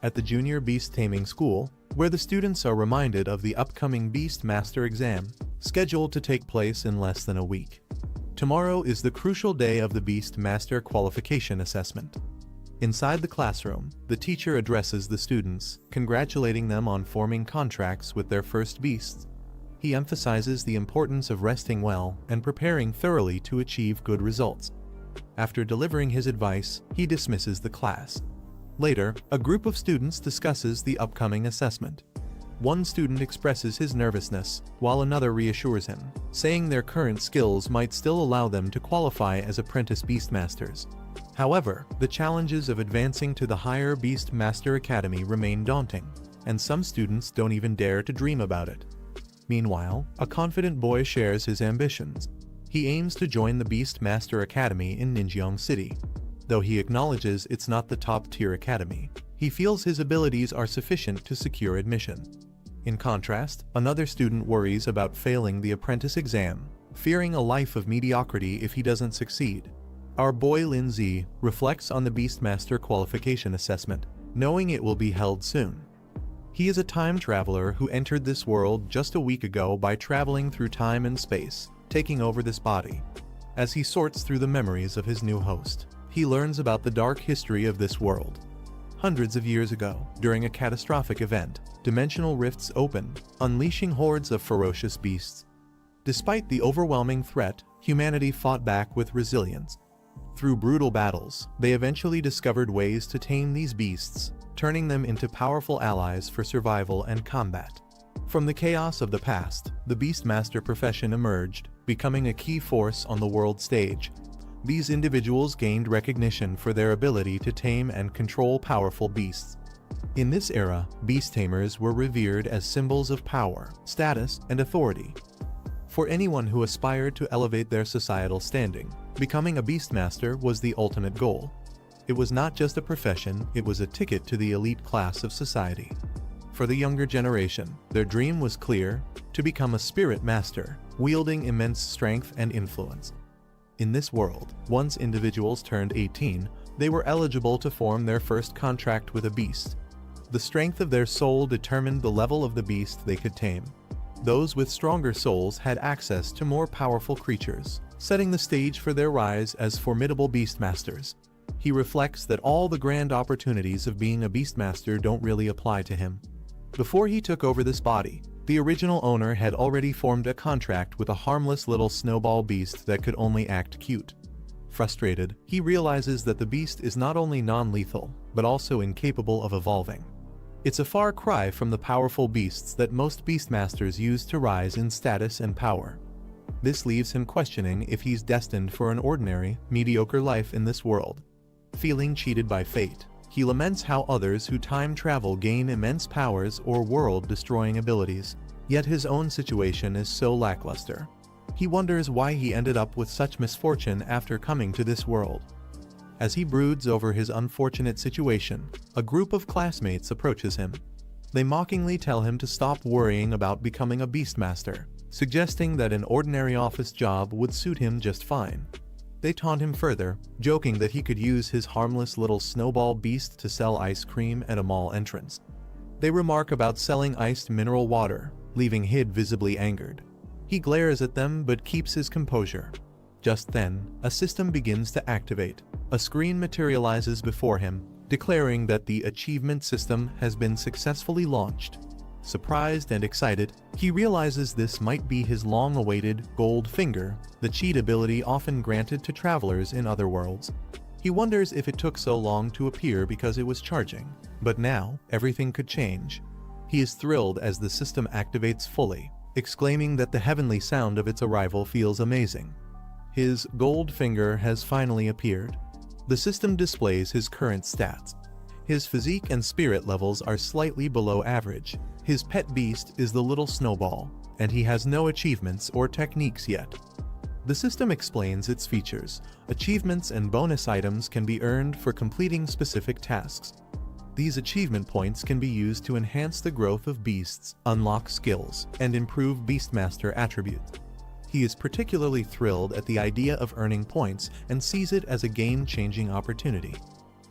at the Junior Beast Taming School, where the students are reminded of the upcoming Beast Master exam, scheduled to take place in less than a week. Tomorrow is the crucial day of the Beast Master Qualification Assessment. Inside the classroom, the teacher addresses the students, congratulating them on forming contracts with their first beasts. He emphasizes the importance of resting well and preparing thoroughly to achieve good results. After delivering his advice, he dismisses the class. Later, a group of students discusses the upcoming assessment. One student expresses his nervousness, while another reassures him, saying their current skills might still allow them to qualify as apprentice Beastmasters. However, the challenges of advancing to the higher Beastmaster Academy remain daunting, and some students don't even dare to dream about it. Meanwhile, a confident boy shares his ambitions. He aims to join the Beastmaster Academy in Ninjeong City. Though he acknowledges it's not the top-tier academy, he feels his abilities are sufficient to secure admission. In contrast, another student worries about failing the apprentice exam, fearing a life of mediocrity if he doesn't succeed. Our boy Lin Zi reflects on the Beastmaster Qualification Assessment, knowing it will be held soon. He is a time traveler who entered this world just a week ago by traveling through time and space, taking over this body. As he sorts through the memories of his new host, he learns about the dark history of this world. Hundreds of years ago, during a catastrophic event, dimensional rifts opened, unleashing hordes of ferocious beasts. Despite the overwhelming threat, humanity fought back with resilience. Through brutal battles, they eventually discovered ways to tame these beasts, turning them into powerful allies for survival and combat. From the chaos of the past, the Beastmaster profession emerged, becoming a key force on the world stage. These individuals gained recognition for their ability to tame and control powerful beasts. In this era, beast tamers were revered as symbols of power, status, and authority. For anyone who aspired to elevate their societal standing, becoming a Beastmaster was the ultimate goal. It was not just a profession, it was a ticket to the elite class of society. For the younger generation, their dream was clear: to become a spirit master, wielding immense strength and influence. In this world, once individuals turned 18, they were eligible to form their first contract with a beast. The strength of their soul determined the level of the beast they could tame. Those with stronger souls had access to more powerful creatures, setting the stage for their rise as formidable beastmasters. He reflects that all the grand opportunities of being a beastmaster don't really apply to him. Before he took over this body, the original owner had already formed a contract with a harmless little snowball beast that could only act cute. Frustrated, he realizes that the beast is not only non-lethal, but also incapable of evolving. It's a far cry from the powerful beasts that most beastmasters use to rise in status and power. This leaves him questioning if he's destined for an ordinary, mediocre life in this world. Feeling cheated by fate, he laments how others who time travel gain immense powers or world-destroying abilities, yet his own situation is so lackluster. He wonders why he ended up with such misfortune after coming to this world. As he broods over his unfortunate situation, a group of classmates approaches him. They mockingly tell him to stop worrying about becoming a beastmaster, suggesting that an ordinary office job would suit him just fine. They taunt him further, joking that he could use his harmless little snowball beast to sell ice cream at a mall entrance. They remark about selling iced mineral water, leaving Hid visibly angered. He glares at them but keeps his composure. Just then, a system begins to activate. A screen materializes before him, declaring that the achievement system has been successfully launched. Surprised and excited, he realizes this might be his long-awaited gold finger, the cheat ability often granted to travelers in other worlds. He wonders if it took so long to appear because it was charging, but now, everything could change. He is thrilled as the system activates fully, exclaiming that the heavenly sound of its arrival feels amazing. His gold finger has finally appeared. The system displays his current stats. His physique and spirit levels are slightly below average. His pet beast is the little Snowball, and he has no achievements or techniques yet. The system explains its features. Achievements and bonus items can be earned for completing specific tasks. These achievement points can be used to enhance the growth of beasts, unlock skills, and improve Beastmaster attributes. He is particularly thrilled at the idea of earning points and sees it as a game-changing opportunity.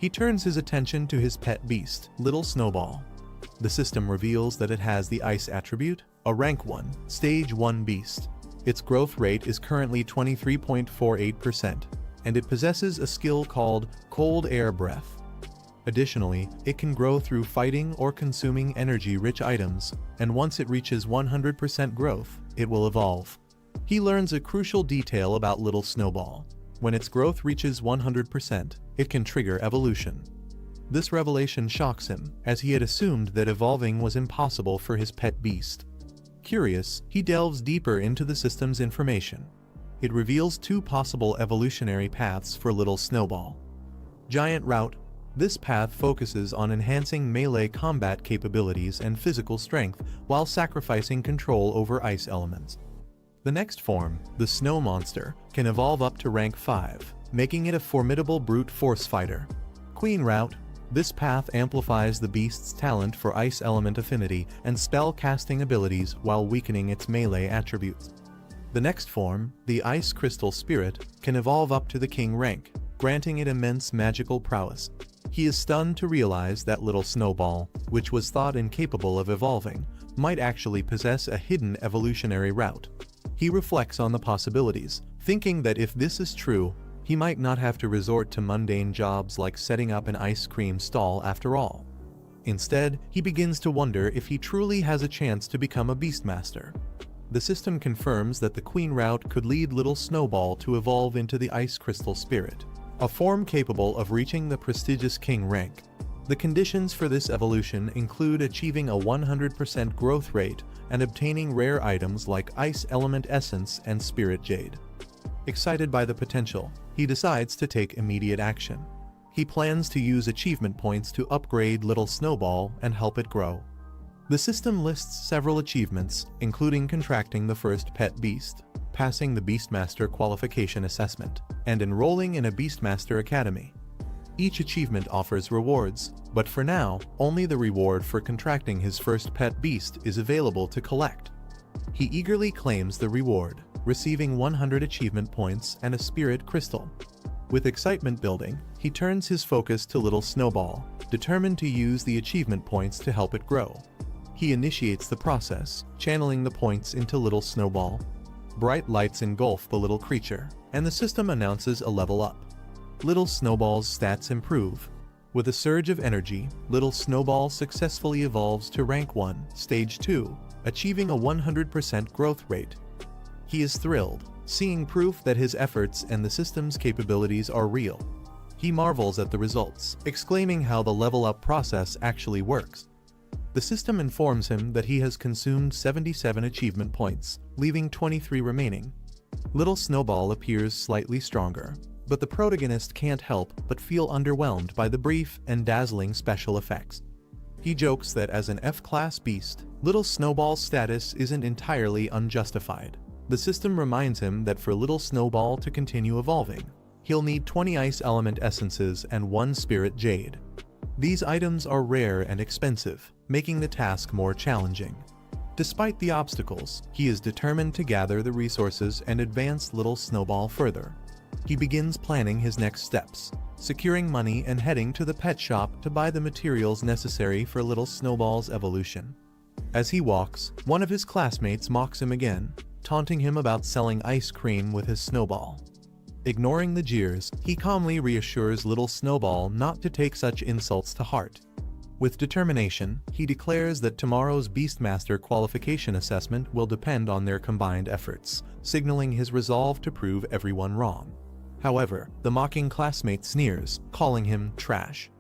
He turns his attention to his pet beast, Little Snowball. The system reveals that it has the Ice attribute, a Rank 1, Stage 1 beast. Its growth rate is currently 23.48%, and it possesses a skill called Cold Air Breath. Additionally, it can grow through fighting or consuming energy-rich items, and once it reaches 100% growth, it will evolve. He learns a crucial detail about Little Snowball. When its growth reaches 100%, it can trigger evolution. This revelation shocks him, as he had assumed that evolving was impossible for his pet beast. Curious, he delves deeper into the system's information. It reveals two possible evolutionary paths for Little Snowball. Giant Route. This path focuses on enhancing melee combat capabilities and physical strength while sacrificing control over ice elements. The next form, the Snow Monster, can evolve up to rank 5, making it a formidable brute force fighter. Queen Route. This path amplifies the beast's talent for ice element affinity and spell casting abilities while weakening its melee attributes. The next form, the Ice Crystal Spirit, can evolve up to the King rank, granting it immense magical prowess. He is stunned to realize that Little Snowball, which was thought incapable of evolving, might actually possess a hidden evolutionary route. He reflects on the possibilities, thinking that if this is true, he might not have to resort to mundane jobs like setting up an ice cream stall after all. Instead, he begins to wonder if he truly has a chance to become a Beastmaster. The system confirms that the Queen route could lead Little Snowball to evolve into the Ice Crystal Spirit, a form capable of reaching the prestigious King rank. The conditions for this evolution include achieving a 100% growth rate and obtaining rare items like Ice Element Essence and Spirit Jade. Excited by the potential, he decides to take immediate action. He plans to use achievement points to upgrade Little Snowball and help it grow. The system lists several achievements, including contracting the first pet beast, passing the Beastmaster qualification assessment, and enrolling in a Beastmaster Academy. Each achievement offers rewards, but for now, only the reward for contracting his first pet beast is available to collect. He eagerly claims the reward, receiving 100 achievement points and a spirit crystal. With excitement building, he turns his focus to Little Snowball, determined to use the achievement points to help it grow. He initiates the process, channeling the points into Little Snowball. Bright lights engulf the little creature, and the system announces a level up. Little Snowball's stats improve. With a surge of energy, Little Snowball successfully evolves to rank 1, stage 2, achieving a 100% growth rate. He is thrilled, seeing proof that his efforts and the system's capabilities are real. He marvels at the results, exclaiming how the level-up process actually works. The system informs him that he has consumed 77 achievement points, leaving 23 remaining. Little Snowball appears slightly stronger, but the protagonist can't help but feel underwhelmed by the brief and dazzling special effects. He jokes that as an F-class beast, Little Snowball's status isn't entirely unjustified. The system reminds him that for Little Snowball to continue evolving, he'll need 20 Ice Element Essences and 1 Spirit Jade. These items are rare and expensive, making the task more challenging. Despite the obstacles, he is determined to gather the resources and advance Little Snowball further. He begins planning his next steps, securing money and heading to the pet shop to buy the materials necessary for Little Snowball's evolution. As he walks, one of his classmates mocks him again, taunting him about selling ice cream with his snowball. Ignoring the jeers, he calmly reassures Little Snowball not to take such insults to heart. With determination, he declares that tomorrow's Beastmaster qualification assessment will depend on their combined efforts, signaling his resolve to prove everyone wrong. However, the mocking classmate sneers, calling him trash.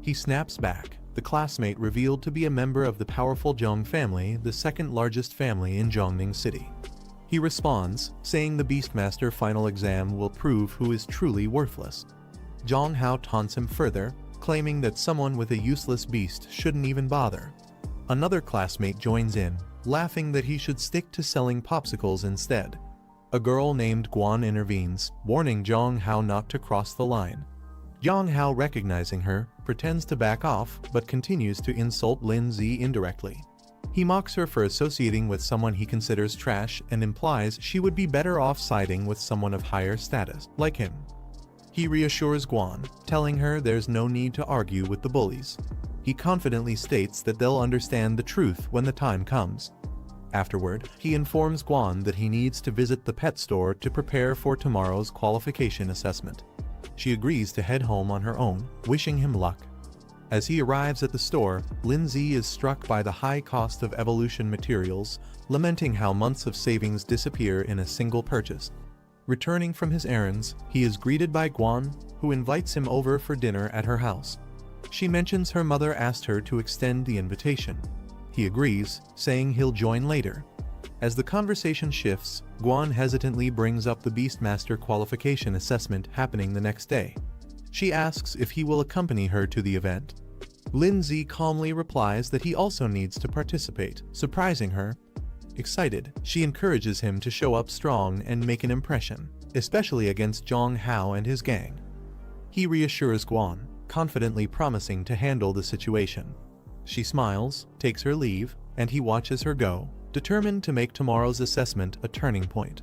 He snaps back, the classmate revealed to be a member of the powerful Zhong family, the second largest family in Zhongning City. He responds, saying the Beastmaster final exam will prove who is truly worthless. Zhong Hao taunts him further, claiming that someone with a useless beast shouldn't even bother. Another classmate joins in, laughing that he should stick to selling popsicles instead. A girl named Guan intervenes, warning Zhong Hao not to cross the line. Zhong Hao, recognizing her, pretends to back off but continues to insult Lin Zi indirectly. He mocks her for associating with someone he considers trash and implies she would be better off siding with someone of higher status, like him. He reassures Guan, telling her there's no need to argue with the bullies. He confidently states that they'll understand the truth when the time comes. Afterward, he informs Guan that he needs to visit the pet store to prepare for tomorrow's qualification assessment. She agrees to head home on her own, wishing him luck. As he arrives at the store, Lindsay is struck by the high cost of evolution materials, lamenting how months of savings disappear in a single purchase. Returning from his errands, he is greeted by Guan, who invites him over for dinner at her house. She mentions her mother asked her to extend the invitation. He agrees, saying he'll join later. As the conversation shifts, Guan hesitantly brings up the Beastmaster qualification assessment happening the next day. She asks if he will accompany her to the event. Lindsay calmly replies that he also needs to participate, surprising her. Excited, she encourages him to show up strong and make an impression, especially against Zhang Hao and his gang. He reassures Guan, confidently promising to handle the situation. She smiles, takes her leave, and he watches her go, determined to make tomorrow's assessment a turning point.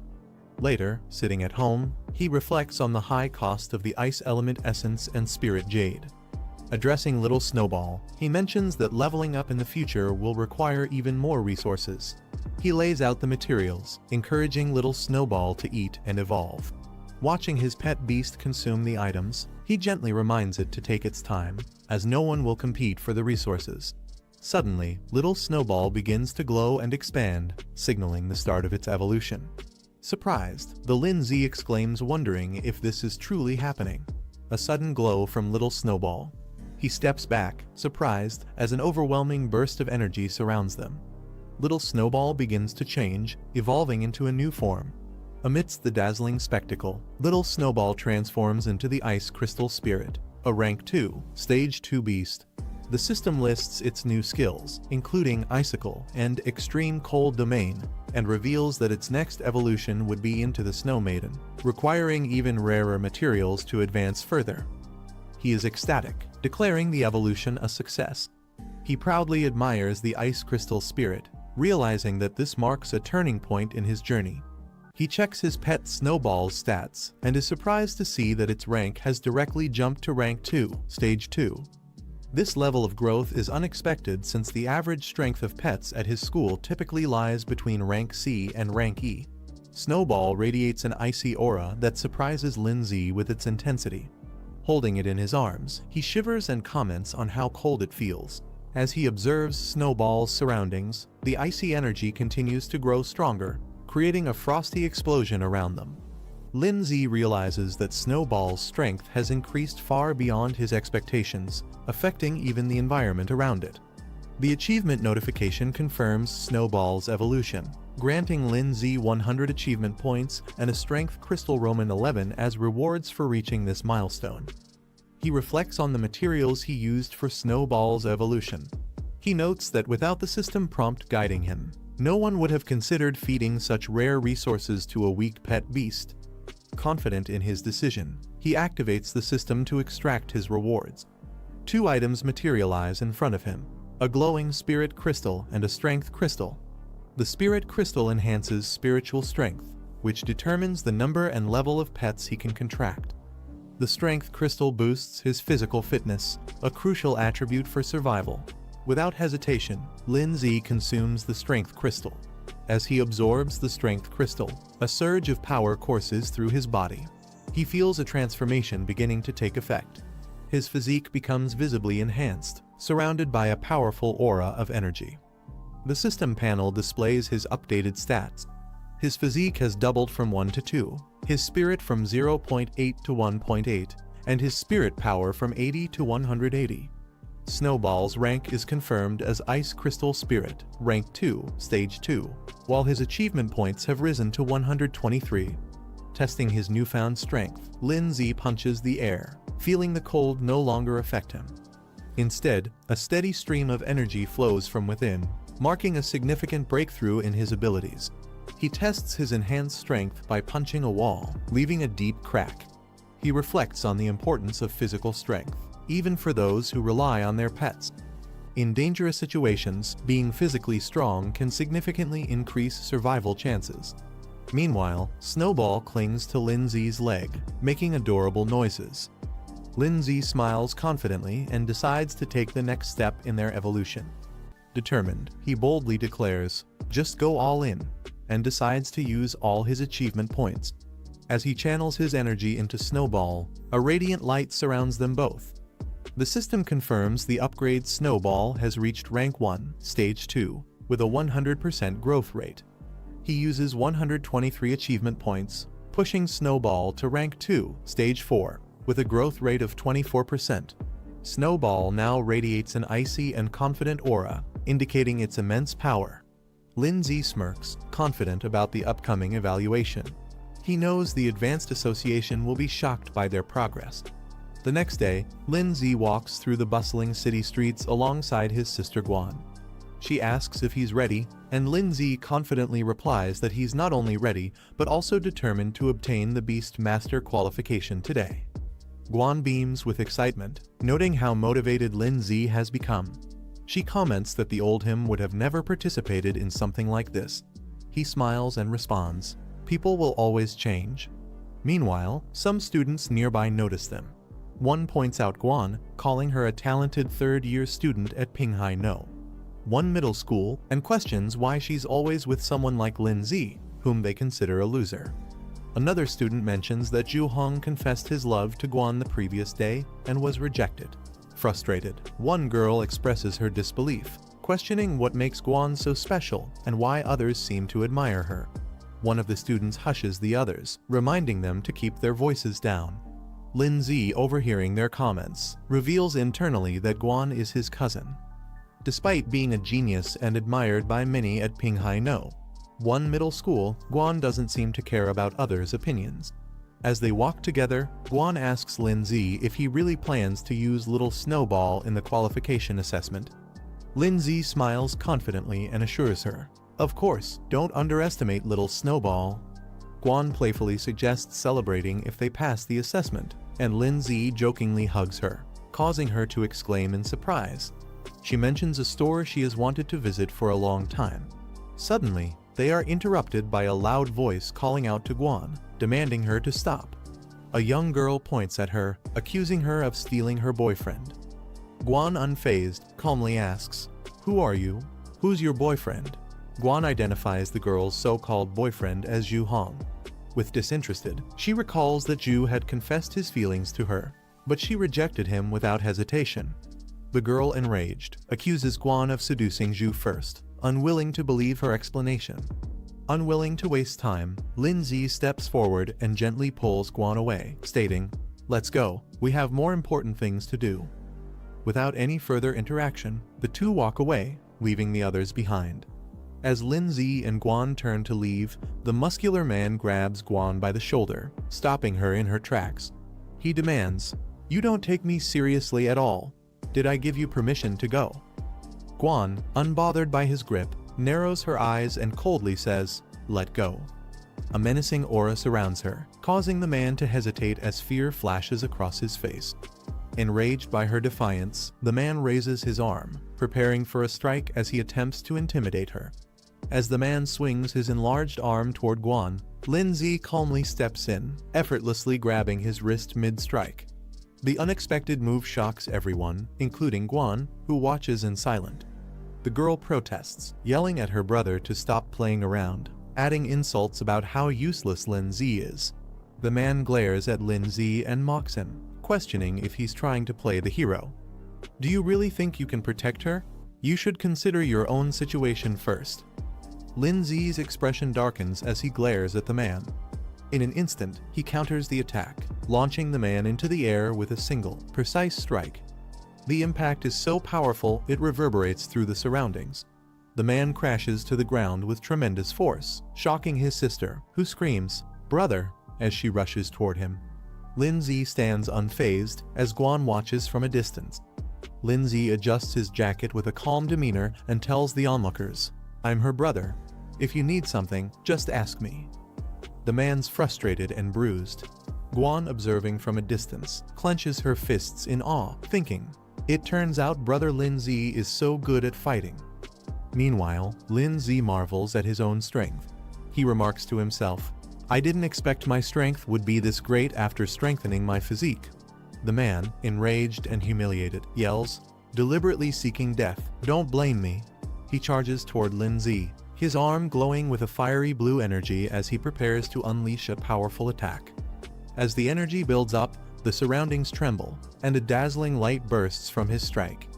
Later, sitting at home, he reflects on the high cost of the ice element essence and spirit jade. Addressing little Snowball, he mentions that leveling up in the future will require even more resources. He lays out the materials, encouraging little Snowball to eat and evolve. Watching his pet beast consume the items, he gently reminds it to take its time, as no one will compete for the resources. Suddenly, little Snowball begins to glow and expand, signaling the start of its evolution. Surprised, the Lindsay exclaims, wondering if this is truly happening. A sudden glow from little Snowball. He steps back, surprised, as an overwhelming burst of energy surrounds them. Little Snowball begins to change, evolving into a new form. Amidst the dazzling spectacle, little Snowball transforms into the Ice Crystal Spirit, a Rank 2, Stage 2 beast. The system lists its new skills, including Icicle and Extreme Cold Domain, and reveals that its next evolution would be into the Snow Maiden, requiring even rarer materials to advance further. He is ecstatic, declaring the evolution a success. He proudly admires the Ice Crystal Spirit, realizing that this marks a turning point in his journey. He checks his pet Snowball's stats, and is surprised to see that its rank has directly jumped to Rank 2, Stage 2. This level of growth is unexpected since the average strength of pets at his school typically lies between Rank C and Rank E. Snowball radiates an icy aura that surprises Lindsay with its intensity. Holding it in his arms, he shivers and comments on how cold it feels. As he observes Snowball's surroundings, the icy energy continues to grow stronger, creating a frosty explosion around them. Lindsay realizes that Snowball's strength has increased far beyond his expectations, affecting even the environment around it. The achievement notification confirms Snowball's evolution, granting Lindsay 100 achievement points and a Strength Crystal Roman 11 as rewards for reaching this milestone. He reflects on the materials he used for Snowball's evolution. He notes that without the system prompt guiding him, no one would have considered feeding such rare resources to a weak pet beast. Confident in his decision, he activates the system to extract his rewards. 2 items materialize in front of him, a glowing spirit crystal and a strength crystal. The spirit crystal enhances spiritual strength, which determines the number and level of pets he can contract. The strength crystal boosts his physical fitness, a crucial attribute for survival. Without hesitation, Lindsay consumes the strength crystal. As he absorbs the strength crystal, a surge of power courses through his body. He feels a transformation beginning to take effect. His physique becomes visibly enhanced, surrounded by a powerful aura of energy. The system panel displays his updated stats. His physique has doubled from 1 to 2, his spirit from 0.8 to 1.8, and his spirit power from 80 to 180. Snowball's rank is confirmed as Ice Crystal Spirit, Rank 2, Stage 2, while his achievement points have risen to 123. Testing his newfound strength, Lindsay punches the air, feeling the cold no longer affect him. Instead, a steady stream of energy flows from within, marking a significant breakthrough in his abilities. He tests his enhanced strength by punching a wall, leaving a deep crack. He reflects on the importance of physical strength, even for those who rely on their pets. In dangerous situations, being physically strong can significantly increase survival chances. Meanwhile, Snowball clings to Lindsay's leg, making adorable noises. Lindsay smiles confidently and decides to take the next step in their evolution. Determined, he boldly declares, "Just go all in," and decides to use all his achievement points. As he channels his energy into Snowball, a radiant light surrounds them both. The system confirms the upgrade Snowball has reached Rank 1, Stage 2, with a 100% growth rate. He uses 123 achievement points, pushing Snowball to Rank 2, Stage 4, with a growth rate of 24%. Snowball now radiates an icy and confident aura, indicating its immense power. Lindsay smirks, confident about the upcoming evaluation. He knows the Advanced Association will be shocked by their progress. The next day, Lindsay walks through the bustling city streets alongside his sister Guan. She asks if he's ready, and Lindsay confidently replies that he's not only ready, but also determined to obtain the Beast Master qualification today. Guan beams with excitement, noting how motivated Lindsay has become. She comments that the old him would have never participated in something like this. He smiles and responds, "People will always change." Meanwhile, some students nearby notice them. One points out Guan, calling her a talented third-year student at Pinghai No. One middle school, and questions why she's always with someone like Lindsay, whom they consider a loser. Another student mentions that Ju Hong confessed his love to Guan the previous day and was rejected. Frustrated, one girl expresses her disbelief, questioning what makes Guan so special and why others seem to admire her. One of the students hushes the others, reminding them to keep their voices down. Lindsay, overhearing their comments, reveals internally that Guan is his cousin. Despite being a genius and admired by many at Pinghai No, one middle school, Guan doesn't seem to care about others' opinions. As they walk together, Guan asks Lindsay if he really plans to use Little Snowball in the qualification assessment. Lindsay smiles confidently and assures her, "Of course, don't underestimate Little Snowball." Guan playfully suggests celebrating if they pass the assessment, and Lindsay jokingly hugs her, causing her to exclaim in surprise. She mentions a store she has wanted to visit for a long time. Suddenly, they are interrupted by a loud voice calling out to Guan, demanding her to stop. A young girl points at her, accusing her of stealing her boyfriend. Guan, unfazed, calmly asks, "Who are you? Who's your boyfriend?" Guan identifies the girl's so-called boyfriend as Ju Hong. With disinterested, she recalls that Ju had confessed his feelings to her, but she rejected him without hesitation. The girl, enraged, accuses Guan of seducing Ju first, unwilling to believe her explanation. Unwilling to waste time, Lindsay steps forward and gently pulls Guan away, stating, "Let's go, we have more important things to do." Without any further interaction, the two walk away, leaving the others behind. As Lindsay and Guan turn to leave, the muscular man grabs Guan by the shoulder, stopping her in her tracks. He demands, "You don't take me seriously at all. Did I give you permission to go?" Guan, unbothered by his grip, narrows her eyes and coldly says, "Let go." A menacing aura surrounds her, causing the man to hesitate as fear flashes across his face. Enraged by her defiance, the man raises his arm, preparing for a strike as he attempts to intimidate her. As the man swings his enlarged arm toward Guan, Lindsay calmly steps in, effortlessly grabbing his wrist mid-strike. The unexpected move shocks everyone, including Guan, who watches in silence. The girl protests, yelling at her brother to stop playing around, adding insults about how useless Lindsay is. The man glares at Lindsay and mocks him, questioning if he's trying to play the hero. "Do you really think you can protect her? You should consider your own situation first." Lindsay's expression darkens as he glares at the man. In an instant, he counters the attack, launching the man into the air with a single, precise strike. The impact is so powerful it reverberates through the surroundings. The man crashes to the ground with tremendous force, shocking his sister, who screams, "Brother," as she rushes toward him. Lindsay stands unfazed as Guan watches from a distance. Lindsay adjusts his jacket with a calm demeanor and tells the onlookers, "I'm her brother. If you need something, just ask me." The man's frustrated and bruised. Guan, observing from a distance, clenches her fists in awe, thinking, "It turns out brother Lindsay is so good at fighting." Meanwhile, Lindsay marvels at his own strength. he remarks to himself. I didn't expect my strength would be this great after strengthening my physique. The man, enraged and humiliated, yells, deliberately seeking death. Don't blame me. He charges toward Lin Zi, his arm glowing with a fiery blue energy as he prepares to unleash a powerful attack. As the energy builds up, the surroundings tremble, and a dazzling light bursts from his strike.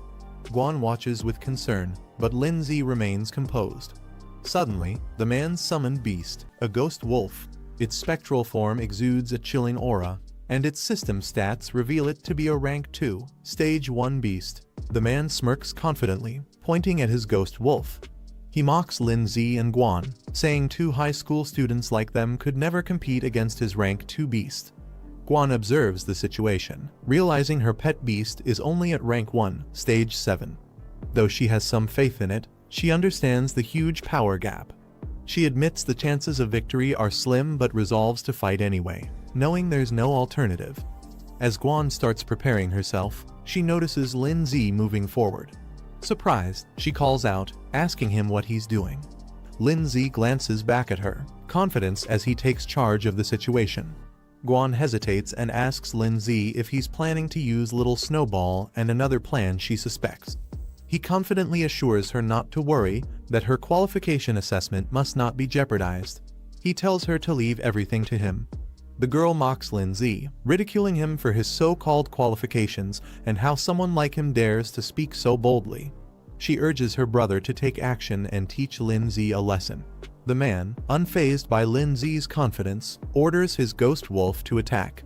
Guan watches with concern, but Lin Zi remains composed. Suddenly, the man's summoned beast, a ghost wolf, its spectral form exudes a chilling aura, and its system stats reveal it to be a rank 2, stage 1 beast. The man smirks confidently, pointing at his ghost wolf. He mocks Lin Zi and Guan, saying 2 high school students like them could never compete against his rank 2 beast. Guan observes the situation, realizing her pet beast is only at rank 1, stage 7. Though she has some faith in it, she understands the huge power gap. She admits the chances of victory are slim but resolves to fight anyway, knowing there's no alternative. As Guan starts preparing herself, she notices Lin Zi moving forward. Surprised, she calls out, asking him what he's doing. Lin Zi glances back at her, confidence as he takes charge of the situation. Guan hesitates and asks Lin Zi if he's planning to use Little Snowball and another plan she suspects. He confidently assures her not to worry, that her qualification assessment must not be jeopardized. He tells her to leave everything to him. The girl mocks Lin Zi, ridiculing him for his so-called qualifications and how someone like him dares to speak so boldly. She urges her brother to take action and teach Lin Zi a lesson. The man, unfazed by Lin Zi's confidence, orders his ghost wolf to attack.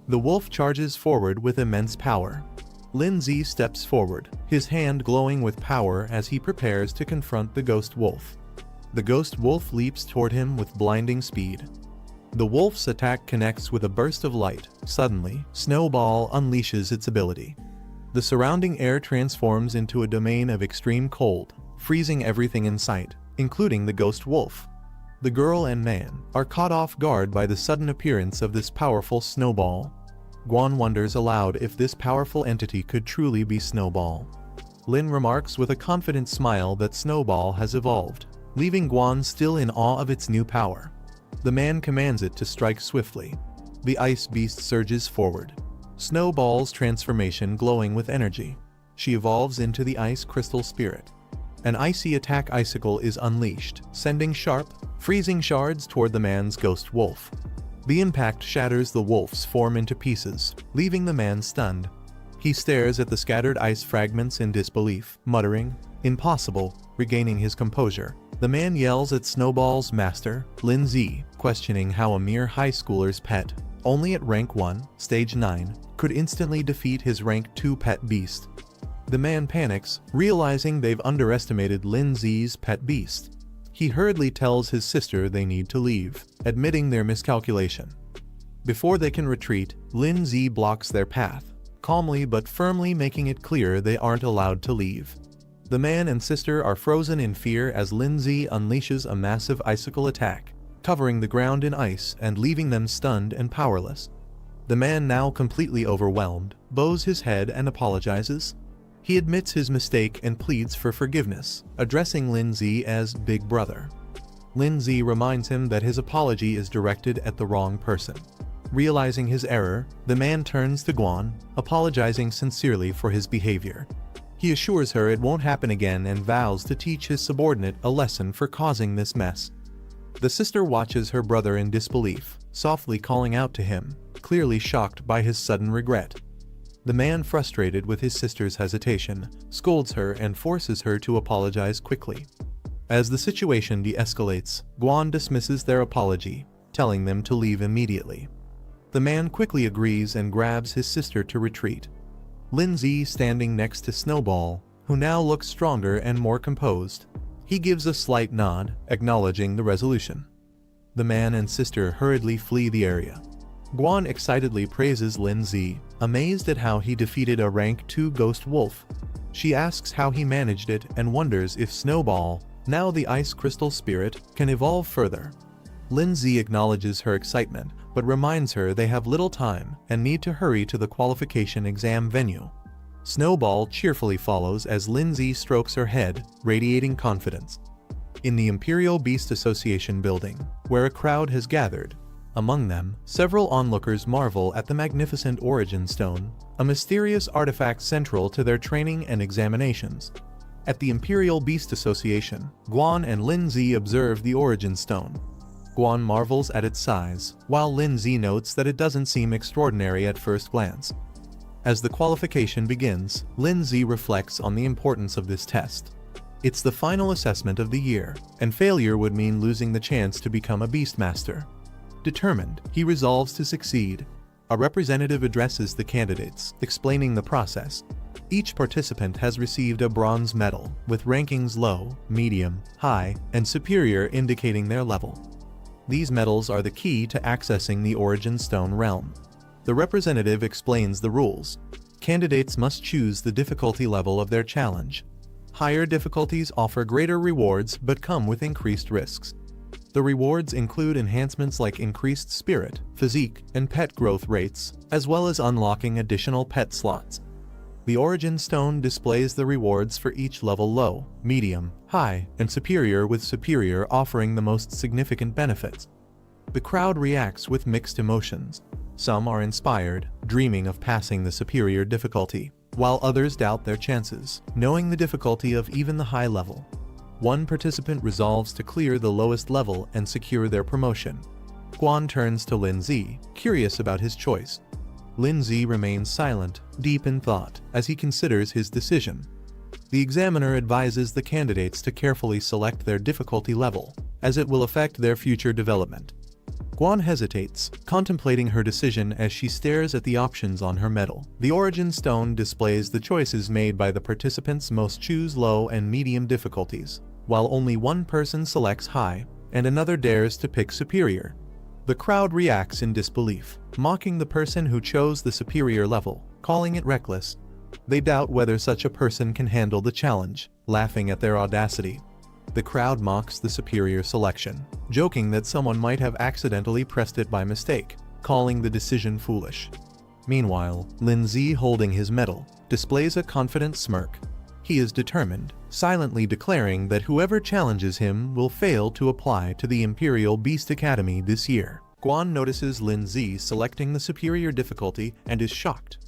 The wolf charges forward with immense power. Lin Zi steps forward, his hand glowing with power as he prepares to confront the ghost wolf. The ghost wolf leaps toward him with blinding speed. The wolf's attack connects with a burst of light. Suddenly, Snowball unleashes its ability. The surrounding air transforms into a domain of extreme cold, freezing everything in sight, including the ghost wolf. The girl and man are caught off guard by the sudden appearance of this powerful Snowball. Guan wonders aloud if this powerful entity could truly be Snowball. Lin remarks with a confident smile that Snowball has evolved, leaving Guan still in awe of its new power. The man commands it to strike swiftly. The ice beast surges forward, Snowball's transformation glowing with energy. She evolves into the ice crystal spirit. An icy attack icicle is unleashed, sending sharp, freezing shards toward the man's ghost wolf. The impact shatters the wolf's form into pieces, leaving the man stunned. He stares at the scattered ice fragments in disbelief, muttering, "Impossible," regaining his composure. The man yells at Snowball's master, Lin Zi, questioning how a mere high schooler's pet, only at rank 1, stage 9, could instantly defeat his rank 2 pet beast. The man panics, realizing they've underestimated Lin Zi's pet beast. He hurriedly tells his sister they need to leave, admitting their miscalculation. Before they can retreat, Lin Zi blocks their path, calmly but firmly making it clear they aren't allowed to leave. The man and sister are frozen in fear as Lin Zi unleashes a massive icicle attack, covering the ground in ice and leaving them stunned and powerless. The man, now completely overwhelmed, bows his head and apologizes. He admits his mistake and pleads for forgiveness, addressing Lin Zi as Big Brother. Lin Zi reminds him that his apology is directed at the wrong person. Realizing his error, the man turns to Guan, apologizing sincerely for his behavior. He assures her it won't happen again and vows to teach his subordinate a lesson for causing this mess. The sister watches her brother in disbelief, softly calling out to him, clearly shocked by his sudden regret. The man, frustrated with his sister's hesitation, scolds her and forces her to apologize quickly. As the situation de-escalates, Guan dismisses their apology, telling them to leave immediately. The man quickly agrees and grabs his sister to retreat. Lin Zi standing next to Snowball, who now looks stronger and more composed. He gives a slight nod, acknowledging the resolution. The man and sister hurriedly flee the area. Guan excitedly praises Lin Zi, amazed at how he defeated a rank 2 ghost wolf. She asks how he managed it and wonders if Snowball, now the ice crystal spirit, can evolve further. Lin Zi acknowledges her excitement, but reminds her they have little time and need to hurry to the qualification exam venue. Snowball cheerfully follows as Lin Zi strokes her head, radiating confidence. in the Imperial Beast Association building, where a crowd has gathered. Among them, several onlookers marvel at the magnificent Origin Stone, a mysterious artifact central to their training and examinations. At the Imperial Beast Association, Guan and Lin Zi observe the Origin Stone. Guan marvels at its size, while Lin Zi notes that it doesn't seem extraordinary at first glance. As the qualification begins, Lin Zi reflects on the importance of this test. It's the final assessment of the year, and failure would mean losing the chance to become a Beastmaster. Determined, he resolves to succeed. A representative addresses the candidates, explaining the process. Each participant has received a bronze medal, with rankings low, medium, high, and superior indicating their level. These medals are the key to accessing the Origin Stone realm. The representative explains the rules. Candidates must choose the difficulty level of their challenge. Higher difficulties offer greater rewards but come with increased risks. The rewards include enhancements like increased spirit, physique, and pet growth rates, as well as unlocking additional pet slots. The Origin Stone displays the rewards for each level: low, medium, high, and superior, with superior offering the most significant benefits. The crowd reacts with mixed emotions. Some are inspired, dreaming of passing the superior difficulty, while others doubt their chances, knowing the difficulty of even the high level. One participant resolves to clear the lowest level and secure their promotion. Guan turns to Lin Zi, curious about his choice. Lin Zi remains silent, deep in thought, as he considers his decision. The examiner advises the candidates to carefully select their difficulty level, as it will affect their future development. Guan hesitates, contemplating her decision as she stares at the options on her medal. The Origin Stone displays the choices made by the participants. Most choose low and medium difficulties, while only one person selects high, and another dares to pick superior. The crowd reacts in disbelief, mocking the person who chose the superior level, calling it reckless. They doubt whether such a person can handle the challenge, laughing at their audacity. The crowd mocks the superior selection, joking that someone might have accidentally pressed it by mistake, calling the decision foolish. Meanwhile, Lin Zi, holding his medal, displays a confident smirk. He is determined, silently declaring that whoever challenges him will fail to apply to the Imperial Beast Academy this year. Guan notices Lin Zi selecting the superior difficulty and is shocked.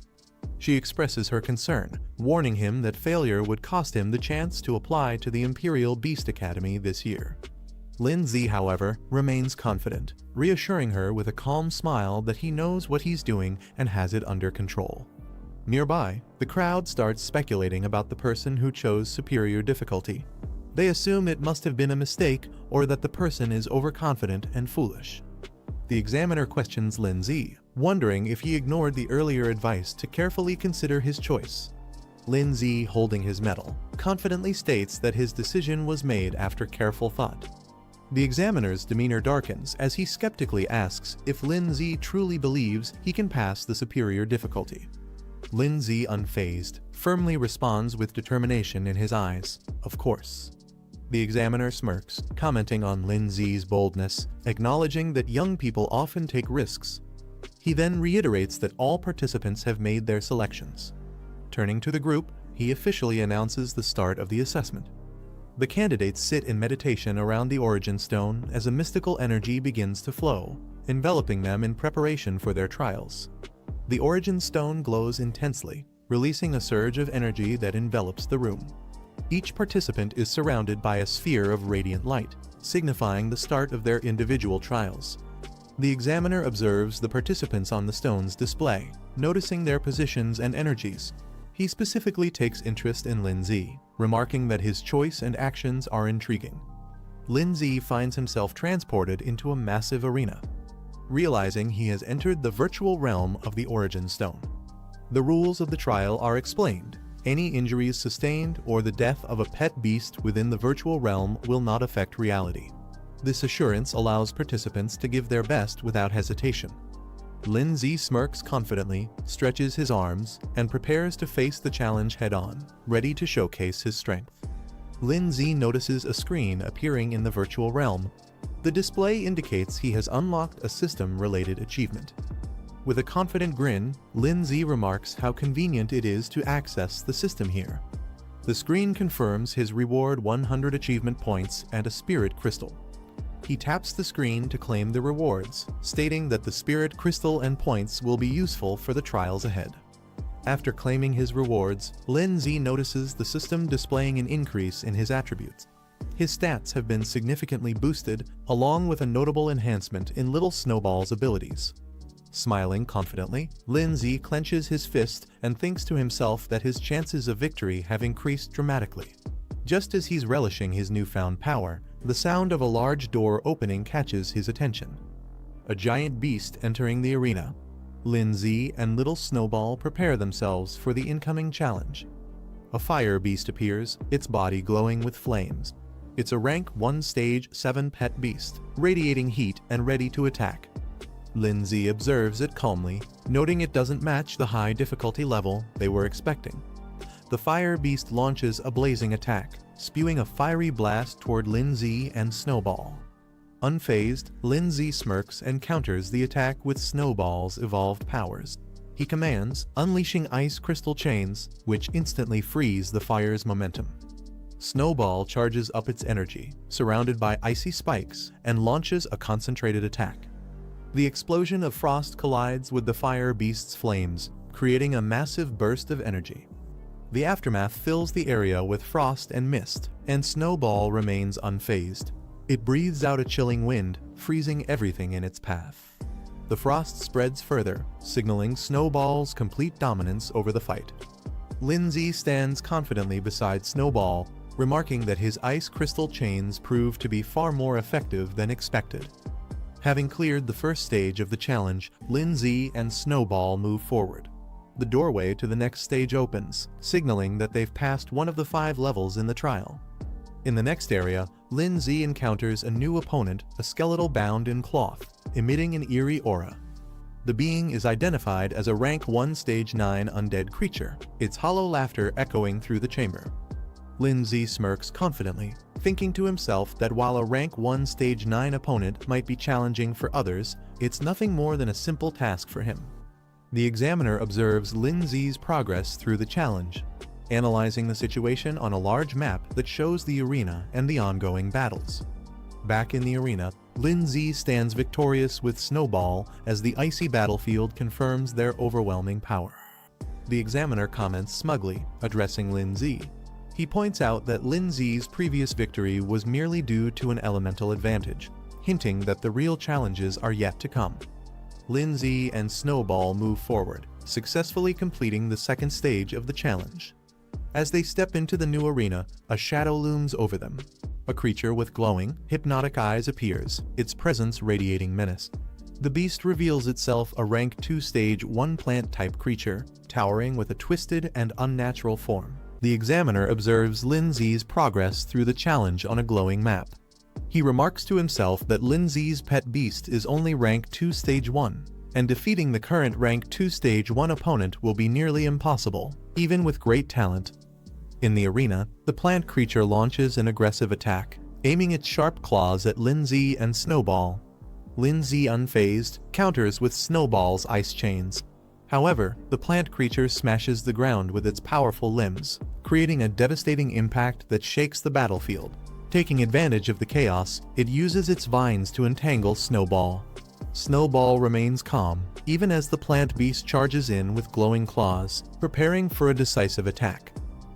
She expresses her concern, warning him that failure would cost him the chance to apply to the Imperial Beast Academy this year. Lin Zi, however, remains confident, reassuring her with a calm smile that he knows what he's doing and has it under control. Nearby, the crowd starts speculating about the person who chose superior difficulty. They assume it must have been a mistake or that the person is overconfident and foolish. The examiner questions Lin Zi, wondering if he ignored the earlier advice to carefully consider his choice. Lin Zi, holding his medal, confidently states that his decision was made after careful thought. The examiner's demeanor darkens as he skeptically asks if Lin Zi truly believes he can pass the superior difficulty. Lin Zi, unfazed, firmly responds with determination in his eyes, "Of course." The examiner smirks, commenting on Lin Zi's boldness, acknowledging that young people often take risks. He then reiterates that all participants have made their selections. Turning to the group, he officially announces the start of the assessment. The candidates sit in meditation around the Origin Stone as a mystical energy begins to flow, enveloping them in preparation for their trials. The Origin Stone glows intensely, releasing a surge of energy that envelops the room. Each participant is surrounded by a sphere of radiant light, signifying the start of their individual trials. The examiner observes the participants on the stone's display, noticing their positions and energies. He specifically takes interest in Lin Zi, remarking that his choice and actions are intriguing. Lin Zi finds himself transported into a massive arena, realizing he has entered the virtual realm of the Origin Stone. The rules of the trial are explained. Any injuries sustained or the death of a pet beast within the virtual realm will not affect reality. This assurance allows participants to give their best without hesitation. Lin Zi smirks confidently, stretches his arms, and prepares to face the challenge head-on, ready to showcase his strength. Lin Zi notices a screen appearing in the virtual realm. The display indicates he has unlocked a system-related achievement. With a confident grin, Lin Zi remarks how convenient it is to access the system here. The screen confirms his reward: 100 achievement points and a spirit crystal. He taps the screen to claim the rewards, stating that the spirit crystal and points will be useful for the trials ahead. After claiming his rewards, Lin Z notices the system displaying an increase in his attributes. His stats have been significantly boosted, along with a notable enhancement in Little Snowball's abilities. Smiling confidently, Lin Z clenches his fist and thinks to himself that his chances of victory have increased dramatically. Just as he's relishing his newfound power, the sound of a large door opening catches his attention. A giant beast entering the arena. Lin Z and Little Snowball prepare themselves for the incoming challenge. A fire beast appears, its body glowing with flames. It's a rank 1 stage 7 pet beast, radiating heat and ready to attack. Lin Z observes it calmly, noting it doesn't match the high difficulty level they were expecting. The fire beast launches a blazing attack, spewing a fiery blast toward Lin Z and Snowball. Unfazed, Lin Z smirks and counters the attack with Snowball's evolved powers. He commands, unleashing ice crystal chains, which instantly freeze the fire's momentum. Snowball charges up its energy, surrounded by icy spikes, and launches a concentrated attack. The explosion of frost collides with the fire beast's flames, creating a massive burst of energy. The aftermath fills the area with frost and mist, and Snowball remains unfazed. It breathes out a chilling wind, freezing everything in its path. The frost spreads further, signaling Snowball's complete dominance over the fight. Lin Z stands confidently beside Snowball, remarking that his ice crystal chains prove to be far more effective than expected. Having cleared the first stage of the challenge, Lin Z and Snowball move forward. The doorway to the next stage opens, signaling that they've passed one of the 5 levels in the trial. In the next area, Lin Z encounters a new opponent, a skeletal bound in cloth, emitting an eerie aura. The being is identified as a rank 1 stage 9 undead creature, its hollow laughter echoing through the chamber. Lin Z smirks confidently, thinking to himself that while a rank 1 stage 9 opponent might be challenging for others, it's nothing more than a simple task for him. The examiner observes Lin Z's progress through the challenge, analyzing the situation on a large map that shows the arena and the ongoing battles. Back in the arena, Lin Z stands victorious with Snowball as the icy battlefield confirms their overwhelming power. The examiner comments smugly, addressing Lin Z. He points out that Lin Z's previous victory was merely due to an elemental advantage, hinting that the real challenges are yet to come. Lin Z and Snowball move forward, successfully completing the second stage of the challenge. As they step into the new arena, a shadow looms over them. A creature with glowing, hypnotic eyes appears, its presence radiating menace. The beast reveals itself a rank 2 stage 1 plant-type creature, towering with a twisted and unnatural form. The examiner observes Lin Z's progress through the challenge on a glowing map. He remarks to himself that Lin Z's pet beast is only rank 2 stage 1, and defeating the current rank 2 stage 1 opponent will be nearly impossible, even with great talent. In the arena, the plant creature launches an aggressive attack, aiming its sharp claws at Lin Z and Snowball. Lin Z, unfazed, counters with Snowball's ice chains. However, the plant creature smashes the ground with its powerful limbs, creating a devastating impact that shakes the battlefield. Taking advantage of the chaos, it uses its vines to entangle Snowball. Snowball remains calm, even as the plant beast charges in with glowing claws, preparing for a decisive attack.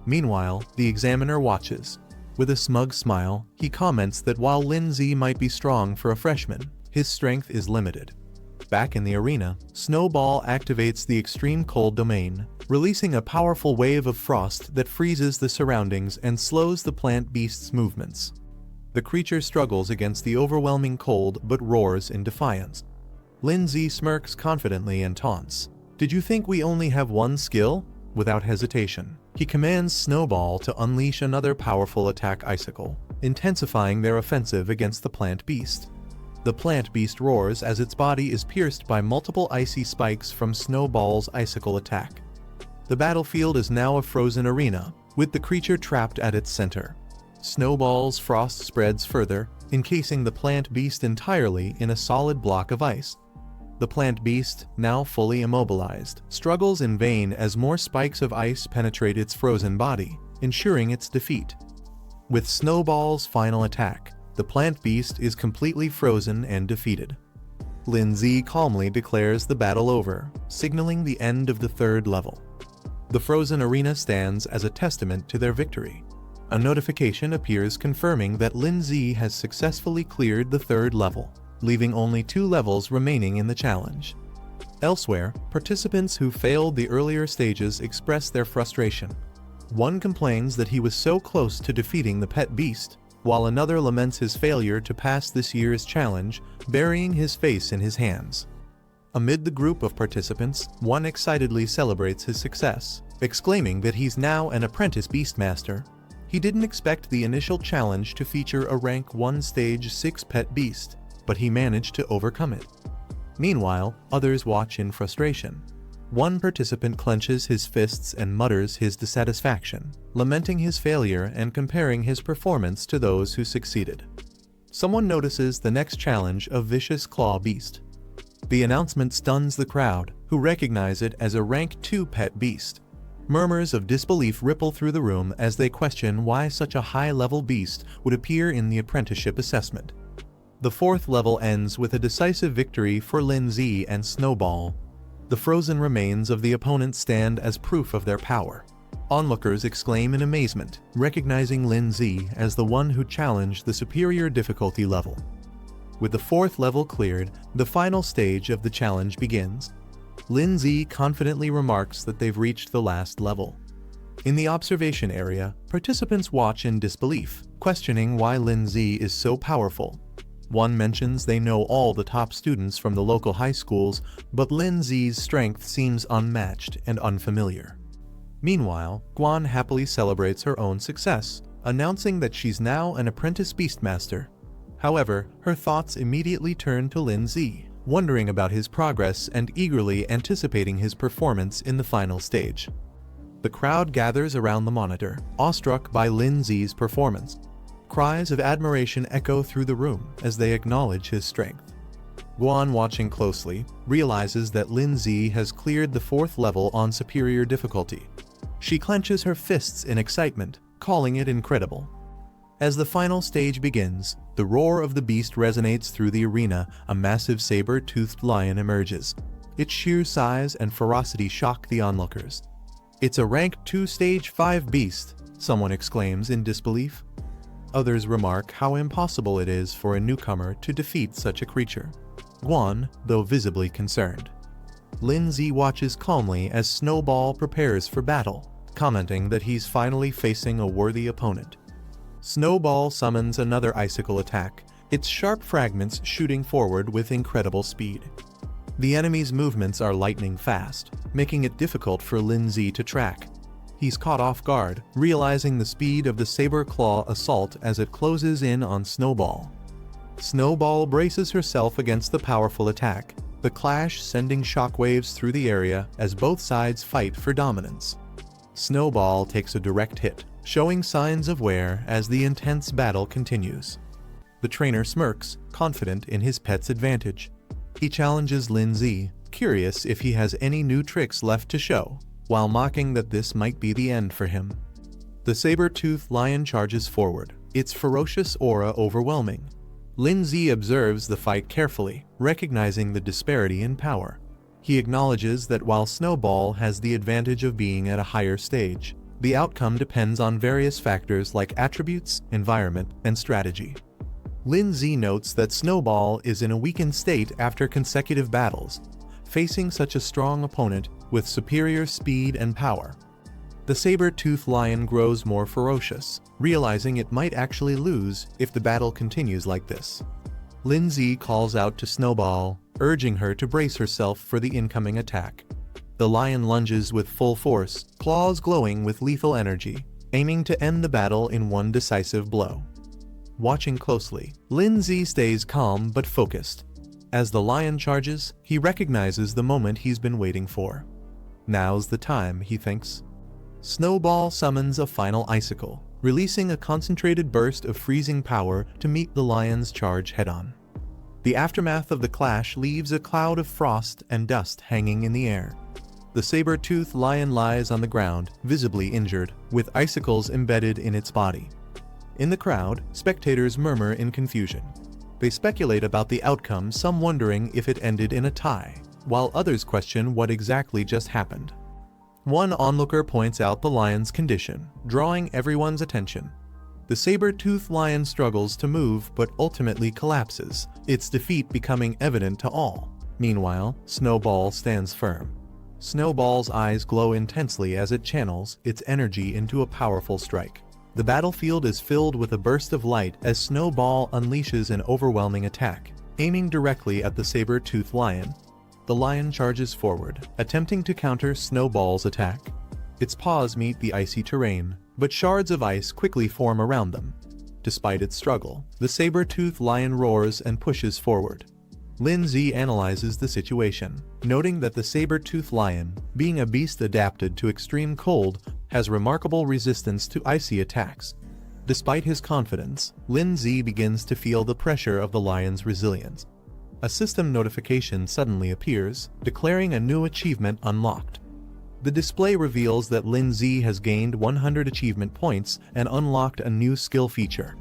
Meanwhile, the examiner watches. With a smug smile, he comments that while Lin Z might be strong for a freshman, his strength is limited. Back in the arena, Snowball activates the extreme cold domain, releasing a powerful wave of frost that freezes the surroundings and slows the plant beast's movements. The creature struggles against the overwhelming cold but roars in defiance. Lin Z smirks confidently and taunts, "Did you think we only have one skill?" Without hesitation, he commands Snowball to unleash another powerful attack icicle, intensifying their offensive against the plant beast. The plant beast roars as its body is pierced by multiple icy spikes from Snowball's icicle attack. The battlefield is now a frozen arena, with the creature trapped at its center. Snowball's frost spreads further, encasing the plant beast entirely in a solid block of ice. The plant beast, now fully immobilized, struggles in vain as more spikes of ice penetrate its frozen body, ensuring its defeat. With Snowball's final attack, the plant beast is completely frozen and defeated. Lindsay calmly declares the battle over, signaling the end of the third level. The frozen arena stands as a testament to their victory. A notification appears confirming that Lindsay has successfully cleared the third level, leaving only 2 levels remaining in the challenge. Elsewhere, participants who failed the earlier stages express their frustration. One complains that he was so close to defeating the pet beast, while another laments his failure to pass this year's challenge, burying his face in his hands. Amid the group of participants, one excitedly celebrates his success, exclaiming that he's now an apprentice beastmaster. He didn't expect the initial challenge to feature a rank 1 stage 6 pet beast, but he managed to overcome it. Meanwhile, others watch in frustration. One participant clenches his fists and mutters his dissatisfaction, lamenting his failure and comparing his performance to those who succeeded. Someone notices the next challenge, a vicious claw beast. The announcement stuns the crowd, who recognize it as a rank 2 pet beast. Murmurs of disbelief ripple through the room as they question why such a high-level beast would appear in the apprenticeship assessment. The 4th level ends with a decisive victory for Lindsay and Snowball. The frozen remains of the opponents stand as proof of their power. Onlookers exclaim in amazement, recognizing Lindsay as the one who challenged the superior difficulty level. With the 4th level cleared, the final stage of the challenge begins. Lindsay confidently remarks that they've reached the last level. In the observation area, participants watch in disbelief, questioning why Lindsay is so powerful. One mentions they know all the top students from the local high schools, but Lindsay's strength seems unmatched and unfamiliar. Meanwhile, Guan happily celebrates her own success, announcing that she's now an apprentice beastmaster. However, her thoughts immediately turn to Lindsay, wondering about his progress and eagerly anticipating his performance in the final stage. The crowd gathers around the monitor, awestruck by Lindsay's performance. Cries of admiration echo through the room as they acknowledge his strength. Guan, watching closely, realizes that Lindsay has cleared the 4th level on superior difficulty. She clenches her fists in excitement, calling it incredible. As the final stage begins, the roar of the beast resonates through the arena. A massive saber-toothed lion emerges. Its sheer size and ferocity shock the onlookers. "It's a rank 2 stage 5 beast," someone exclaims in disbelief. Others remark how impossible it is for a newcomer to defeat such a creature. Guan, though visibly concerned. Lindsay watches calmly as Snowball prepares for battle, commenting that he's finally facing a worthy opponent. Snowball summons another icicle attack, its sharp fragments shooting forward with incredible speed. The enemy's movements are lightning fast, making it difficult for Lindsay to track. He's caught off guard, realizing the speed of the saber claw assault as it closes in on Snowball. Snowball braces herself against the powerful attack, the clash sending shockwaves through the area as both sides fight for dominance. Snowball takes a direct hit, showing signs of wear as the intense battle continues. The trainer smirks, confident in his pet's advantage. He challenges Lindsay, curious if he has any new tricks left to show, while mocking that this might be the end for him. The saber-toothed lion charges forward, its ferocious aura overwhelming. Lindsay observes the fight carefully, recognizing the disparity in power. He acknowledges that while Snowball has the advantage of being at a higher stage, the outcome depends on various factors like attributes, environment, and strategy. Lindsay notes that Snowball is in a weakened state after consecutive battles, facing such a strong opponent with superior speed and power. The saber-toothed lion grows more ferocious, realizing it might actually lose if the battle continues like this. Lindsay calls out to Snowball, urging her to brace herself for the incoming attack. The lion lunges with full force, claws glowing with lethal energy, aiming to end the battle in one decisive blow. Watching closely, Lindsay stays calm but focused. As the lion charges, he recognizes the moment he's been waiting for. Now's the time, he thinks. Snowball summons a final icicle, releasing a concentrated burst of freezing power to meet the lion's charge head-on. The aftermath of the clash leaves a cloud of frost and dust hanging in the air. The saber-toothed lion lies on the ground, visibly injured, with icicles embedded in its body. In the crowd, spectators murmur in confusion. They speculate about the outcome, some wondering if it ended in a tie, while others question what exactly just happened. One onlooker points out the lion's condition, drawing everyone's attention. The saber-toothed lion struggles to move but ultimately collapses, its defeat becoming evident to all. Meanwhile, Snowball stands firm. Snowball's eyes glow intensely as it channels its energy into a powerful strike. The battlefield is filled with a burst of light as Snowball unleashes an overwhelming attack, aiming directly at the saber-toothed lion. The lion charges forward, attempting to counter Snowball's attack. Its paws meet the icy terrain, but shards of ice quickly form around them. Despite its struggle, the saber-toothed lion roars and pushes forward. Lindsay analyzes the situation, noting that the saber-toothed lion, being a beast adapted to extreme cold, has remarkable resistance to icy attacks. Despite his confidence, Lindsay begins to feel the pressure of the lion's resilience. A system notification suddenly appears, declaring a new achievement unlocked. The display reveals that Lindsay has gained 100 achievement points and unlocked a new skill feature.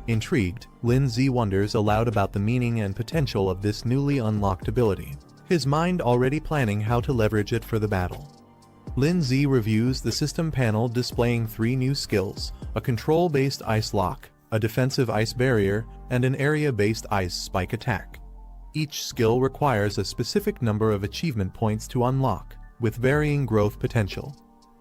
Intrigued, Lindsay wonders aloud about the meaning and potential of this newly unlocked ability, his mind already planning how to leverage it for the battle. Lindsay reviews the system panel displaying 3 new skills: a control-based ice lock, a defensive ice barrier, and an area-based ice spike attack. Each skill requires a specific number of achievement points to unlock, with varying growth potential.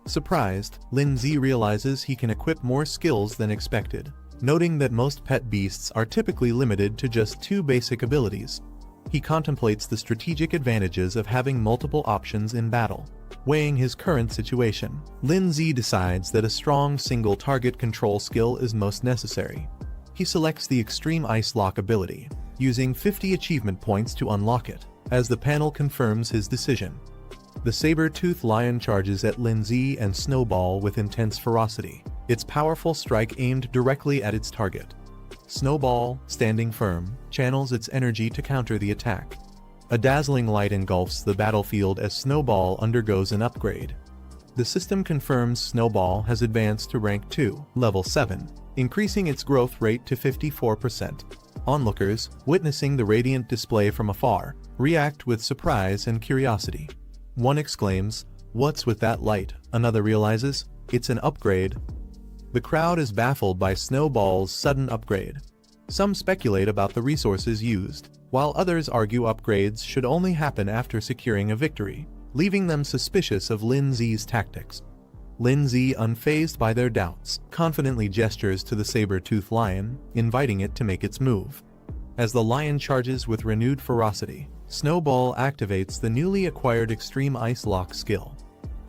Surprised, Lindsay realizes he can equip more skills than expected, noting that most pet beasts are typically limited to just 2 basic abilities. He contemplates the strategic advantages of having multiple options in battle. Weighing his current situation, Lindsay decides that a strong single-target control skill is most necessary. He selects the Extreme Ice Lock ability, using 50 achievement points to unlock it, as the panel confirms his decision. The saber-toothed lion charges at Lindsay and Snowball with intense ferocity, its powerful strike aimed directly at its target. Snowball, standing firm, channels its energy to counter the attack. A dazzling light engulfs the battlefield as Snowball undergoes an upgrade. The system confirms Snowball has advanced to rank 2, level 7, increasing its growth rate to 54%. Onlookers, witnessing the radiant display from afar, react with surprise and curiosity. One exclaims, "What's with that light?" Another realizes, "It's an upgrade." The crowd is baffled by Snowball's sudden upgrade. Some speculate about the resources used, while others argue upgrades should only happen after securing a victory, leaving them suspicious of Lindsay's tactics. Lindsay, unfazed by their doubts, confidently gestures to the saber-toothed lion, inviting it to make its move. As the lion charges with renewed ferocity, Snowball activates the newly acquired Extreme Ice Lock skill.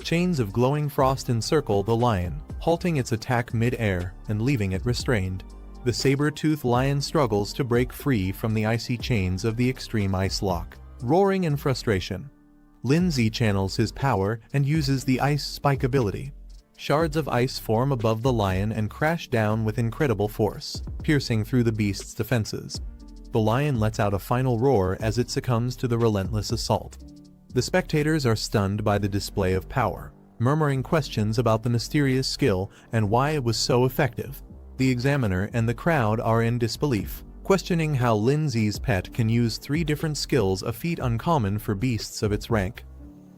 Chains of glowing frost encircle the lion, halting its attack mid-air and leaving it restrained. The saber-toothed lion struggles to break free from the icy chains of the Extreme Ice Lock, roaring in frustration. Lindsay channels his power and uses the Ice Spike ability. Shards of ice form above the lion and crash down with incredible force, piercing through the beast's defenses. The lion lets out a final roar as it succumbs to the relentless assault. The spectators are stunned by the display of power, murmuring questions about the mysterious skill and why it was so effective. The examiner and the crowd are in disbelief, questioning how Lindsay's pet can use 3 different skills, a feat uncommon for beasts of its rank.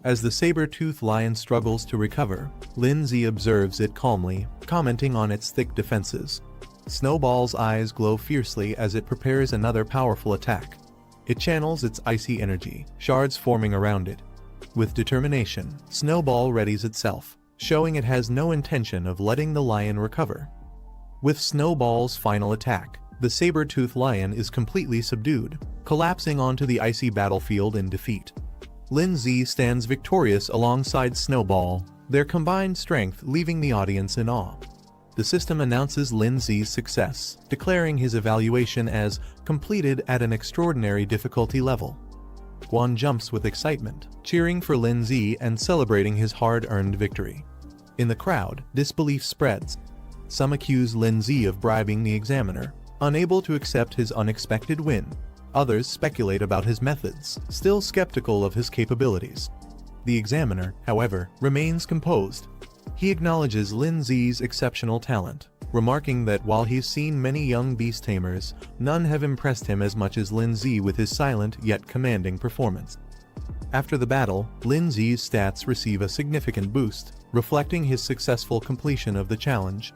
As the saber-toothed lion struggles to recover, Lindsay observes it calmly, commenting on its thick defenses. Snowball's eyes glow fiercely as it prepares another powerful attack. It channels its icy energy, shards forming around it. With determination, Snowball readies itself, showing it has no intention of letting the lion recover. With Snowball's final attack, the saber-toothed lion is completely subdued, collapsing onto the icy battlefield in defeat. Lindsay stands victorious alongside Snowball, their combined strength leaving the audience in awe. The system announces Lindsay's success, declaring his evaluation as completed at an extraordinary difficulty level. Guan jumps with excitement, cheering for Lindsay and celebrating his hard-earned victory. In the crowd, disbelief spreads. Some accuse Lindsay of bribing the examiner, unable to accept his unexpected win. Others speculate about his methods, still skeptical of his capabilities. The examiner, however, remains composed. He acknowledges Lin Zi's exceptional talent, remarking that while he's seen many young beast tamers, none have impressed him as much as Lin Zi with his silent yet commanding performance. After the battle, Lin Zi's stats receive a significant boost, reflecting his successful completion of the challenge.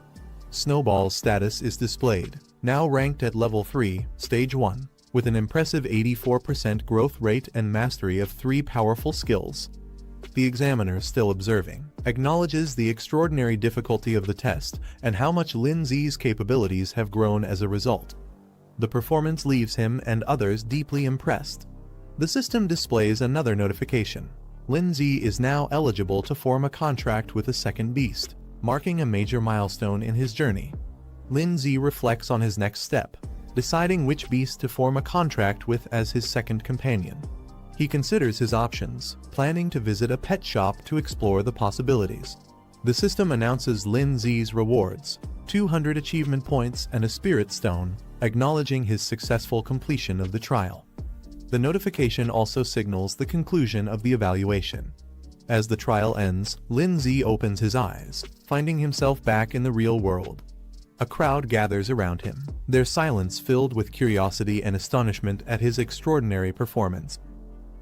Snowball's status is displayed, now ranked at level 3, stage 1, with an impressive 84% growth rate and mastery of 3 powerful skills. The examiner, still observing, acknowledges the extraordinary difficulty of the test and how much Lin Zi's capabilities have grown as a result. The performance leaves him and others deeply impressed. The system displays another notification. Lin Zi is now eligible to form a contract with a second beast, marking a major milestone in his journey. Lin Zi reflects on his next step, deciding which beast to form a contract with as his second companion. He considers his options, planning to visit a pet shop to explore the possibilities. The system announces Lin Zi's rewards, 200 achievement points and a spirit stone, acknowledging his successful completion of the trial. The notification also signals the conclusion of the evaluation. As the trial ends, Lin Zi opens his eyes, finding himself back in the real world. A crowd gathers around him, their silence filled with curiosity and astonishment at his extraordinary performance.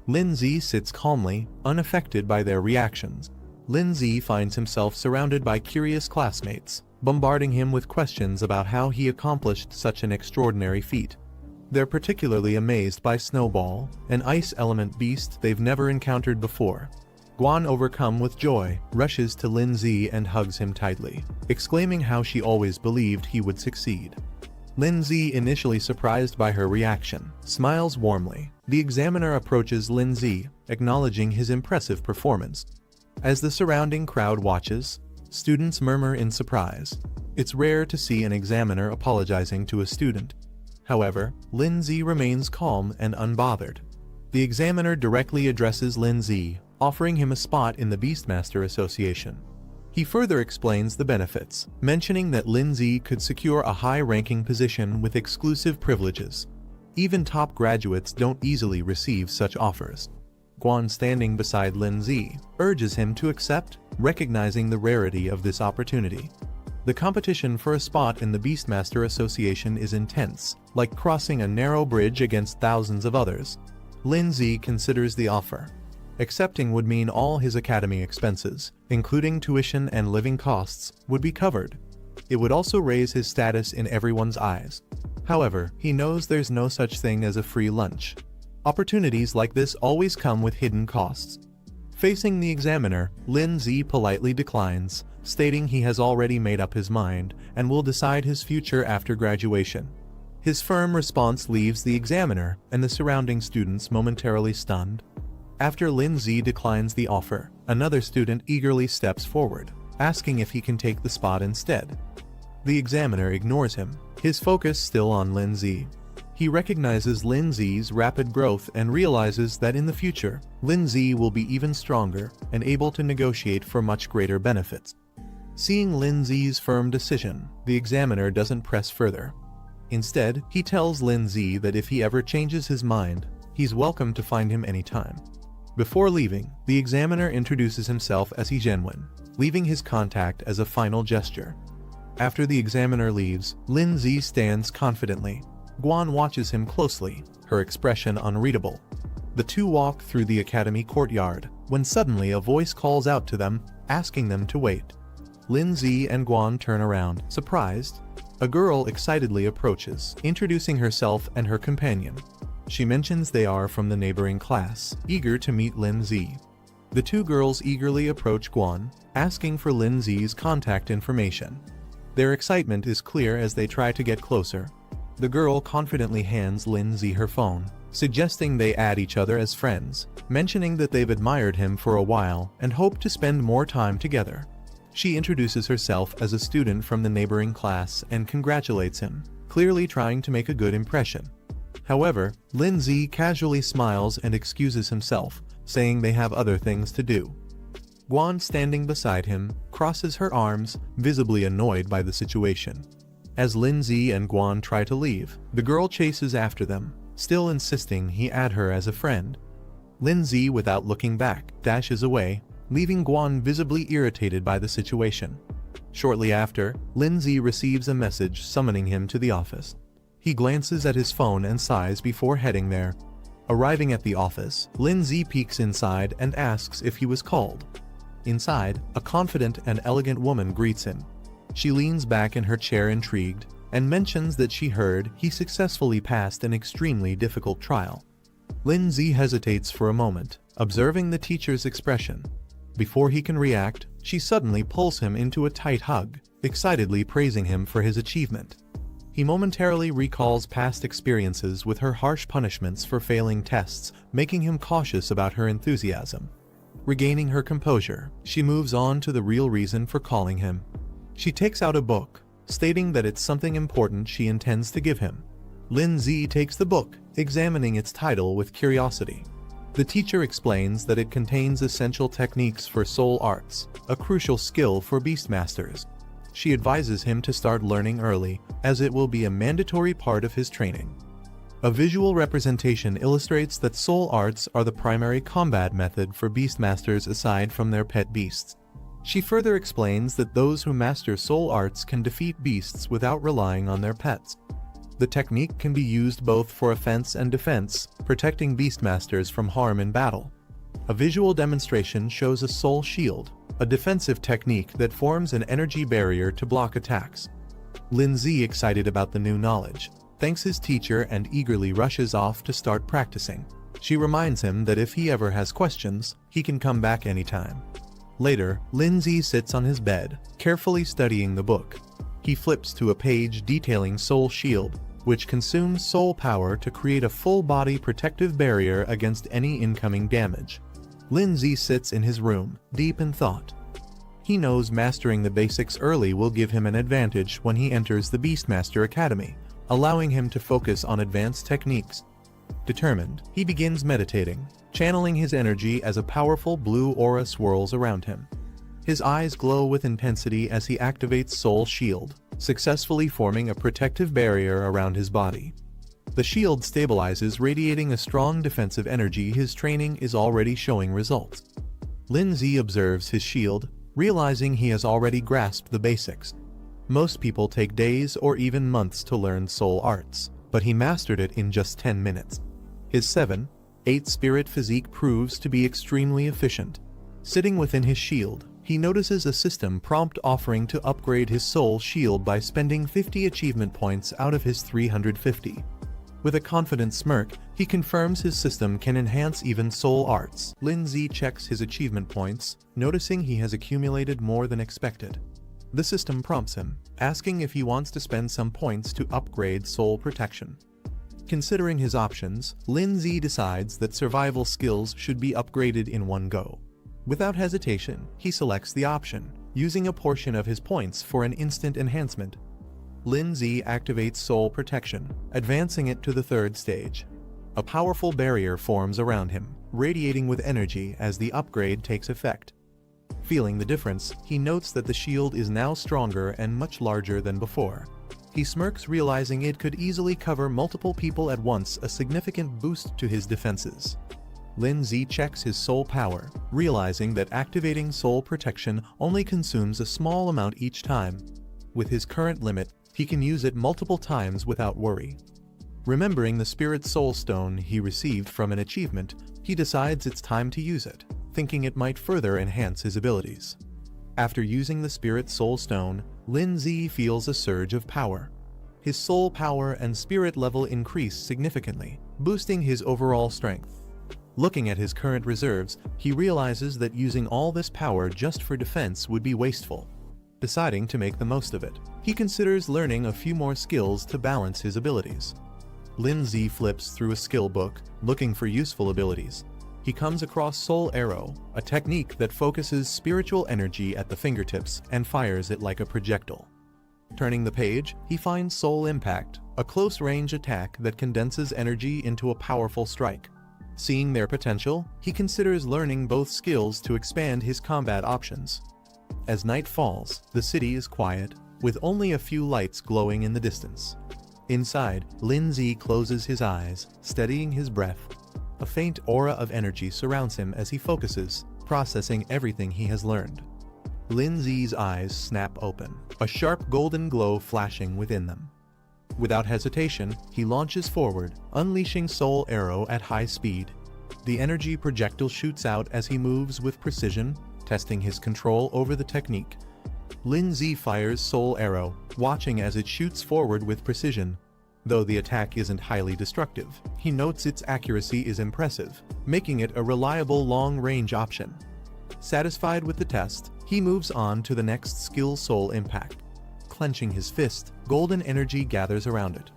Lin Zi sits calmly, unaffected by their reactions. Lin Zi finds himself surrounded by curious classmates, bombarding him with questions about how he accomplished such an extraordinary feat. They're particularly amazed by Snowball, an ice element beast they've never encountered before. Guan, overcome with joy, rushes to Lin Zi and hugs him tightly, exclaiming how she always believed he would succeed. Lin Zi, initially surprised by her reaction, smiles warmly. The examiner approaches Lin Zi, acknowledging his impressive performance. As the surrounding crowd watches, students murmur in surprise. It's rare to see an examiner apologizing to a student. However, Lin Zi remains calm and unbothered. The examiner directly addresses Lin Zi, offering him a spot in the Beastmaster Association. He further explains the benefits, mentioning that Lin Zi could secure a high-ranking position with exclusive privileges. Even top graduates don't easily receive such offers. Guan, standing beside Lin Zi, urges him to accept, recognizing the rarity of this opportunity. The competition for a spot in the Beastmaster Association is intense, like crossing a narrow bridge against thousands of others. Lin Zi considers the offer. Accepting would mean all his academy expenses, including tuition and living costs, would be covered. It would also raise his status in everyone's eyes. However, he knows there's no such thing as a free lunch. Opportunities like this always come with hidden costs. Facing the examiner, Lin Zi politely declines, stating he has already made up his mind and will decide his future after graduation. His firm response leaves the examiner and the surrounding students momentarily stunned. After Lin Zi declines the offer, another student eagerly steps forward, asking if he can take the spot instead. The examiner ignores him, his focus still on Lin Zi. He recognizes Lin Zi's rapid growth and realizes that in the future, Lin Zi will be even stronger and able to negotiate for much greater benefits. Seeing Lin Zi's firm decision, the examiner doesn't press further. Instead, he tells Lin Zi that if he ever changes his mind, he's welcome to find him anytime. Before leaving, the examiner introduces himself as Genuine, leaving his contact as a final gesture. After the examiner leaves, Lin Zi stands confidently. Guan watches him closely, her expression unreadable. The two walk through the academy courtyard, when suddenly a voice calls out to them, asking them to wait. Lin Zi and Guan turn around, surprised. A girl excitedly approaches, introducing herself and her companion. She mentions they are from the neighboring class, eager to meet Lin Zi. The two girls eagerly approach Guan, asking for Lin Zi's contact information. Their excitement is clear as they try to get closer. The girl confidently hands Lin Zi her phone, suggesting they add each other as friends, mentioning that they've admired him for a while and hope to spend more time together. She introduces herself as a student from the neighboring class and congratulates him, clearly trying to make a good impression. However, Lin Zi casually smiles and excuses himself, saying they have other things to do. Guan, standing beside him, crosses her arms, visibly annoyed by the situation. As Lin Zi and Guan try to leave, the girl chases after them, still insisting he add her as a friend. Lindsay, without looking back, dashes away, leaving Guan visibly irritated by the situation. Shortly after, Lindsay receives a message summoning him to the office. He glances at his phone and sighs before heading there. Arriving at the office, Lindsay peeks inside and asks if he was called. Inside, a confident and elegant woman greets him. She leans back in her chair intrigued, and mentions that she heard he successfully passed an extremely difficult trial. Lindsay hesitates for a moment, observing the teacher's expression. Before he can react, she suddenly pulls him into a tight hug, excitedly praising him for his achievement. He momentarily recalls past experiences with her harsh punishments for failing tests, making him cautious about her enthusiasm. Regaining her composure, she moves on to the real reason for calling him. She takes out a book, stating that it's something important she intends to give him. Lindsay takes the book, examining its title with curiosity. The teacher explains that it contains essential techniques for soul arts, a crucial skill for beastmasters. She advises him to start learning early, as it will be a mandatory part of his training. A visual representation illustrates that soul arts are the primary combat method for beastmasters aside from their pet beasts. She further explains that those who master soul arts can defeat beasts without relying on their pets. The technique can be used both for offense and defense, protecting beastmasters from harm in battle. A visual demonstration shows a soul shield, a defensive technique that forms an energy barrier to block attacks. Lindsay, excited about the new knowledge, thanks his teacher and eagerly rushes off to start practicing. She reminds him that if he ever has questions, he can come back anytime. Later, Lindsay sits on his bed, carefully studying the book. He flips to a page detailing Soul Shield, which consumes soul power to create a full-body protective barrier against any incoming damage. Lindsay sits in his room, deep in thought. He knows mastering the basics early will give him an advantage when he enters the Beastmaster Academy, allowing him to focus on advanced techniques. Determined, he begins meditating, channeling his energy as a powerful blue aura swirls around him. His eyes glow with intensity as he activates Soul Shield, successfully forming a protective barrier around his body. The shield stabilizes, radiating a strong defensive energy. His training is already showing results. Lindsay observes his shield, realizing he has already grasped the basics. Most people take days or even months to learn soul arts, but he mastered it in just 10 minutes. His 7-8 spirit physique proves to be extremely efficient. Sitting within his shield, he notices a system prompt offering to upgrade his soul shield by spending 50 achievement points out of his 350. With a confident smirk, he confirms his system can enhance even soul arts. Lindsay checks his achievement points, noticing he has accumulated more than expected. The system prompts him, asking if he wants to spend some points to upgrade soul protection. Considering his options, Lindsay decides that survival skills should be upgraded in one go. Without hesitation, he selects the option, using a portion of his points for an instant enhancement. Lindsay activates Soul Protection, advancing it to the 3rd stage. A powerful barrier forms around him, radiating with energy as the upgrade takes effect. Feeling the difference, he notes that the shield is now stronger and much larger than before. He smirks, realizing it could easily cover multiple people at once, a significant boost to his defenses. Lindsay checks his soul power, realizing that activating Soul Protection only consumes a small amount each time. With his current limit, he can use it multiple times without worry. Remembering the Spirit Soul Stone he received from an achievement, he decides it's time to use it, thinking it might further enhance his abilities. After using the Spirit Soul Stone, Lindsay feels a surge of power. His soul power and spirit level increase significantly, boosting his overall strength. Looking at his current reserves, he realizes that using all this power just for defense would be wasteful. Deciding to make the most of it, he considers learning a few more skills to balance his abilities. Lindsay flips through a skill book, looking for useful abilities. He comes across Soul Arrow, a technique that focuses spiritual energy at the fingertips and fires it like a projectile. Turning the page, he finds Soul Impact, a close-range attack that condenses energy into a powerful strike. Seeing their potential, he considers learning both skills to expand his combat options. As night falls, the city is quiet, with only a few lights glowing in the distance. Inside, Lin Zi closes his eyes, steadying his breath. A faint aura of energy surrounds him as he focuses, processing everything he has learned. Lin Zi's eyes snap open, a sharp golden glow flashing within them. Without hesitation, he launches forward, unleashing Soul Arrow at high speed. The energy projectile shoots out as he moves with precision, testing his control over the technique. Lin Zi fires Soul Arrow, watching as it shoots forward with precision. Though the attack isn't highly destructive, he notes its accuracy is impressive, making it a reliable long-range option. Satisfied with the test, he moves on to the next skill, Soul Impact. Clenching his fist, golden energy gathers around it.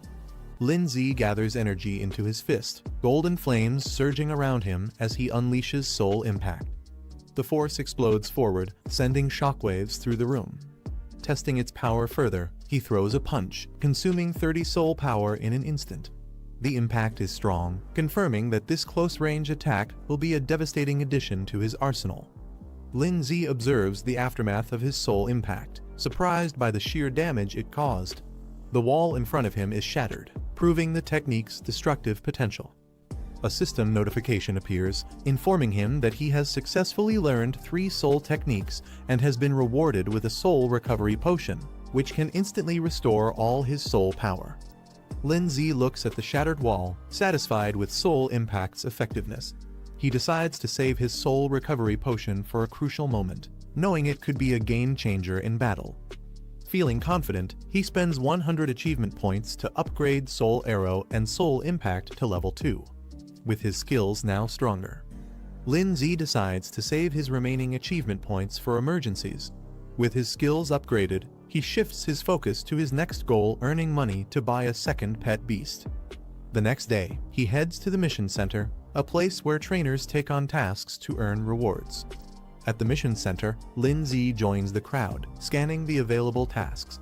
Lin Zi gathers energy into his fist, golden flames surging around him as he unleashes Soul Impact. The force explodes forward, sending shockwaves through the room. Testing its power further, he throws a punch, consuming 30 soul power in an instant. The impact is strong, confirming that this close-range attack will be a devastating addition to his arsenal. Lin Zi observes the aftermath of his soul impact, surprised by the sheer damage it caused. The wall in front of him is shattered, proving the technique's destructive potential. A system notification appears, informing him that he has successfully learned 3 soul techniques and has been rewarded with a soul recovery potion, which can instantly restore all his soul power. Lin Zi looks at the shattered wall, satisfied with soul impact's effectiveness. He decides to save his soul recovery potion for a crucial moment, knowing it could be a game-changer in battle. Feeling confident, he spends 100 achievement points to upgrade Soul Arrow and Soul Impact to level 2. With his skills now stronger, Lin Zi decides to save his remaining achievement points for emergencies. With his skills upgraded, he shifts his focus to his next goal, earning money to buy a second pet beast. The next day, he heads to the mission center, a place where trainers take on tasks to earn rewards. At the mission center, Lin Zi joins the crowd, scanning the available tasks.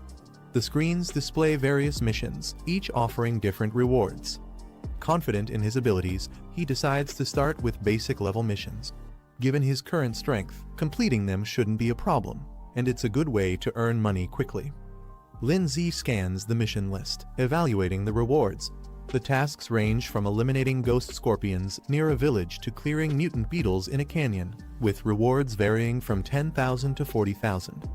The screens display various missions, each offering different rewards. Confident in his abilities, he decides to start with basic level missions. Given his current strength, completing them shouldn't be a problem, and it's a good way to earn money quickly. Lin Zi scans the mission list, evaluating the rewards. The tasks range from eliminating ghost scorpions near a village to clearing mutant beetles in a canyon, with rewards varying from 10,000 to 40,000.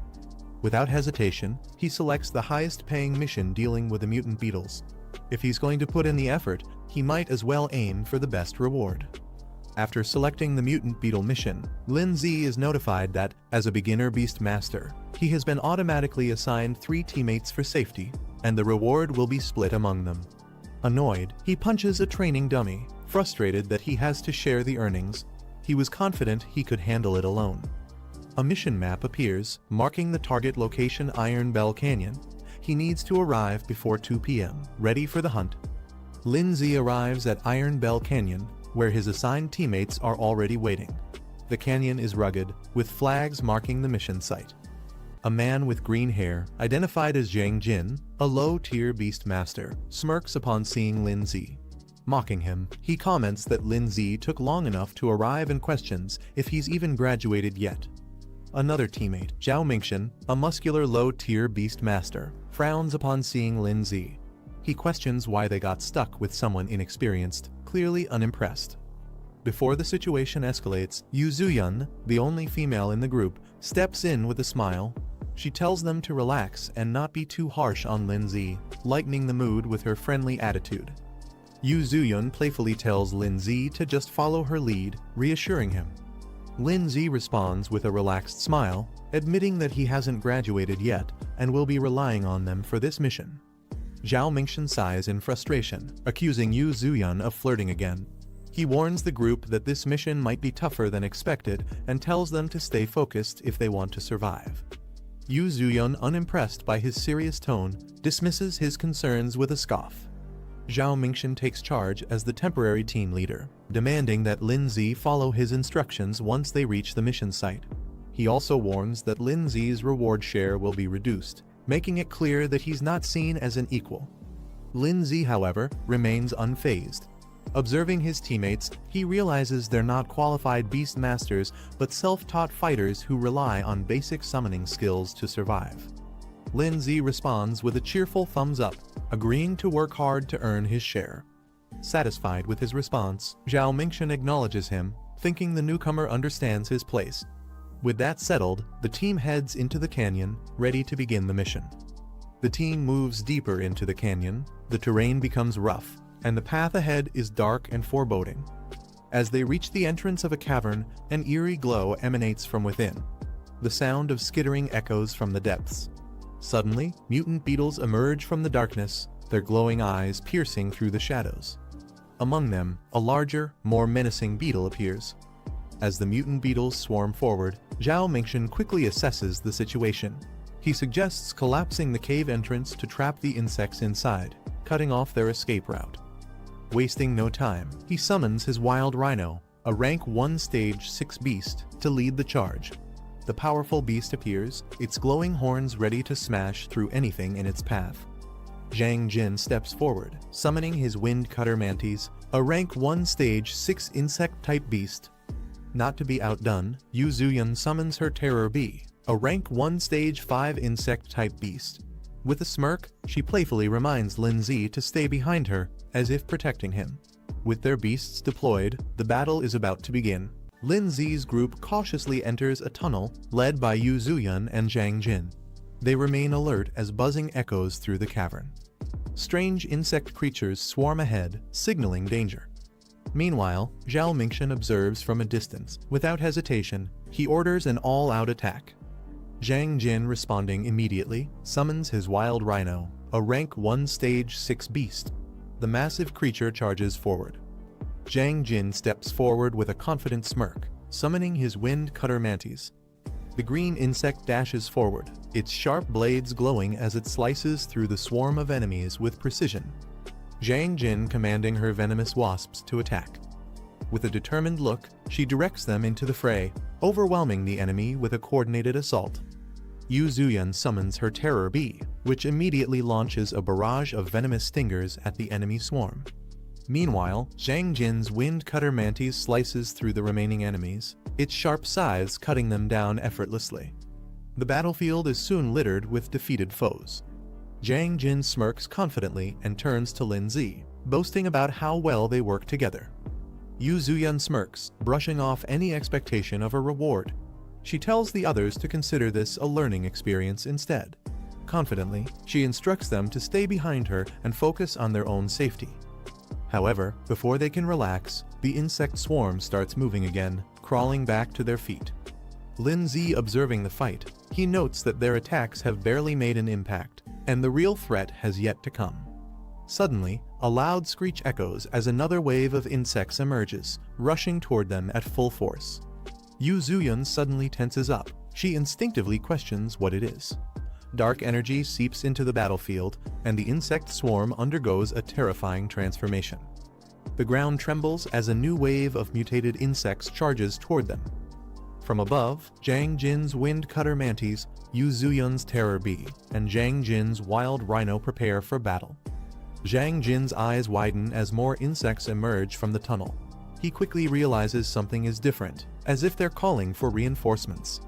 Without hesitation, he selects the highest-paying mission dealing with the mutant beetles. If he's going to put in the effort, he might as well aim for the best reward. After selecting the mutant beetle mission, Lin Zi is notified that, as a beginner beast master, he has been automatically assigned 3 teammates for safety, and the reward will be split among them. Annoyed, he punches a training dummy, frustrated that he has to share the earnings. He was confident he could handle it alone. A mission map appears, marking the target location, Iron Bell Canyon. He needs to arrive before 2 p.m., ready for the hunt. Lin Zi arrives at Iron Bell Canyon, where his assigned teammates are already waiting. The canyon is rugged, with flags marking the mission site. A man with green hair, identified as Zhang Jin, a low-tier beast master, smirks upon seeing Lin Zi. Mocking him, he comments that Lin Zi took long enough to arrive and questions if he's even graduated yet. Another teammate, Zhao Mingshan, a muscular low-tier beast master, frowns upon seeing Lin Zi. He questions why they got stuck with someone inexperienced, clearly unimpressed. Before the situation escalates, Yu Zuyun, the only female in the group, steps in with a smile. She tells them to relax and not be too harsh on Lin Zi, lightening the mood with her friendly attitude. Yu Zuyun playfully tells Lin Zi to just follow her lead, reassuring him. Lin Zi responds with a relaxed smile, admitting that he hasn't graduated yet and will be relying on them for this mission. Zhao Mingshan sighs in frustration, accusing Yu Zuyun of flirting again. He warns the group that this mission might be tougher than expected and tells them to stay focused if they want to survive. Yu Zuyun, unimpressed by his serious tone, dismisses his concerns with a scoff. Zhao Mingshan takes charge as the temporary team leader, demanding that Lin Zi follow his instructions once they reach the mission site. He also warns that Lin Zi's reward share will be reduced, making it clear that he's not seen as an equal. Lin Zi, however, remains unfazed. Observing his teammates, he realizes they're not qualified beast masters but self-taught fighters who rely on basic summoning skills to survive. Lin Zi responds with a cheerful thumbs up, agreeing to work hard to earn his share. Satisfied with his response, Zhao Mingxian acknowledges him, thinking the newcomer understands his place. With that settled, the team heads into the canyon, ready to begin the mission. The team moves deeper into the canyon, the terrain becomes rough, and the path ahead is dark and foreboding. As they reach the entrance of a cavern, an eerie glow emanates from within. The sound of skittering echoes from the depths. Suddenly, mutant beetles emerge from the darkness, their glowing eyes piercing through the shadows. Among them, a larger, more menacing beetle appears. As the mutant beetles swarm forward, Zhao Mingxian quickly assesses the situation. He suggests collapsing the cave entrance to trap the insects inside, cutting off their escape route. Wasting no time, he summons his wild rhino, a rank 1 stage 6 beast, to lead the charge. The powerful beast appears, its glowing horns ready to smash through anything in its path. Zhang Jin steps forward, summoning his wind cutter mantis, a rank 1 stage 6 insect-type beast. Not to be outdone, Yu Zuyun summons her terror bee, a rank 1 stage 5 insect-type beast. With a smirk, she playfully reminds Lin Zi to stay behind her, as if protecting him. With their beasts deployed, the battle is about to begin. Lin Zi's group cautiously enters a tunnel, led by Yu Zuyun and Zhang Jin. They remain alert as buzzing echoes through the cavern. Strange insect creatures swarm ahead, signaling danger. Meanwhile, Zhao Mingxian observes from a distance. Without hesitation, he orders an all-out attack. Zhang Jin, responding immediately, summons his wild rhino, a rank 1 stage 6 beast. The massive creature charges forward. Zhang Jin steps forward with a confident smirk, summoning his wind cutter mantis. The green insect dashes forward, its sharp blades glowing as it slices through the swarm of enemies with precision. Zhang Jin commanding her venomous wasps to attack. With a determined look, she directs them into the fray, overwhelming the enemy with a coordinated assault. Yu Zuyun summons her terror bee, which immediately launches a barrage of venomous stingers at the enemy swarm. Meanwhile, Zhang Jin's wind cutter mantis slices through the remaining enemies, its sharp scythes cutting them down effortlessly. The battlefield is soon littered with defeated foes. Zhang Jin smirks confidently and turns to Lin Zi, boasting about how well they work together. Yu Zuyun smirks, brushing off any expectation of a reward. She tells the others to consider this a learning experience instead. Confidently, she instructs them to stay behind her and focus on their own safety. However, before they can relax, the insect swarm starts moving again, crawling back to their feet. Lin Zi observing the fight, he notes that their attacks have barely made an impact, and the real threat has yet to come. Suddenly, a loud screech echoes as another wave of insects emerges, rushing toward them at full force. Yu Zuyun suddenly tenses up. She instinctively questions what it is. Dark energy seeps into the battlefield, and the insect swarm undergoes a terrifying transformation. The ground trembles as a new wave of mutated insects charges toward them. From above, Zhang Jin's wind cutter mantis, Yu Zuyun's terror bee, and Zhang Jin's wild rhino prepare for battle. Zhang Jin's eyes widen as more insects emerge from the tunnel. He quickly realizes something is different, as if they're calling for reinforcements.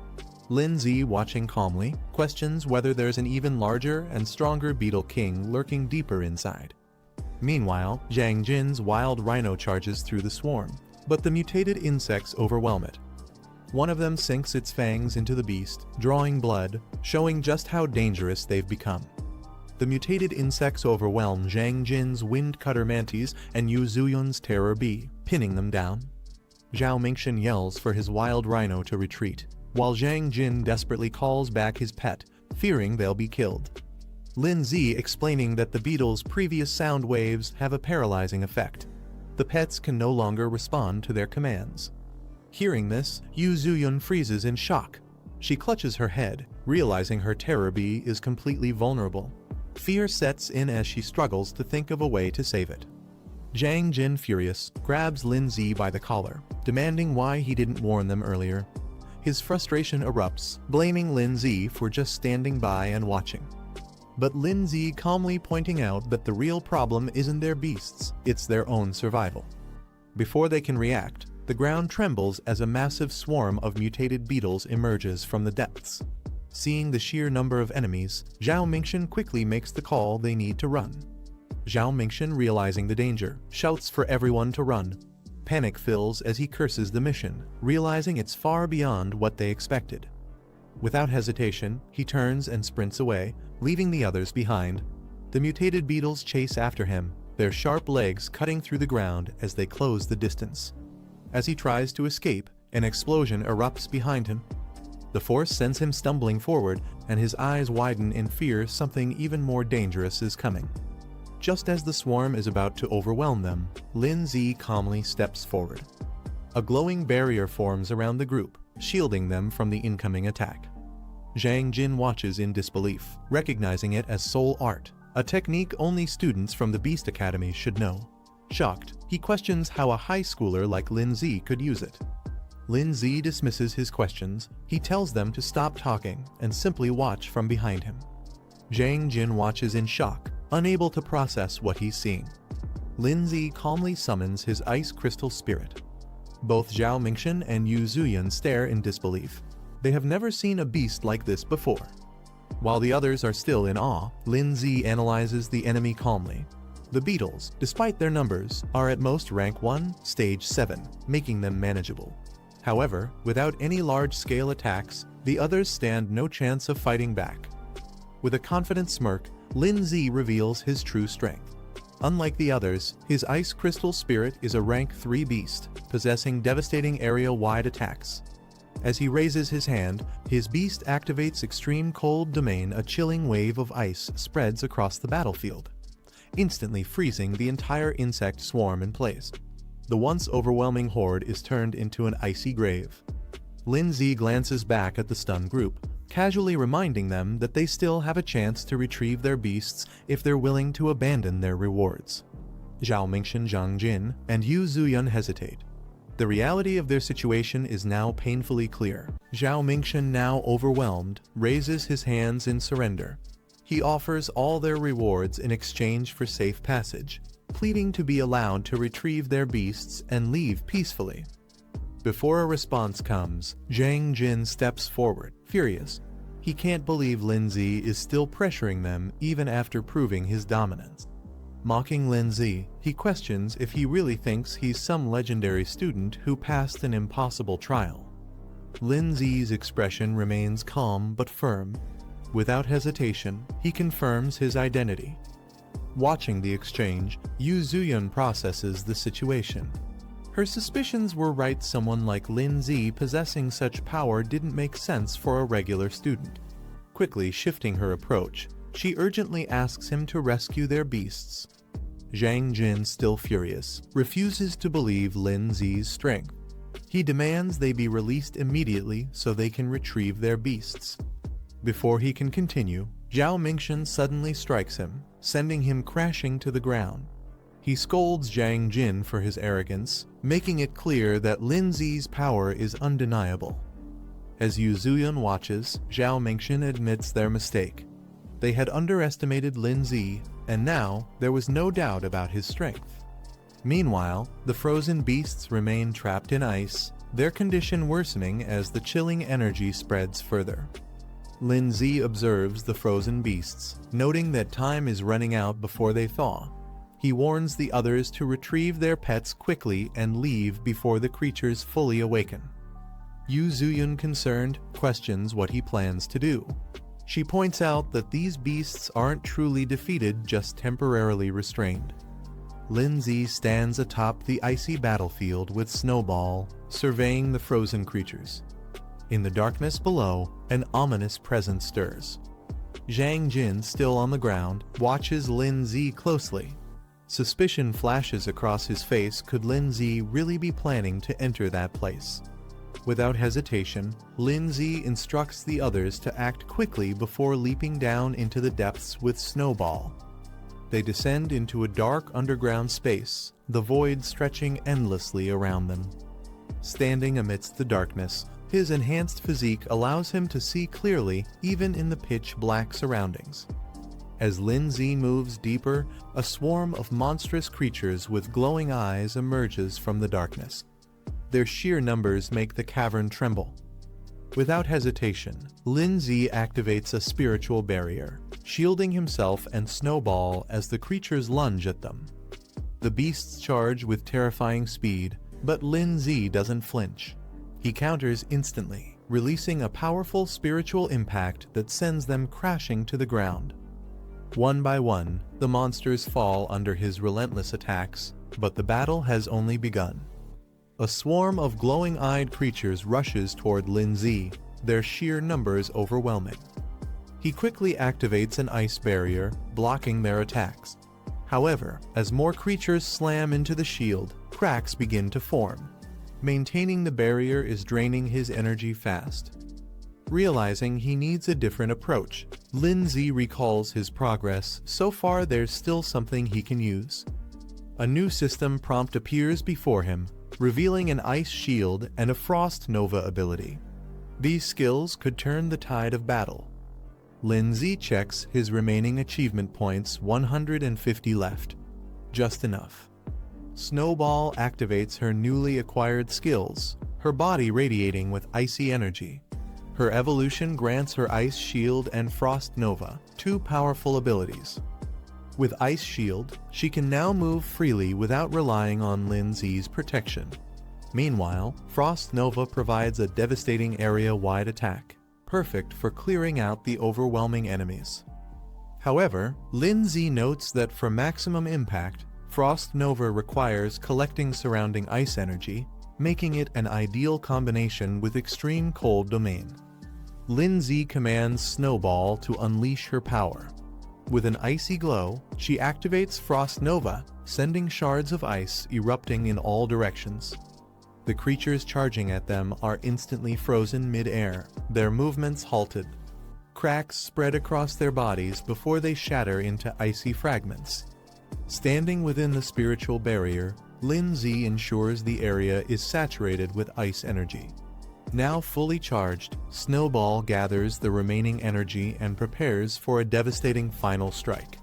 Lin Zi, watching calmly, questions whether there's an even larger and stronger beetle king lurking deeper inside. Meanwhile, Zhang Jin's wild rhino charges through the swarm, but the mutated insects overwhelm it. One of them sinks its fangs into the beast, drawing blood, showing just how dangerous they've become. The mutated insects overwhelm Zhang Jin's wind cutter mantis and Yu Zuyun's terror bee, pinning them down. Zhao Mingxian yells for his wild rhino to retreat, while Zhang Jin desperately calls back his pet, fearing they'll be killed. Lin Zi explaining that the beetle's previous sound waves have a paralyzing effect. The pets can no longer respond to their commands. Hearing this, Yu Zuyun freezes in shock. She clutches her head, realizing her terror bee is completely vulnerable. Fear sets in as she struggles to think of a way to save it. Zhang Jin, furious, grabs Lin Zi by the collar, demanding why he didn't warn them earlier. His frustration erupts, blaming Lin Zi for just standing by and watching. But Lin Zi calmly pointing out that the real problem isn't their beasts, it's their own survival. Before they can react, the ground trembles as a massive swarm of mutated beetles emerges from the depths. Seeing the sheer number of enemies, Zhao Mingxian quickly makes the call they need to run. Zhao Mingxian, realizing the danger, shouts for everyone to run. Panic fills as he curses the mission, realizing it's far beyond what they expected. Without hesitation, he turns and sprints away, leaving the others behind. The mutated beetles chase after him, their sharp legs cutting through the ground as they close the distance. As he tries to escape, an explosion erupts behind him. The force sends him stumbling forward, and his eyes widen in fear something even more dangerous is coming. Just as the swarm is about to overwhelm them, Lin Zi calmly steps forward. A glowing barrier forms around the group, shielding them from the incoming attack. Zhang Jin watches in disbelief, recognizing it as soul art, a technique only students from the Beast Academy should know. Shocked, he questions how a high schooler like Lin Zi could use it. Lin Zi dismisses his questions. He tells them to stop talking and simply watch from behind him. Zhang Jin watches in shock, unable to process what he's seeing. Lin Zi calmly summons his ice crystal spirit. Both Zhao Mingxian and Yu Zuyan stare in disbelief. They have never seen a beast like this before. While the others are still in awe, Lin Zi analyzes the enemy calmly. The beetles, despite their numbers, are at most rank 1, stage 7, making them manageable. However, without any large-scale attacks, the others stand no chance of fighting back. With a confident smirk, Lin Zi reveals his true strength. Unlike the others, his ice crystal spirit is a rank 3 beast, possessing devastating area-wide attacks. As he raises his hand, his beast activates extreme cold domain. A chilling wave of ice spreads across the battlefield, instantly freezing the entire insect swarm in place. The once overwhelming horde is turned into an icy grave. Lin Zi glances back at the stunned group, casually reminding them that they still have a chance to retrieve their beasts if they're willing to abandon their rewards. Zhao Mingxian, Zhang Jin, and Yu Zuyan hesitate. The reality of their situation is now painfully clear. Zhao Mingxian, now overwhelmed, raises his hands in surrender. He offers all their rewards in exchange for safe passage, pleading to be allowed to retrieve their beasts and leave peacefully. Before a response comes, Zhang Jin steps forward, furious. He can't believe Lin Zi is still pressuring them even after proving his dominance. Mocking Lin Zi, he questions if he really thinks he's some legendary student who passed an impossible trial. Lin Zi's expression remains calm but firm. Without hesitation, he confirms his identity. Watching the exchange, Yu Zuyan processes the situation. Her suspicions were right. Someone like Lin Zi possessing such power didn't make sense for a regular student. Quickly shifting her approach, she urgently asks him to rescue their beasts. Zhang Jin, still furious, refuses to believe Lin Zi's strength. He demands they be released immediately so they can retrieve their beasts. Before he can continue, Zhao Mingxian suddenly strikes him, sending him crashing to the ground. He scolds Zhang Jin for his arrogance, making it clear that Lin Zi's power is undeniable. As Yu Zuyan watches, Zhao Mingxian admits their mistake. They had underestimated Lin Zi, and now there was no doubt about his strength. Meanwhile, the frozen beasts remain trapped in ice, their condition worsening as the chilling energy spreads further. Lin Zi observes the frozen beasts, noting that time is running out before they thaw. He warns the others to retrieve their pets quickly and leave before the creatures fully awaken. Yu Zuyan, concerned, questions what he plans to do. She points out that these beasts aren't truly defeated, just temporarily restrained. Lin Zi stands atop the icy battlefield with Snowball, surveying the frozen creatures. In the darkness below, an ominous presence stirs. Zhang Jin, still on the ground, watches Lin Zi closely. Suspicion flashes across his face. Could Lin Zi really be planning to enter that place? Without hesitation, Lin Zi instructs the others to act quickly before leaping down into the depths with Snowball. They descend into a dark underground space, the void stretching endlessly around them. Standing amidst the darkness, his enhanced physique allows him to see clearly even in the pitch-black surroundings. As Lin Zi moves deeper, a swarm of monstrous creatures with glowing eyes emerges from the darkness. Their sheer numbers make the cavern tremble. Without hesitation, Lin Zi activates a spiritual barrier, shielding himself and Snowball as the creatures lunge at them. The beasts charge with terrifying speed, but Lin Zi doesn't flinch. He counters instantly, releasing a powerful spiritual impact that sends them crashing to the ground. One by one, the monsters fall under his relentless attacks, but the battle has only begun. A swarm of glowing-eyed creatures rushes toward Lin Zi, their sheer numbers overwhelming. He quickly activates an ice barrier, blocking their attacks. However, as more creatures slam into the shield, cracks begin to form. Maintaining the barrier is draining his energy fast. Realizing he needs a different approach, Lin Zi recalls his progress. So far, there's still something he can use. A new system prompt appears before him, revealing an ice shield and a frost nova ability. These skills could turn the tide of battle. Lin Zi checks his remaining achievement points, 150 left. Just enough. Snowball activates her newly acquired skills, her body radiating with icy energy. Her evolution grants her Ice Shield and Frost Nova, two powerful abilities. With Ice Shield, she can now move freely without relying on Lin Zi's protection. Meanwhile, Frost Nova provides a devastating area-wide attack, perfect for clearing out the overwhelming enemies. However, Lin Zi notes that for maximum impact, Frost Nova requires collecting surrounding ice energy, making it an ideal combination with extreme cold domain. Lin Zi commands Snowball to unleash her power. With an icy glow, she activates Frost Nova, sending shards of ice erupting in all directions. The creatures charging at them are instantly frozen mid-air, their movements halted. Cracks spread across their bodies before they shatter into icy fragments. Standing within the spiritual barrier, Lin Zi ensures the area is saturated with ice energy. Now fully charged, Snowball gathers the remaining energy and prepares for a devastating final strike.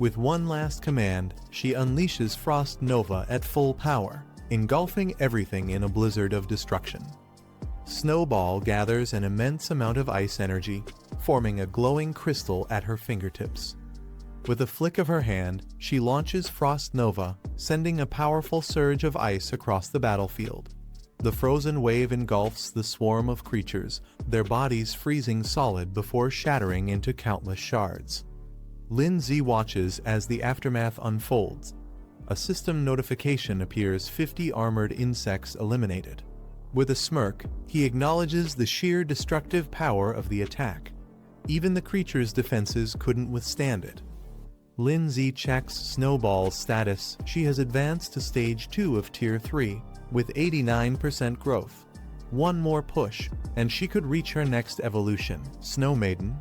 With one last command, she unleashes Frost Nova at full power, engulfing everything in a blizzard of destruction. Snowball gathers an immense amount of ice energy, forming a glowing crystal at her fingertips. With a flick of her hand, she launches Frost Nova, sending a powerful surge of ice across the battlefield. The frozen wave engulfs the swarm of creatures, their bodies freezing solid before shattering into countless shards. Lin Zi watches as the aftermath unfolds. A system notification appears: 50 armored insects eliminated. With a smirk, he acknowledges the sheer destructive power of the attack. Even the creature's defenses couldn't withstand it. Lin Zi checks Snowball's status. She has advanced to Stage 2 of Tier 3, with 89% growth. One more push, and she could reach her next evolution, Snow Maiden.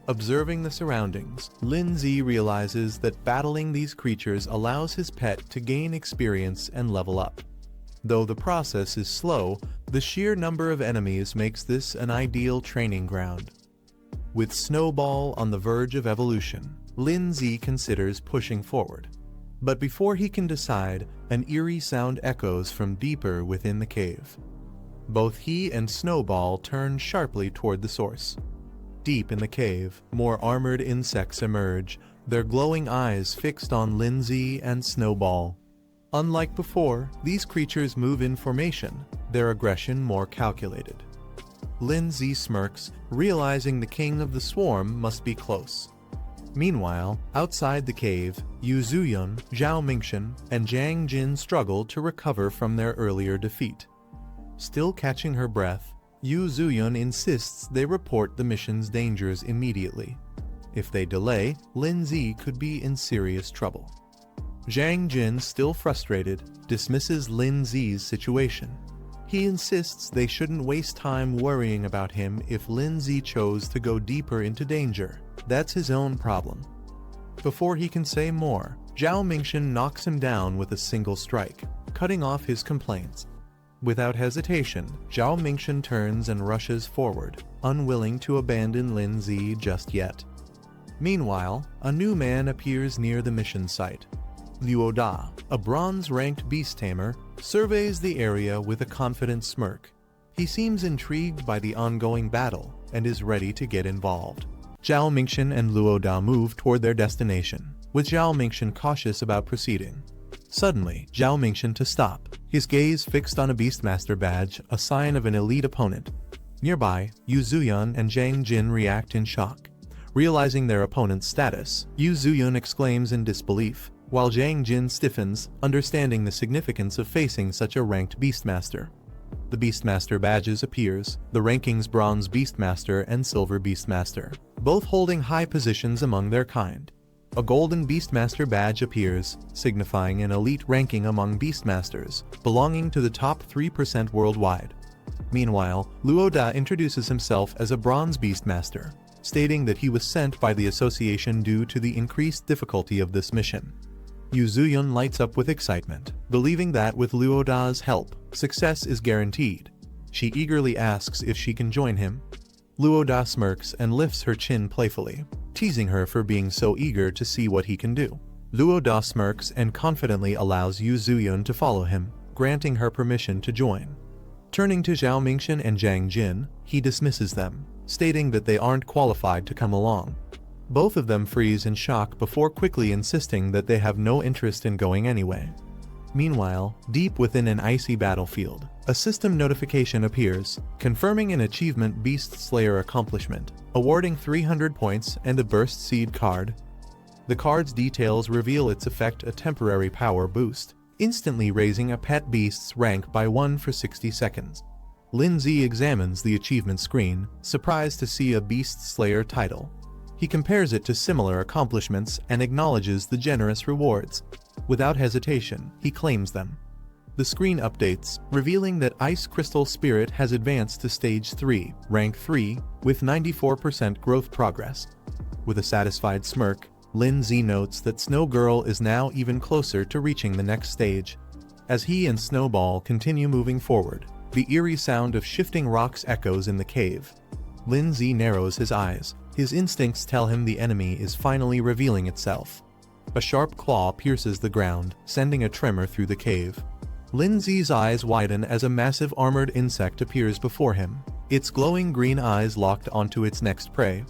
Observing the surroundings, Lin Zi realizes that battling these creatures allows his pet to gain experience and level up. Though the process is slow, the sheer number of enemies makes this an ideal training ground. With Snowball on the verge of evolution, Lin Zi considers pushing forward. But before he can decide, an eerie sound echoes from deeper within the cave. Both he and Snowball turn sharply toward the source. Deep in the cave, more armored insects emerge, their glowing eyes fixed on Lin Zi and Snowball. Unlike before, these creatures move in formation, their aggression more calculated. Lin Zi smirks, realizing the king of the swarm must be close. Meanwhile, outside the cave, Yu Zuyun, Zhao Mingshan, and Zhang Jin struggle to recover from their earlier defeat. Still catching her breath, Yu Zuyun insists they report the mission's dangers immediately. If they delay, Lin Zi could be in serious trouble. Zhang Jin, still frustrated, dismisses Lin Zi's situation. He insists they shouldn't waste time worrying about him. If Lin Zi chose to go deeper into danger, that's his own problem. Before he can say more, Zhao Mingshan knocks him down with a single strike, cutting off his complaints. Without hesitation, Zhao Mingshan turns and rushes forward, unwilling to abandon Lin Zi just yet. Meanwhile, a new man appears near the mission site. Liu Da, a bronze-ranked beast tamer, surveys the area with a confident smirk. He seems intrigued by the ongoing battle and is ready to get involved. Zhao Mingxian and Luo Da move toward their destination, with Zhao Mingxian cautious about proceeding. Suddenly, Zhao Mingxian to stop, his gaze fixed on a Beastmaster badge, a sign of an elite opponent. Nearby, Yu Zuyun and Zhang Jin react in shock. Realizing their opponent's status, Yu Zuyun exclaims in disbelief, while Zhang Jin stiffens, understanding the significance of facing such a ranked Beastmaster. The Beastmaster badges appears, the rankings Bronze Beastmaster and Silver Beastmaster, both holding high positions among their kind. A Golden Beastmaster badge appears, signifying an elite ranking among Beastmasters, belonging to the top 3% worldwide. Meanwhile, Luo Da introduces himself as a Bronze Beastmaster, stating that he was sent by the association due to the increased difficulty of this mission. Yu Zuyun lights up with excitement, believing that with Luo Da's help, success is guaranteed. She eagerly asks if she can join him. Luo Da smirks and lifts her chin playfully, teasing her for being so eager to see what he can do. Luo Da smirks and confidently allows Yu Zuyun to follow him, granting her permission to join. Turning to Zhao Mingxian and Zhang Jin, he dismisses them, stating that they aren't qualified to come along. Both of them freeze in shock before quickly insisting that they have no interest in going anyway. Meanwhile, deep within an icy battlefield, a system notification appears, confirming an achievement Beast Slayer accomplishment, awarding 300 points and a Burst Seed card. The card's details reveal its effect, a temporary power boost, instantly raising a pet beast's rank by 1 for 60 seconds. Lin Zi examines the achievement screen, surprised to see a Beast Slayer title. He compares it to similar accomplishments and acknowledges the generous rewards. Without hesitation, he claims them. The screen updates, revealing that Ice Crystal Spirit has advanced to Stage 3, Rank 3, with 94% growth progress. With a satisfied smirk, Lin Zi notes that Snow Girl is now even closer to reaching the next stage. As he and Snowball continue moving forward, the eerie sound of shifting rocks echoes in the cave. Lin Zi narrows his eyes. His instincts tell him the enemy is finally revealing itself. A sharp claw pierces the ground, sending a tremor through the cave. Lin Zi's eyes widen as a massive armored insect appears before him, its glowing green eyes locked onto its next prey.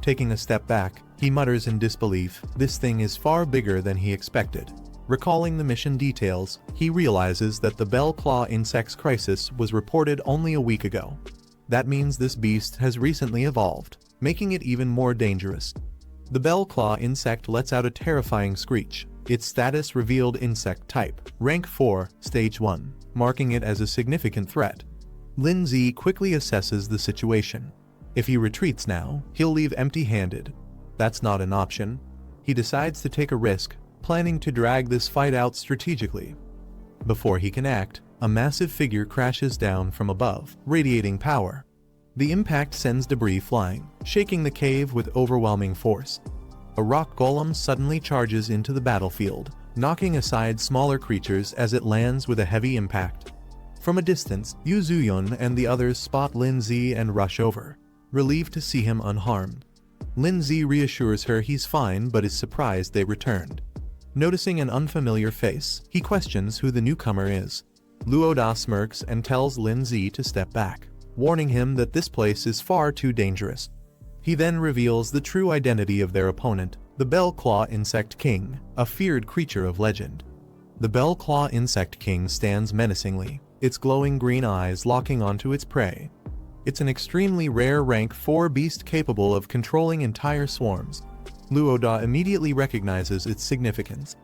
Taking a step back, he mutters in disbelief, this thing is far bigger than he expected. Recalling the mission details, he realizes that the Bell Claw insect's crisis was reported only a week ago. That means this beast has recently evolved, making it even more dangerous. The Bell Claw insect lets out a terrifying screech, its status revealed insect type, rank 4, stage 1, marking it as a significant threat. Lin Zi quickly assesses the situation. If he retreats now, he'll leave empty-handed. That's not an option. He decides to take a risk, planning to drag this fight out strategically. Before he can act, a massive figure crashes down from above, radiating power. The impact sends debris flying, shaking the cave with overwhelming force. A rock golem suddenly charges into the battlefield, knocking aside smaller creatures as it lands with a heavy impact. From a distance, Yu Zuyun and the others spot Lin Zi and rush over, relieved to see him unharmed. Lin Zi reassures her he's fine but is surprised they returned. Noticing an unfamiliar face, he questions who the newcomer is. Luo Da smirks and tells Lin Zi to step back, warning him that this place is far too dangerous. He then reveals the true identity of their opponent, the Bell Claw Insect King, a feared creature of legend. The Bell Claw Insect King stands menacingly, its glowing green eyes locking onto its prey. It's an extremely rare rank 4 beast capable of controlling entire swarms. Luo Da immediately recognizes its significance.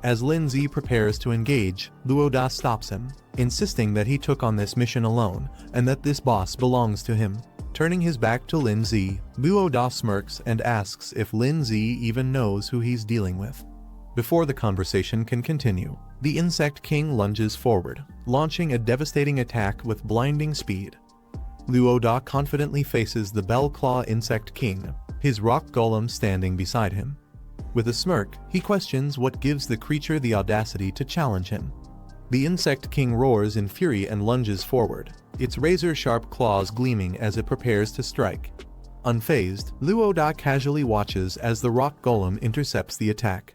As Lin Zi prepares to engage, Luo Da stops him, insisting that he took on this mission alone, and that this boss belongs to him. Turning his back to Lin Zi, Luo Da smirks and asks if Lin Zi even knows who he's dealing with. Before the conversation can continue, the Insect King lunges forward, launching a devastating attack with blinding speed. Luo Da confidently faces the Bell Claw Insect King, his rock golem standing beside him. With a smirk, he questions what gives the creature the audacity to challenge him. The Insect King roars in fury and lunges forward, its razor-sharp claws gleaming as it prepares to strike. Unfazed, Luo Da casually watches as the rock golem intercepts the attack.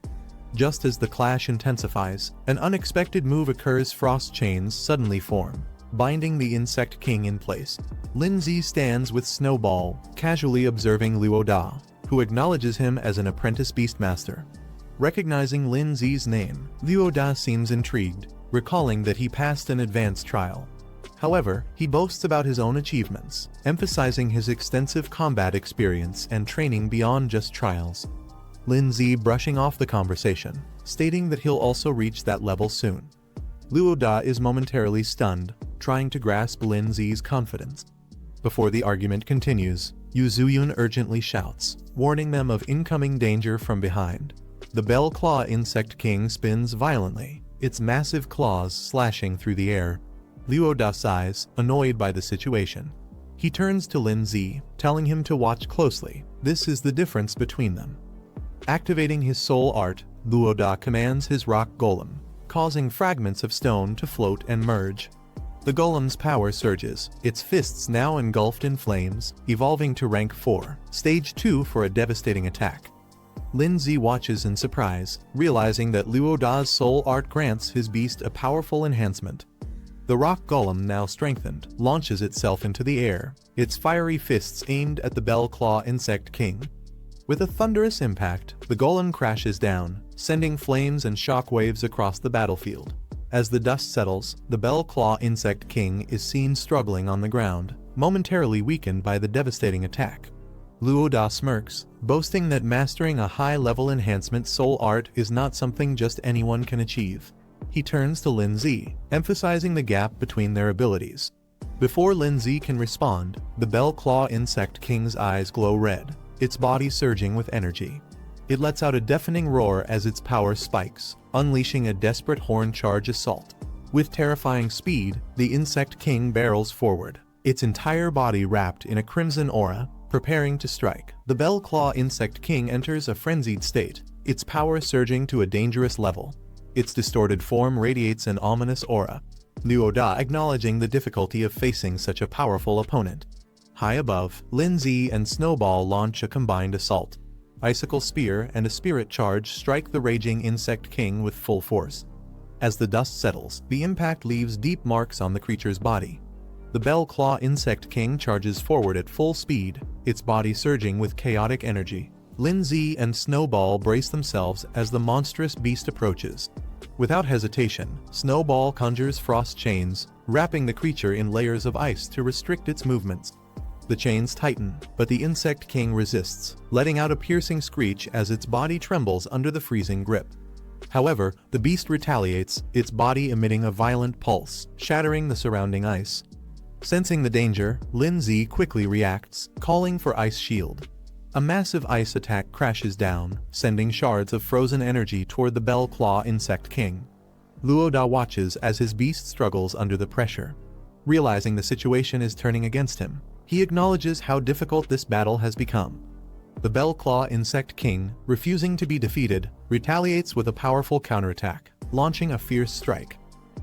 Just as the clash intensifies, an unexpected move occurs. Frost chains suddenly form. binding the insect king in place. Lindsay stands with Snowball, casually observing Luo Da, who acknowledges him as an apprentice beastmaster. Recognizing Lindsay's name, Luo Da seems intrigued, recalling that he passed an advanced trial. However, he boasts about his own achievements, emphasizing his extensive combat experience and training beyond just trials. Lindsay brushing off the conversation, stating that he'll also reach that level soon. Luo Da is momentarily stunned, trying to grasp Lindsay's confidence. Before the argument continues, Yu Zuyun urgently shouts, warning them of incoming danger from behind. The Bell Claw Insect King spins violently, its massive claws slashing through the air. Luo Da sighs, annoyed by the situation. He turns to Lindsay, telling him to watch closely. This is the difference between them. Activating his soul art, Luo Da commands his rock golem, causing fragments of stone to float and merge. The golem's power surges, its fists now engulfed in flames, evolving to rank 4, stage 2 for a devastating attack. Lindsay watches in surprise, realizing that Luo Da's soul art grants his beast a powerful enhancement. The rock golem, now strengthened, launches itself into the air, its fiery fists aimed at the Bell Claw Insect King. With a thunderous impact, the golem crashes down, sending flames and shockwaves across the battlefield. As the dust settles, the Bell Claw Insect King is seen struggling on the ground, momentarily weakened by the devastating attack. Luo Da smirks, boasting that mastering a high-level enhancement soul art is not something just anyone can achieve. He turns to Lindsay, emphasizing the gap between their abilities. Before Lindsay can respond, the Bell Claw Insect King's eyes glow red, its body surging with energy. It lets out a deafening roar as its power spikes, unleashing a desperate horn charge assault. With terrifying speed, the Insect King barrels forward, its entire body wrapped in a crimson aura, preparing to strike. The Bell Claw Insect King enters a frenzied state, its power surging to a dangerous level. Its distorted form radiates an ominous aura. Luo Da acknowledging the difficulty of facing such a powerful opponent. High above, Lindsay and Snowball launch a combined assault. Icicle Spear and a Spirit Charge strike the raging Insect King with full force. As the dust settles, the impact leaves deep marks on the creature's body. The Bell Claw Insect King charges forward at full speed, its body surging with chaotic energy. Lindsay and Snowball brace themselves as the monstrous beast approaches. Without hesitation, Snowball conjures frost chains, wrapping the creature in layers of ice to restrict its movements. The chains tighten, but the Insect King resists, letting out a piercing screech as its body trembles under the freezing grip. However, the beast retaliates, its body emitting a violent pulse, shattering the surrounding ice. Sensing the danger, Lindsay quickly reacts, calling for Ice Shield. A massive ice attack crashes down, sending shards of frozen energy toward the Bell Claw Insect King. Luo Da watches as his beast struggles under the pressure. Realizing the situation is turning against him, he acknowledges how difficult this battle has become. The Bell Claw Insect King, refusing to be defeated, retaliates with a powerful counterattack, launching a fierce strike.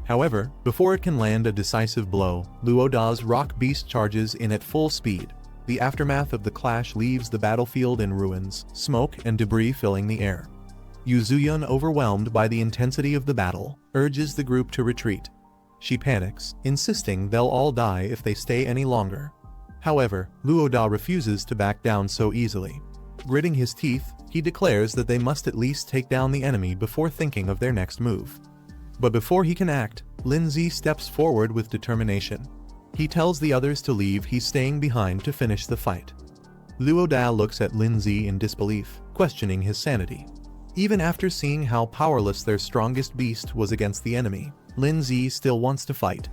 However, before it can land a decisive blow, Luo Da's rock beast charges in at full speed. The aftermath of the clash leaves the battlefield in ruins, smoke and debris filling the air. Yu Zuyun, overwhelmed by the intensity of the battle, urges the group to retreat. She panics, insisting they'll all die if they stay any longer. However, Luo Da refuses to back down so easily. Gritting his teeth, he declares that they must at least take down the enemy before thinking of their next move. But before he can act, Lindsay steps forward with determination. He tells the others to leave, he's staying behind to finish the fight. Luo Da looks at Lindsay in disbelief, questioning his sanity. Even after seeing how powerless their strongest beast was against the enemy, Lindsay still wants to fight.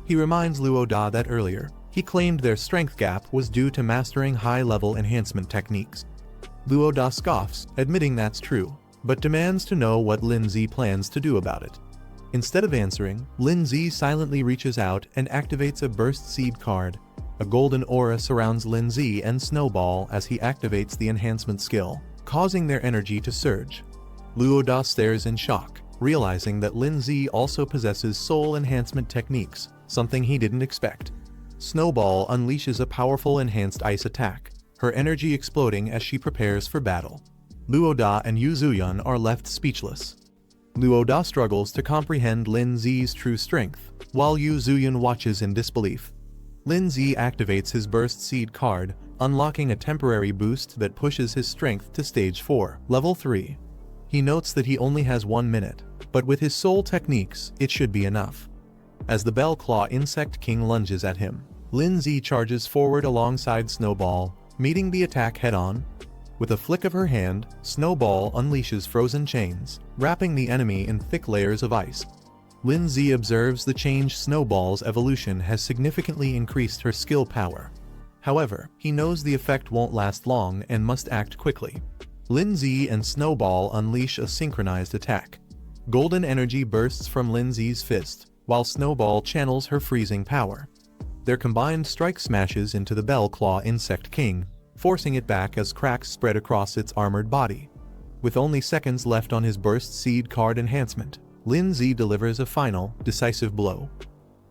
He reminds Luo Da that earlier, he claimed their strength gap was due to mastering high-level enhancement techniques. Luo Da scoffs, admitting that's true, but demands to know what Lindsay plans to do about it. Instead of answering, Lindsay silently reaches out and activates a Burst Seed card. A golden aura surrounds Lindsay and Snowball as he activates the enhancement skill, causing their energy to surge. Luo Da stares in shock, realizing that Lindsay also possesses soul enhancement techniques, something he didn't expect. Snowball unleashes a powerful enhanced ice attack, her energy exploding as she prepares for battle. Luo Da and Yu Zuyun are left speechless. Luo Da struggles to comprehend Lin Zi's true strength, while Yu Zuyun watches in disbelief. Lin Zi activates his Burst Seed card, unlocking a temporary boost that pushes his strength to stage 4, level 3. He notes that he only has 1 minute, but with his soul techniques, it should be enough. As the Bell Claw Insect King lunges at him, Lin Zi charges forward alongside Snowball, meeting the attack head-on. With a flick of her hand, Snowball unleashes frozen chains, wrapping the enemy in thick layers of ice. Lin Zi observes the change Snowball's evolution has significantly increased her skill power. However, he knows the effect won't last long and must act quickly. Lin Zi and Snowball unleash a synchronized attack. Golden energy bursts from Lin Zi's fist, while Snowball channels her freezing power. Their combined strike smashes into the Bell Claw Insect King, forcing it back as cracks spread across its armored body. With only seconds left on his Burst Seed card enhancement, Lin Zi delivers a final, decisive blow.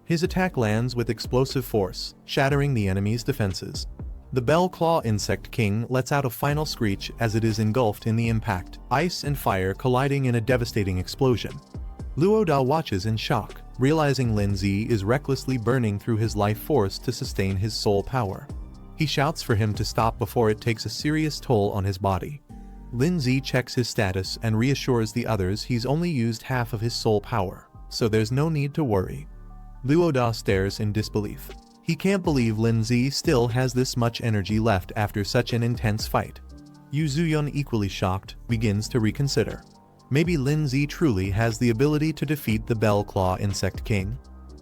His attack lands with explosive force, shattering the enemy's defenses. The Bell Claw Insect King lets out a final screech as it is engulfed in the impact, ice and fire colliding in a devastating explosion. Luo Da watches in shock, realizing Lin Zi is recklessly burning through his life force to sustain his soul power. He shouts for him to stop before it takes a serious toll on his body. Lin Zi checks his status and reassures the others he's only used half of his soul power, so there's no need to worry. Luo Da stares in disbelief. He can't believe Lin Zi still has this much energy left after such an intense fight. Yu Zuyun, equally shocked, begins to reconsider. Maybe Lin Zi truly has the ability to defeat the Bell Claw Insect King.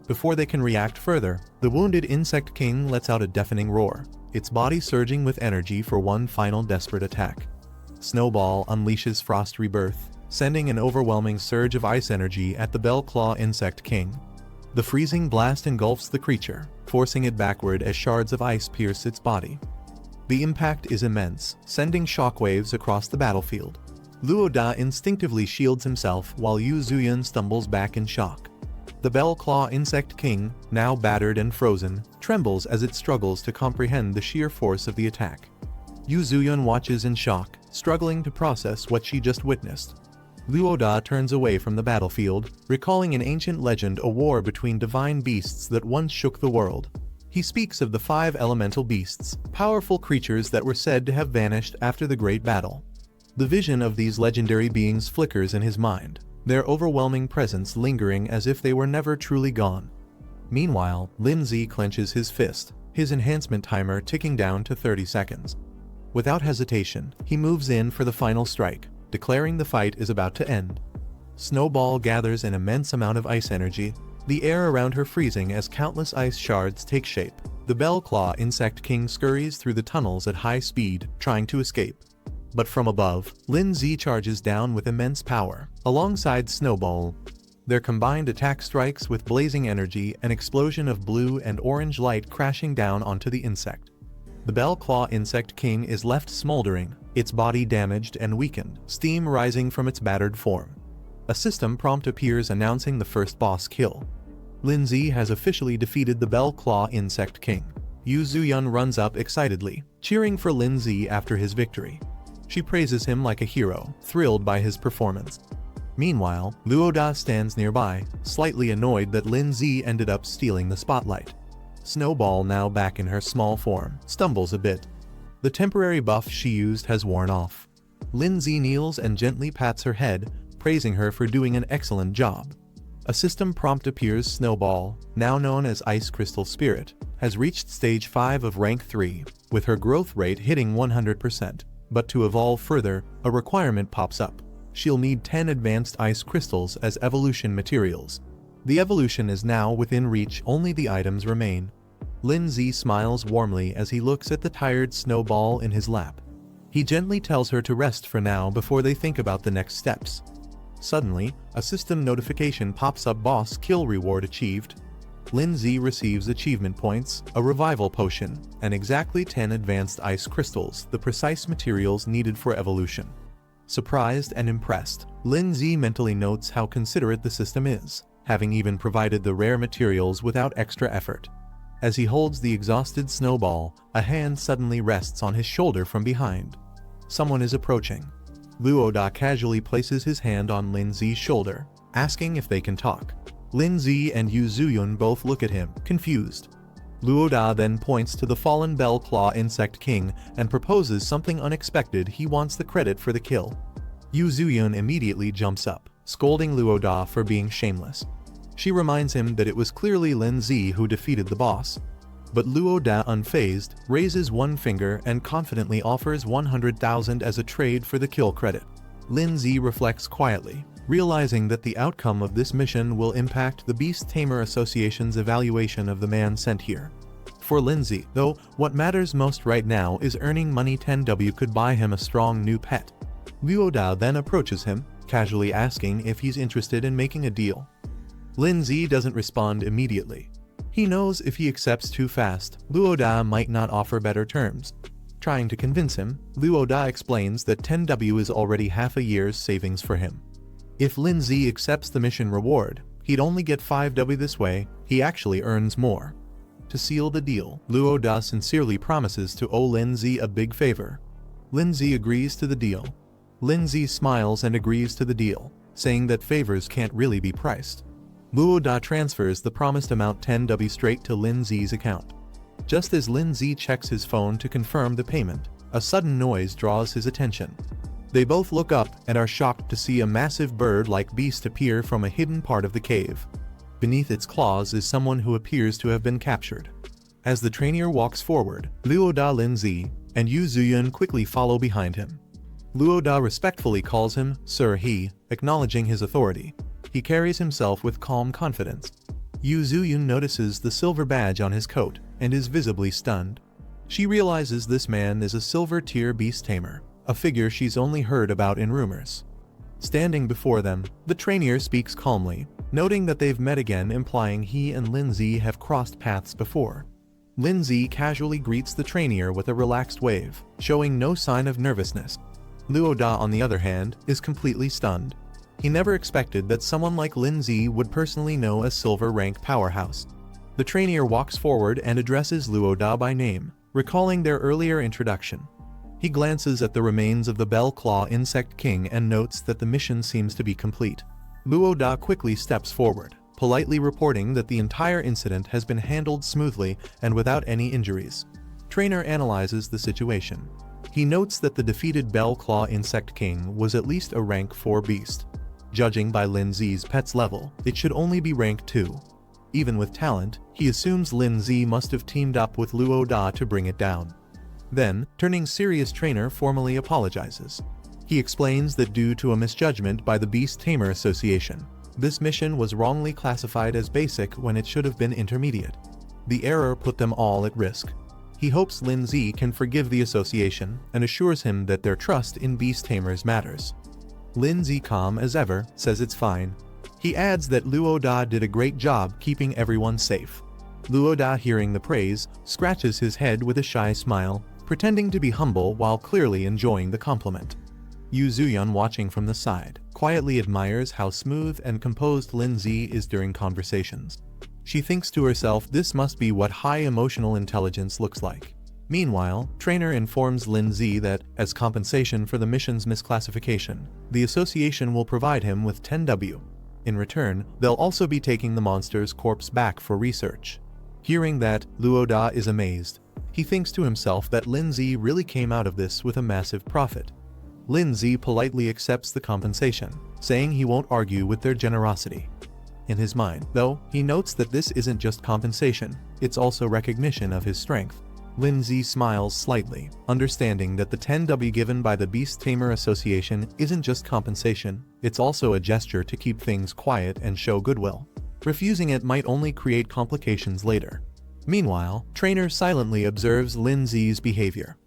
Before they can react further, the wounded Insect King lets out a deafening roar, its body surging with energy for one final desperate attack. Snowball unleashes Frost Rebirth, sending an overwhelming surge of ice energy at the Bell Claw Insect King. The freezing blast engulfs the creature, forcing it backward as shards of ice pierce its body. The impact is immense, sending shockwaves across the battlefield. Luo Da instinctively shields himself while Yu Zuyun stumbles back in shock. The Bell Claw Insect King, now battered and frozen, trembles as it struggles to comprehend the sheer force of the attack. Yu Zuyun watches in shock, struggling to process what she just witnessed. Luo Da turns away from the battlefield, recalling an ancient legend, a war between divine beasts that once shook the world. He speaks of the 5 elemental beasts, powerful creatures that were said to have vanished after the great battle. The vision of these legendary beings flickers in his mind, their overwhelming presence lingering as if they were never truly gone. Meanwhile, Lin Zi clenches his fist, his enhancement timer ticking down to 30 seconds. Without hesitation, he moves in for the final strike, declaring the fight is about to end. Snowball gathers an immense amount of ice energy, the air around her freezing as countless ice shards take shape. The Bell Claw Insect King scurries through the tunnels at high speed, trying to escape. But from above, Lin Zi charges down with immense power, alongside Snowball. Their combined attack strikes with blazing energy, an explosion of blue and orange light crashing down onto the insect. The Bell Claw Insect King is left smoldering, its body damaged and weakened, steam rising from its battered form. A system prompt appears announcing the first boss kill. Lin Zi has officially defeated the Bell Claw Insect King. Yu Zuyun runs up excitedly, cheering for Lin Zi after his victory. She praises him like a hero, thrilled by his performance. Meanwhile, Luo Da stands nearby, slightly annoyed that Lin Zi ended up stealing the spotlight. Snowball, now back in her small form, stumbles a bit. The temporary buff she used has worn off. Lin Zi kneels and gently pats her head, praising her for doing an excellent job. A system prompt appears. Snowball, now known as Ice Crystal Spirit, has reached stage 5 of rank 3, with her growth rate hitting 100%. But to evolve further, a requirement pops up. She'll need 10 advanced ice crystals as evolution materials. The evolution is now within reach, only the items remain. Lin Zi smiles warmly as he looks at the tired Snowball in his lap. He gently tells her to rest for now before they think about the next steps. Suddenly, a system notification pops up. Boss kill reward achieved. Lin Zi receives achievement points, a revival potion, and exactly 10 advanced ice crystals, the precise materials needed for evolution. Surprised and impressed, Lin Zi mentally notes how considerate the system is, having even provided the rare materials without extra effort. As he holds the exhausted Snowball, a hand suddenly rests on his shoulder from behind. Someone is approaching. Luoda casually places his hand on Lin Zi's shoulder, asking if they can talk. Lin Zi and Yu Zuyun both look at him, confused. Luoda then points to the fallen Bell Claw Insect King and proposes something unexpected. He wants the credit for the kill. Yu Zuyun immediately jumps up, scolding Luoda for being shameless. She reminds him that it was clearly Lin Zi who defeated the boss. But Luoda, unfazed, raises one finger and confidently offers 100,000 as a trade for the kill credit. Lin Zi reflects quietly, realizing that the outcome of this mission will impact the Beast Tamer Association's evaluation of the man sent here. For Lin Zi, though, what matters most right now is earning money. 10W could buy him a strong new pet. Luoda then approaches him, casually asking if he's interested in making a deal. Lin Zi doesn't respond immediately. He knows if he accepts too fast, Luoda might not offer better terms. Trying to convince him, Luoda explains that 10W is already half a year's savings for him. If Lin Zi accepts the mission reward, he'd only get 5W this way. He actually earns more. To seal the deal, Luoda sincerely promises to owe Lin Zi a big favor. Lin Zi agrees to the deal. Lin Zi smiles and agrees to the deal, saying that favors can't really be priced. Luoda transfers the promised amount 10W straight to Lin Zi's account. Just as Lin Zi checks his phone to confirm the payment, a sudden noise draws his attention. They both look up and are shocked to see a massive bird-like beast appear from a hidden part of the cave. Beneath its claws is someone who appears to have been captured. As the trainer walks forward, Luoda, Lin Zi, and Yu Zuyun quickly follow behind him. Luoda respectfully calls him Sir He, acknowledging his authority. He carries himself with calm confidence. Yu Zuyun notices the silver badge on his coat and is visibly stunned. She realizes this man is a silver-tier beast tamer, a figure she's only heard about in rumors. Standing before them, the trainer speaks calmly, noting that they've met again, implying he and Lin Zi have crossed paths before. Lin Zi casually greets the trainer with a relaxed wave, showing no sign of nervousness. Luoda, on the other hand, is completely stunned. He never expected that someone like Lin Zi would personally know a silver-rank powerhouse. The trainer walks forward and addresses Luoda by name, recalling their earlier introduction. He glances at the remains of the Bell Claw Insect King and notes that the mission seems to be complete. Luoda quickly steps forward, politely reporting that the entire incident has been handled smoothly and without any injuries. Trainer analyzes the situation. He notes that the defeated Bell Claw Insect King was at least a rank 4 beast. Judging by Lin Zi's pet's level, it should only be rank 2. Even with talent, he assumes Lin Zi must have teamed up with Luoda to bring it down. Then, turning serious, trainer formally apologizes. He explains that due to a misjudgment by the Beast Tamer Association, this mission was wrongly classified as basic when it should have been intermediate. The error put them all at risk. He hopes Lin Zi can forgive the association and assures him that their trust in Beast Tamers matters. Lin Zi, calm as ever, says it's fine. He adds that Luoda did a great job keeping everyone safe. Luoda, hearing the praise, scratches his head with a shy smile, pretending to be humble while clearly enjoying the compliment. Yu Zuyun, watching from the side, quietly admires how smooth and composed Lin Zi is during conversations. She thinks to herself, this must be what high emotional intelligence looks like. Meanwhile, trainer informs Lin Zi that, as compensation for the mission's misclassification, the association will provide him with 10W. In return, they'll also be taking the monster's corpse back for research. Hearing that, Luoda is amazed. He thinks to himself that Lin Zi really came out of this with a massive profit. Lin Zi politely accepts the compensation, saying he won't argue with their generosity. In his mind, though, he notes that this isn't just compensation, it's also recognition of his strength. Lin Zi smiles slightly, understanding that the 10W given by the Beast Tamer Association isn't just compensation, it's also a gesture to keep things quiet and show goodwill. Refusing it might only create complications later. Meanwhile, trainer silently observes Lin Zi's behavior.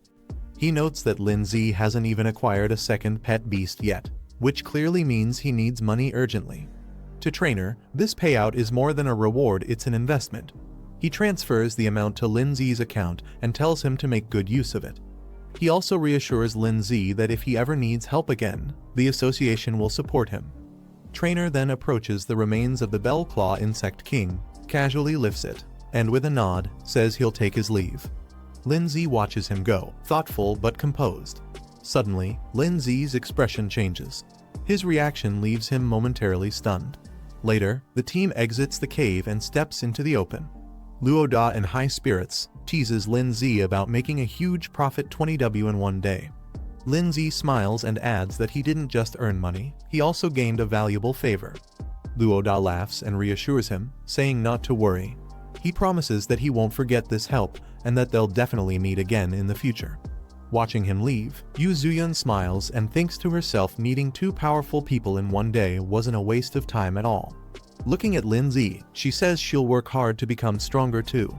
He notes that Lin Zi hasn't even acquired a second pet beast yet, which clearly means he needs money urgently. To trainer, this payout is more than a reward, it's an investment. He transfers the amount to Lin Zi's account and tells him to make good use of it. He also reassures Lin Zi that if he ever needs help again, the association will support him. Trainer then approaches the remains of the Bell Claw Insect King, casually lifts it, and with a nod, says he'll take his leave. Lin Zi watches him go, thoughtful but composed. Suddenly, Lin Zi's expression changes. His reaction leaves him momentarily stunned. Later, the team exits the cave and steps into the open. Luo Da, in high spirits, teases Lin Zi about making a huge profit 20W in one day. Lin Zi smiles and adds that he didn't just earn money, he also gained a valuable favor. Luo Da laughs and reassures him, saying not to worry. He promises that he won't forget this help and that they'll definitely meet again in the future. Watching him leave, Yu Zuyun smiles and thinks to herself meeting two powerful people in one day wasn't a waste of time at all. Looking at Lin Zi, she says she'll work hard to become stronger too.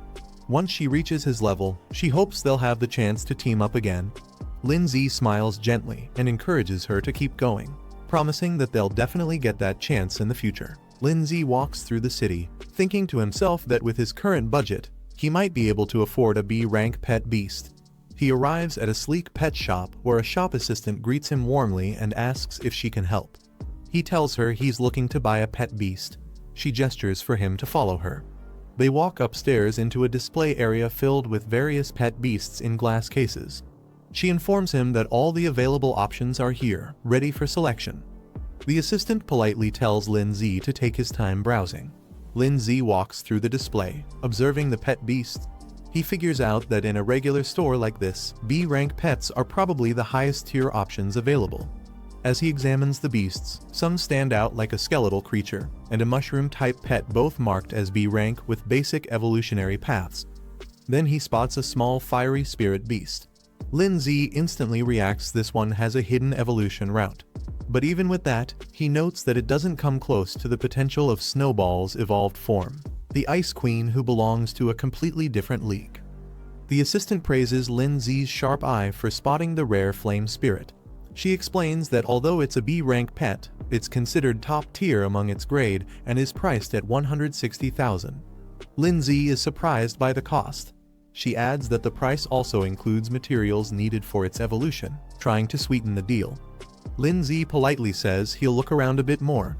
Once she reaches his level, she hopes they'll have the chance to team up again. Lin Zi smiles gently and encourages her to keep going, promising that they'll definitely get that chance in the future. Lin Zi walks through the city, thinking to himself that with his current budget, he might be able to afford a B-rank pet beast. He arrives at a sleek pet shop where a shop assistant greets him warmly and asks if she can help. He tells her he's looking to buy a pet beast. She gestures for him to follow her. They walk upstairs into a display area filled with various pet beasts in glass cases. She informs him that all the available options are here, ready for selection. The assistant politely tells Lin Zi to take his time browsing. Lin Zi walks through the display, observing the pet beasts. He figures out that in a regular store like this, B-rank pets are probably the highest tier options available. As he examines the beasts, some stand out like a skeletal creature and a mushroom-type pet, both marked as B-rank with basic evolutionary paths. Then he spots a small fiery spirit beast. Lin Zi instantly reacts this one has a hidden evolution route. But even with that, he notes that it doesn't come close to the potential of Snowball's evolved form, the Ice Queen, who belongs to a completely different league. The assistant praises Lin Zi's sharp eye for spotting the rare flame spirit. She explains that although it's a B-rank pet, it's considered top tier among its grade and is priced at 160,000. Lin Zi is surprised by the cost. She adds that the price also includes materials needed for its evolution, trying to sweeten the deal. Lin Zi politely says he'll look around a bit more.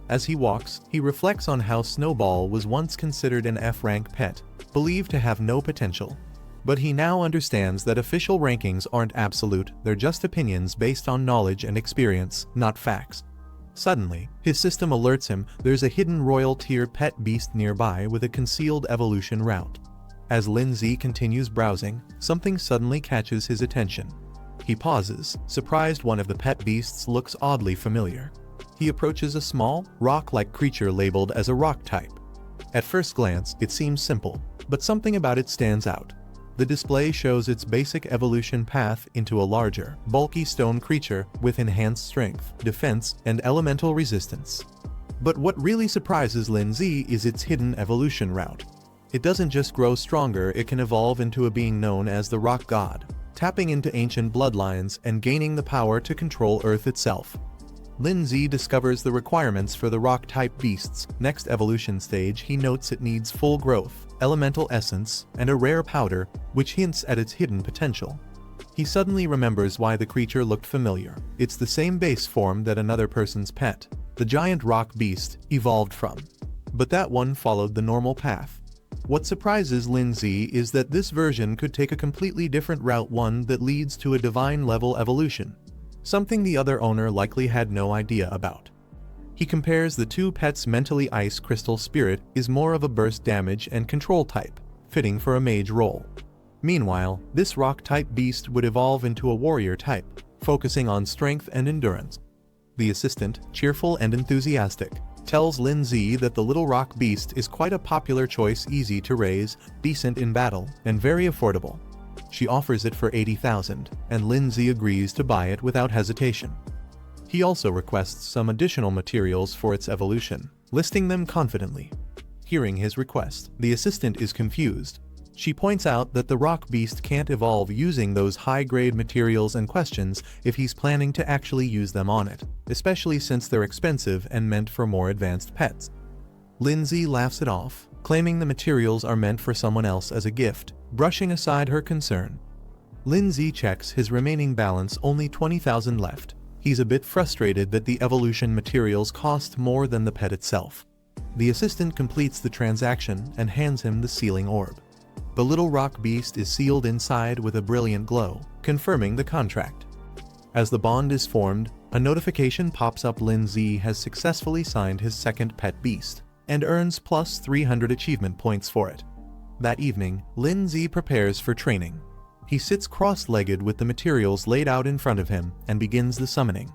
As he walks, he reflects on how Snowball was once considered an F-rank pet, believed to have no potential. But he now understands that official rankings aren't absolute, they're just opinions based on knowledge and experience, not facts. Suddenly, his system alerts him there's a hidden royal tier pet beast nearby with a concealed evolution route. As Lin Zi continues browsing, something suddenly catches his attention. He pauses, surprised one of the pet beasts looks oddly familiar. He approaches a small, rock-like creature labeled as a rock type. At first glance, it seems simple, but something about it stands out. The display shows its basic evolution path into a larger, bulky stone creature with enhanced strength, defense, and elemental resistance. But what really surprises Lin Zi is its hidden evolution route. It doesn't just grow stronger, it can evolve into a being known as the Rock God, tapping into ancient bloodlines and gaining the power to control Earth itself. Lin Zi discovers the requirements for the rock-type beast's next evolution stage. He notes it needs full growth, elemental essence, and a rare powder, which hints at its hidden potential. He suddenly remembers why the creature looked familiar. It's the same base form that another person's pet, the giant rock beast, evolved from. But that one followed the normal path. What surprises Lin Zi is that this version could take a completely different route, one that leads to a divine-level evolution. Something the other owner likely had no idea about. He compares the two pets mentally. Ice Crystal Spirit is more of a burst damage and control type, fitting for a mage role. Meanwhile, this rock-type beast would evolve into a warrior type, focusing on strength and endurance. The assistant, cheerful and enthusiastic, tells Lin Zi that the little rock beast is quite a popular choice, easy to raise, decent in battle, and very affordable. She offers it for 80,000, and Lin Zi agrees to buy it without hesitation. He also requests some additional materials for its evolution, listing them confidently. Hearing his request, the assistant is confused. She points out that the rock beast can't evolve using those high-grade materials and questions if he's planning to actually use them on it, especially since they're expensive and meant for more advanced pets. Lin Zi laughs it off, claiming the materials are meant for someone else as a gift, brushing aside her concern. Lin Zi checks his remaining balance, only 20,000 left. He's a bit frustrated that the evolution materials cost more than the pet itself. The assistant completes the transaction and hands him the sealing orb. The little rock beast is sealed inside with a brilliant glow, confirming the contract. As the bond is formed, a notification pops up. Lin Z has successfully signed his second pet beast, and earns plus 300 achievement points for it. That evening, Lin Z prepares for training. He sits cross-legged with the materials laid out in front of him and begins the summoning.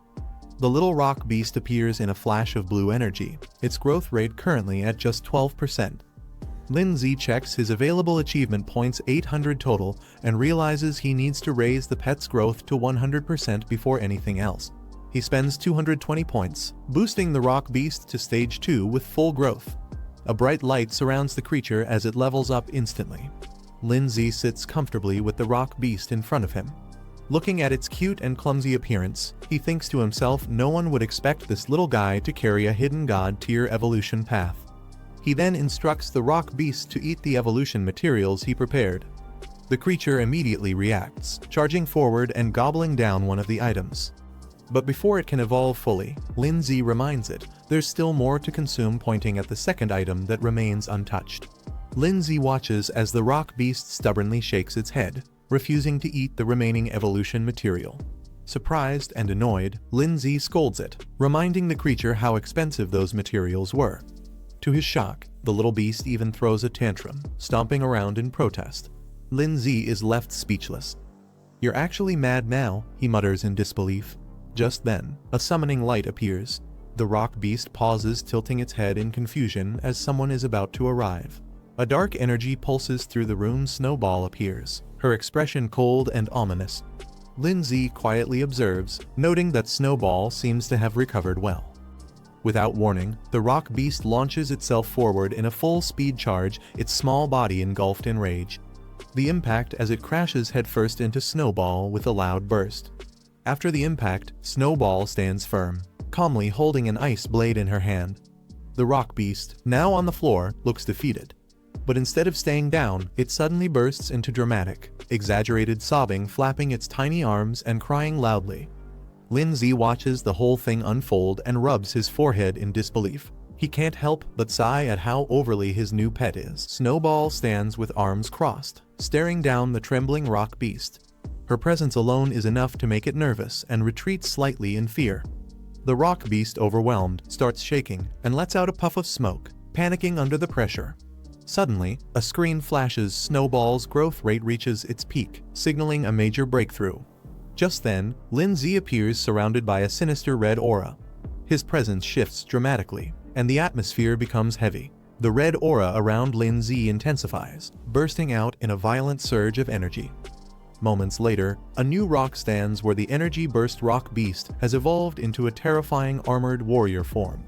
The little rock beast appears in a flash of blue energy, its growth rate currently at just 12%. Lin Z checks his available achievement points, 800 total, and realizes he needs to raise the pet's growth to 100% before anything else. He spends 220 points, boosting the rock beast to stage 2 with full growth. A bright light surrounds the creature as it levels up instantly. Lin Z sits comfortably with the rock beast in front of him. Looking at its cute and clumsy appearance, he thinks to himself, no one would expect this little guy to carry a hidden god tier evolution path. He then instructs the rock beast to eat the evolution materials he prepared. The creature immediately reacts, charging forward and gobbling down one of the items. But before it can evolve fully, Lin Z reminds it there's still more to consume, pointing at the second item that remains untouched. Lin Z watches as the rock beast stubbornly shakes its head, refusing to eat the remaining evolution material. Surprised and annoyed, Lin Z scolds it, reminding the creature how expensive those materials were. To his shock, the little beast even throws a tantrum, stomping around in protest. Lin Z is left speechless. "You're actually mad now," he mutters in disbelief. Just then, a summoning light appears. The rock beast pauses, tilting its head in confusion as someone is about to arrive. A dark energy pulses through the room. Snowball appears, her expression cold and ominous. Lin Z quietly observes, noting that Snowball seems to have recovered well. Without warning, the rock beast launches itself forward in a full-speed charge, its small body engulfed in rage. The impact as it crashes headfirst into Snowball with a loud burst. After the impact, Snowball stands firm, calmly holding an ice blade in her hand. The rock beast, now on the floor, looks defeated. But instead of staying down, it suddenly bursts into dramatic, exaggerated sobbing, flapping its tiny arms and crying loudly. Lin Z watches the whole thing unfold and rubs his forehead in disbelief. He can't help but sigh at how overly his new pet is. Snowball stands with arms crossed, staring down the trembling rock beast. Her presence alone is enough to make it nervous and retreats slightly in fear. The rock beast, overwhelmed, starts shaking and lets out a puff of smoke, panicking under the pressure. Suddenly, a screen flashes. Snowball's growth rate reaches its peak, signaling a major breakthrough. Just then, Lin Z appears surrounded by a sinister red aura. His presence shifts dramatically, and the atmosphere becomes heavy. The red aura around Lin Z intensifies, bursting out in a violent surge of energy. Moments later, a new rock stands where the energy burst rock beast has evolved into a terrifying armored warrior form.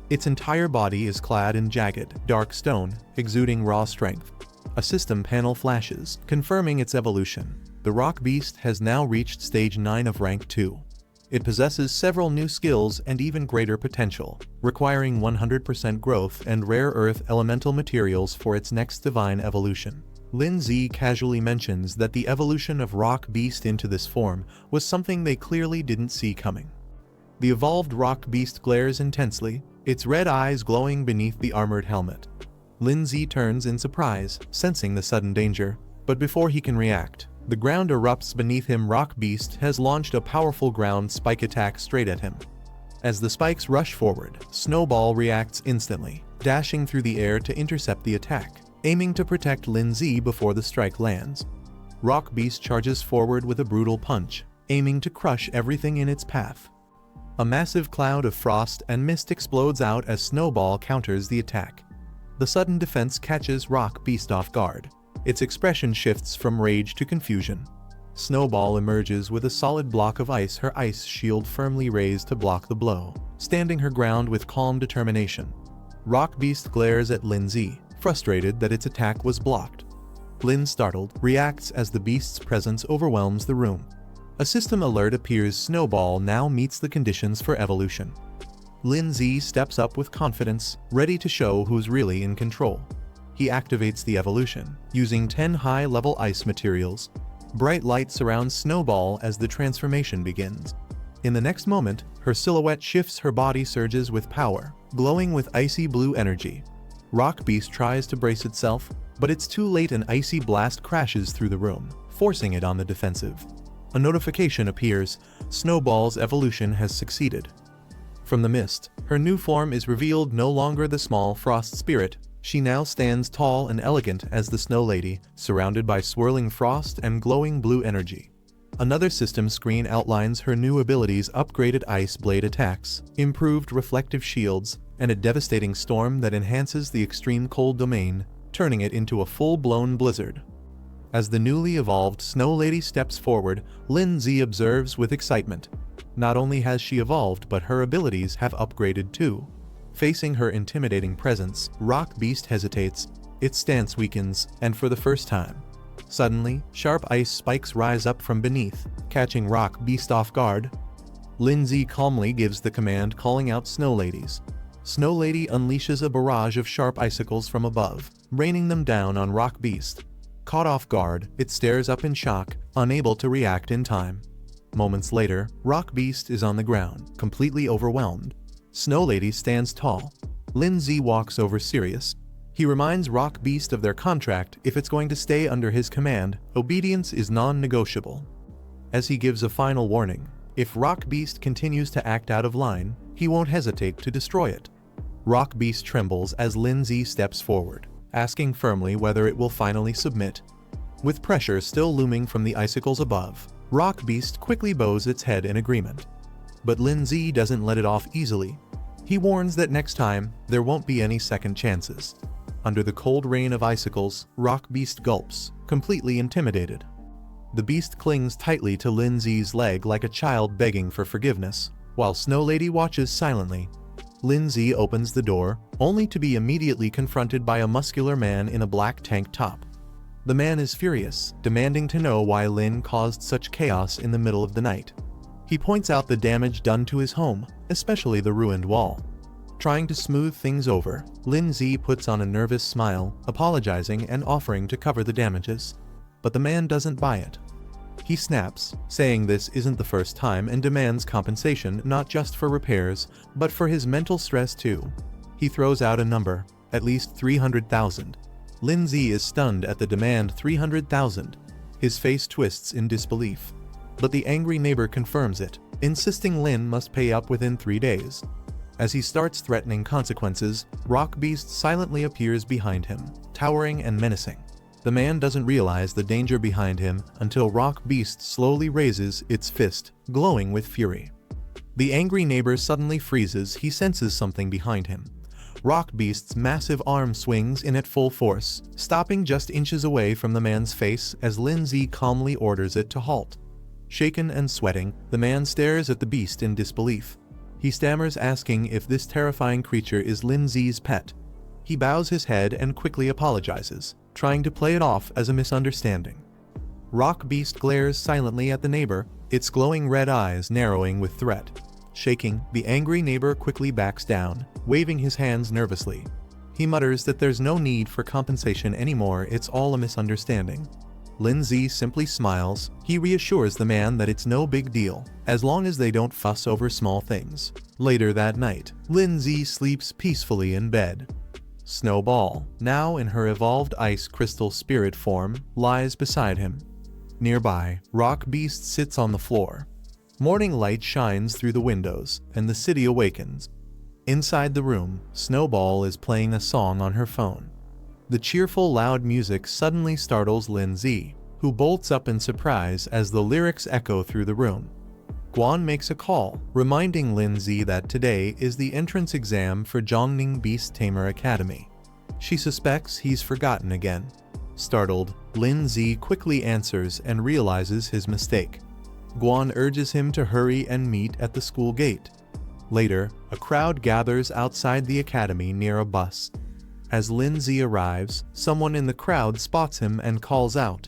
Its entire body is clad in jagged, dark stone, exuding raw strength. A system panel flashes, confirming its evolution. The rock beast has now reached stage 9 of rank 2. It possesses several new skills and even greater potential, requiring 100% growth and rare earth elemental materials for its next divine evolution. Lin Z casually mentions that the evolution of rock beast into this form was something they clearly didn't see coming. The evolved rock beast glares intensely, its red eyes glowing beneath the armored helmet. Lin Z turns in surprise, sensing the sudden danger, but before he can react, the ground erupts beneath him. Rock beast has launched a powerful ground spike attack straight at him. As the spikes rush forward, Snowball reacts instantly, dashing through the air to intercept the attack, aiming to protect Lin Z before the strike lands. Rock beast charges forward with a brutal punch, aiming to crush everything in its path. A massive cloud of frost and mist explodes out as Snowball counters the attack. The sudden defense catches rock beast off guard. Its expression shifts from rage to confusion. Snowball emerges with a solid block of ice, her ice shield firmly raised to block the blow, standing her ground with calm determination. Rock beast glares at Lin Z, frustrated that its attack was blocked. Lin, startled, reacts as the beast's presence overwhelms the room. A system alert appears. Snowball now meets the conditions for evolution. Lin Z steps up with confidence, ready to show who's really in control. He activates the evolution, using 10 high-level ice materials. Bright light surrounds Snowball as the transformation begins. In the next moment, her silhouette shifts, her body surges with power, glowing with icy blue energy. Rock beast tries to brace itself, but it's too late. An icy blast crashes through the room, forcing it on the defensive. A notification appears. Snowball's evolution has succeeded. From the mist, her new form is revealed, no longer the small frost spirit. She now stands tall and elegant as the Snow Lady, surrounded by swirling frost and glowing blue energy. Another system screen outlines her new abilities: upgraded ice blade attacks, improved reflective shields, and a devastating storm that enhances the extreme cold domain, turning it into a full-blown blizzard. As the newly evolved Snow Lady steps forward, Lindsay observes with excitement. Not only has she evolved, but her abilities have upgraded too. Facing her intimidating presence, Rock Beast hesitates, its stance weakens, and for the first time. Suddenly, sharp ice spikes rise up from beneath, catching Rock Beast off guard. Lindsay calmly gives the command, calling out Snow Ladies. Snow Lady unleashes a barrage of sharp icicles from above, raining them down on Rock Beast. Caught off guard, it stares up in shock, unable to react in time. Moments later, Rock Beast is on the ground, completely overwhelmed. Snow Lady stands tall. Lindsay walks over serious. He reminds Rock Beast of their contract. If it's going to stay under his command, obedience is non-negotiable. As he gives a final warning, if Rock Beast continues to act out of line, he won't hesitate to destroy it. Rock Beast trembles as Lindsay steps forward, asking firmly whether it will finally submit. With pressure still looming from the icicles above, Rock Beast quickly bows its head in agreement. But Lindsay doesn't let it off easily. He warns that next time, there won't be any second chances. Under the cold rain of icicles, Rock Beast gulps, completely intimidated. The beast clings tightly to Lindsay's leg like a child begging for forgiveness, while Snow Lady watches silently. Lindsay opens the door, only to be immediately confronted by a muscular man in a black tank top. The man is furious, demanding to know why Lin caused such chaos in the middle of the night. He points out the damage done to his home, especially the ruined wall. Trying to smooth things over, Lindsay puts on a nervous smile, apologizing and offering to cover the damages. But the man doesn't buy it. He snaps, saying this isn't the first time, and demands compensation not just for repairs, but for his mental stress too. He throws out a number, at least 300,000. Lindsay is stunned at the demand. 300,000. His face twists in disbelief. But the angry neighbor confirms it, insisting Lin must pay up within 3 days. As he starts threatening consequences, Rock Beast silently appears behind him, towering and menacing. The man doesn't realize the danger behind him until Rock Beast slowly raises its fist, glowing with fury. The angry neighbor suddenly freezes. He senses something behind him. Rock Beast's massive arm swings in at full force, stopping just inches away from the man's face as Lindsay calmly orders it to halt. Shaken and sweating, the man stares at the beast in disbelief. He stammers, asking if this terrifying creature is Lindsay's pet. He bows his head and quickly apologizes, trying to play it off as a misunderstanding. Rock Beast glares silently at the neighbor, its glowing red eyes narrowing with threat. Shaking, the angry neighbor quickly backs down, waving his hands nervously. He mutters that there's no need for compensation anymore, it's all a misunderstanding. Lindsay simply smiles. He reassures the man that it's no big deal, as long as they don't fuss over small things. Later that night, Lindsay sleeps peacefully in bed. Snowball, now in her evolved ice crystal spirit form, lies beside him. Nearby, Rock Beast sits on the floor. Morning light shines through the windows, and the city awakens. Inside the room, Snowball is playing a song on her phone. The cheerful, loud music suddenly startles Lindsay, who bolts up in surprise as the lyrics echo through the room. Guan makes a call, reminding Lindsay that today is the entrance exam for Zhongning Beast Tamer Academy. She suspects he's forgotten again. Startled, Lindsay quickly answers and realizes his mistake. Guan urges him to hurry and meet at the school gate. Later, a crowd gathers outside the academy near a bus. As Lindsay arrives, someone in the crowd spots him and calls out.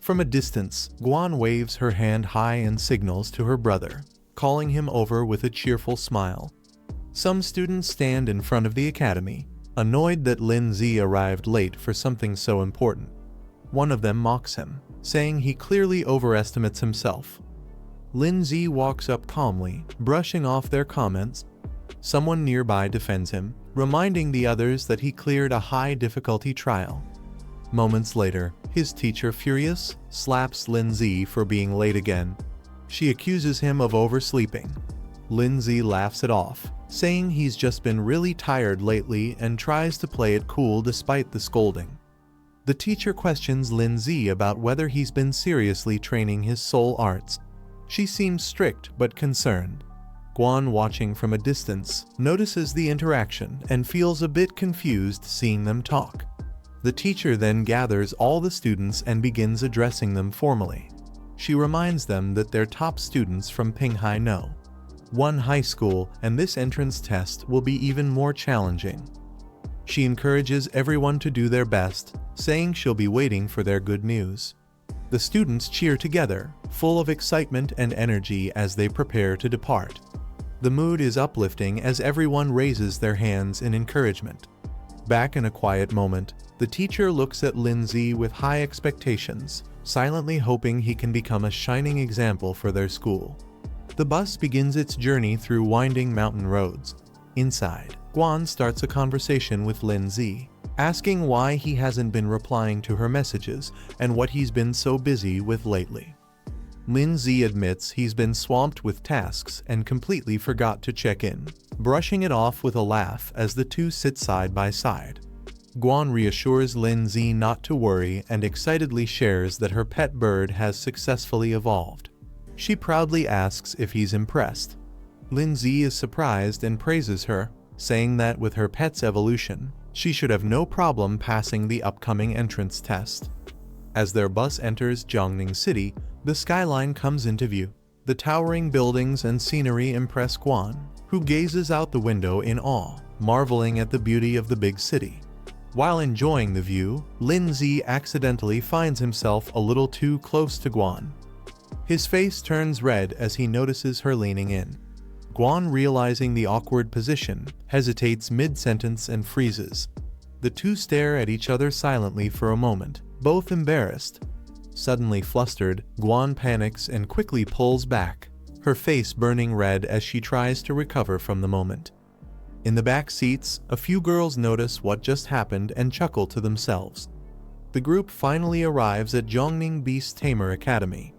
From a distance, Guan waves her hand high and signals to her brother, calling him over with a cheerful smile. Some students stand in front of the academy, annoyed that Lindsay arrived late for something so important. One of them mocks him, saying he clearly overestimates himself. Lindsay walks up calmly, brushing off their comments. Someone nearby defends him, reminding the others that he cleared a high-difficulty trial. Moments later, his teacher, furious, slaps Lindsay for being late again. She accuses him of oversleeping. Lindsay laughs it off, saying he's just been really tired lately and tries to play it cool despite the scolding. The teacher questions Lindsay about whether he's been seriously training his soul arts. She seems strict but concerned. Guan, watching from a distance, notices the interaction and feels a bit confused seeing them talk. The teacher then gathers all the students and begins addressing them formally. She reminds them that they're top students from Pinghai No. 1 high school, and this entrance test will be even more challenging. She encourages everyone to do their best, saying she'll be waiting for their good news. The students cheer together, full of excitement and energy as they prepare to depart. The mood is uplifting as everyone raises their hands in encouragement. Back in a quiet moment, the teacher looks at Lindsay with high expectations, silently hoping he can become a shining example for their school. The bus begins its journey through winding mountain roads. Inside, Guan starts a conversation with Lindsay, asking why he hasn't been replying to her messages and what he's been so busy with lately. Lindsay admits he's been swamped with tasks and completely forgot to check in, brushing it off with a laugh as the two sit side by side. Guan reassures Lindsay not to worry and excitedly shares that her pet bird has successfully evolved. She proudly asks if he's impressed. Lindsay is surprised and praises her, saying that with her pet's evolution, she should have no problem passing the upcoming entrance test. As their bus enters Jiangning City, the skyline comes into view. The towering buildings and scenery impress Guan, who gazes out the window in awe, marveling at the beauty of the big city. While enjoying the view, Lindsay accidentally finds himself a little too close to Guan. His face turns red as he notices her leaning in. Guan, realizing the awkward position, hesitates mid-sentence and freezes. The two stare at each other silently for a moment, both embarrassed. Suddenly flustered, Guan panics and quickly pulls back, her face burning red as she tries to recover from the moment. In the back seats, a few girls notice what just happened and chuckle to themselves. The group finally arrives at Jiangning Beast Tamer Academy.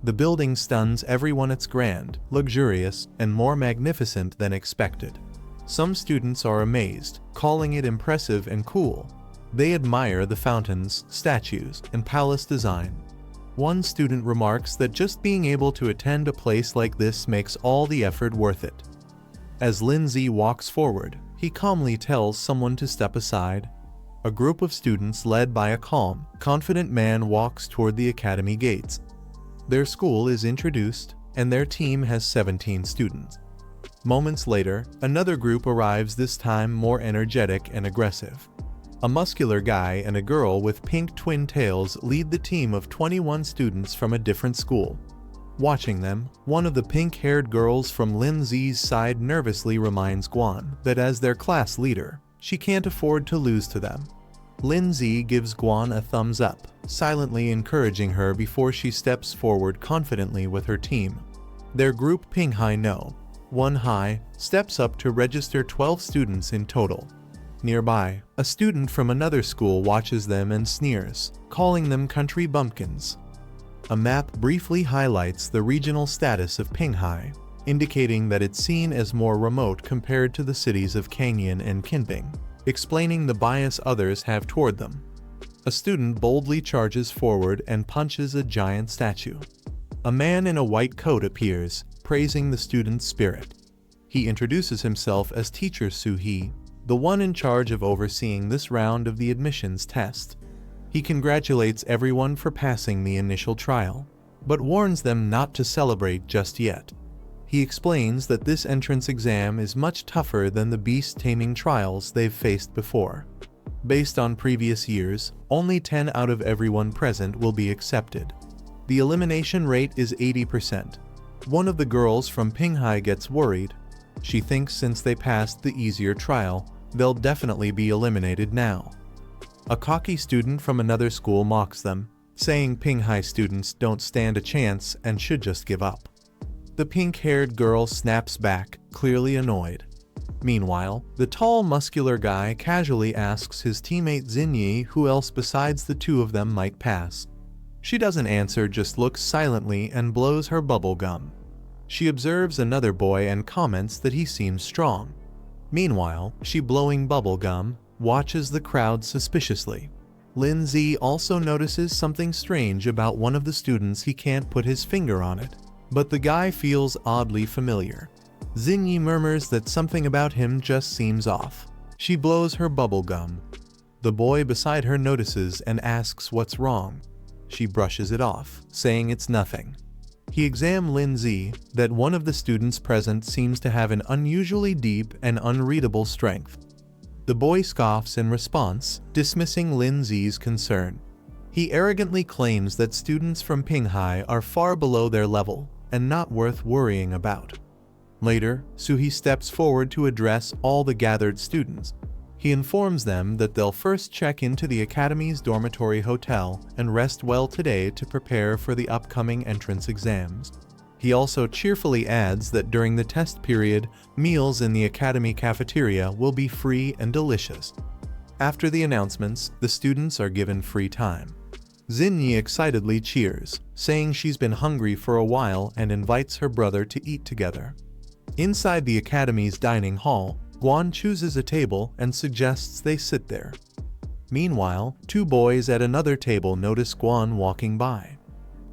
The building stuns everyone. It's grand, luxurious, and more magnificent than expected. Some students are amazed, calling it impressive and cool. They admire the fountains, statues, and palace design. One student remarks that just being able to attend a place like this makes all the effort worth it. As Lindsay walks forward, he calmly tells someone to step aside. A group of students led by a calm, confident man walks toward the academy gates. Their school is introduced, and their team has 17 students. Moments later, another group arrives, this time more energetic and aggressive. A muscular guy and a girl with pink twin tails lead the team of 21 students from a different school. Watching them, one of the pink-haired girls from Lindsay's side nervously reminds Guan that as their class leader, she can't afford to lose to them. Lindsay gives Guan a thumbs up, silently encouraging her before she steps forward confidently with her team. Their group, Pinghai No. 1 High, steps up to register 12 students in total. Nearby, a student from another school watches them and sneers, calling them country bumpkins. A map briefly highlights the regional status of Pinghai, indicating that it's seen as more remote compared to the cities of Canyon and Kinping, explaining the bias others have toward them. A student boldly charges forward and punches a giant statue. A man in a white coat appears, praising the student's spirit. He introduces himself as Teacher Su-hee, the one in charge of overseeing this round of the admissions test. He congratulates everyone for passing the initial trial, but warns them not to celebrate just yet. He explains that this entrance exam is much tougher than the beast taming trials they've faced before. Based on previous years, only 10 out of everyone present will be accepted. The elimination rate is 80%. One of the girls from Pinghai gets worried. She thinks since they passed the easier trial, they'll definitely be eliminated now. A cocky student from another school mocks them, saying Pinghai students don't stand a chance and should just give up. The pink-haired girl snaps back, clearly annoyed. Meanwhile, the tall, muscular guy casually asks his teammate Xinyi who else besides the two of them might pass. She doesn't answer, just looks silently and blows her bubble gum. She observes another boy and comments that he seems strong. Meanwhile, she blowing bubble gum, watches the crowd suspiciously. Lindsay also notices something strange about one of the students. He can't put his finger on it, but the guy feels oddly familiar. Xinyi murmurs that something about him just seems off. She blows her bubble gum. The boy beside her notices and asks what's wrong. She brushes it off, saying it's nothing. He examines Lindsay that one of the students present seems to have an unusually deep and unreadable strength. The boy scoffs in response, dismissing Lindsay's concern. He arrogantly claims that students from Pinghai are far below their level and not worth worrying about. Later, Suhi steps forward to address all the gathered students. He informs them that they'll first check into the academy's dormitory hotel and rest well today to prepare for the upcoming entrance exams. He also cheerfully adds that during the test period, meals in the academy cafeteria will be free and delicious. After the announcements, the students are given free time. Xinyi excitedly cheers, saying she's been hungry for a while and invites her brother to eat together. Inside the academy's dining hall, Guan chooses a table and suggests they sit there. Meanwhile, two boys at another table notice Guan walking by.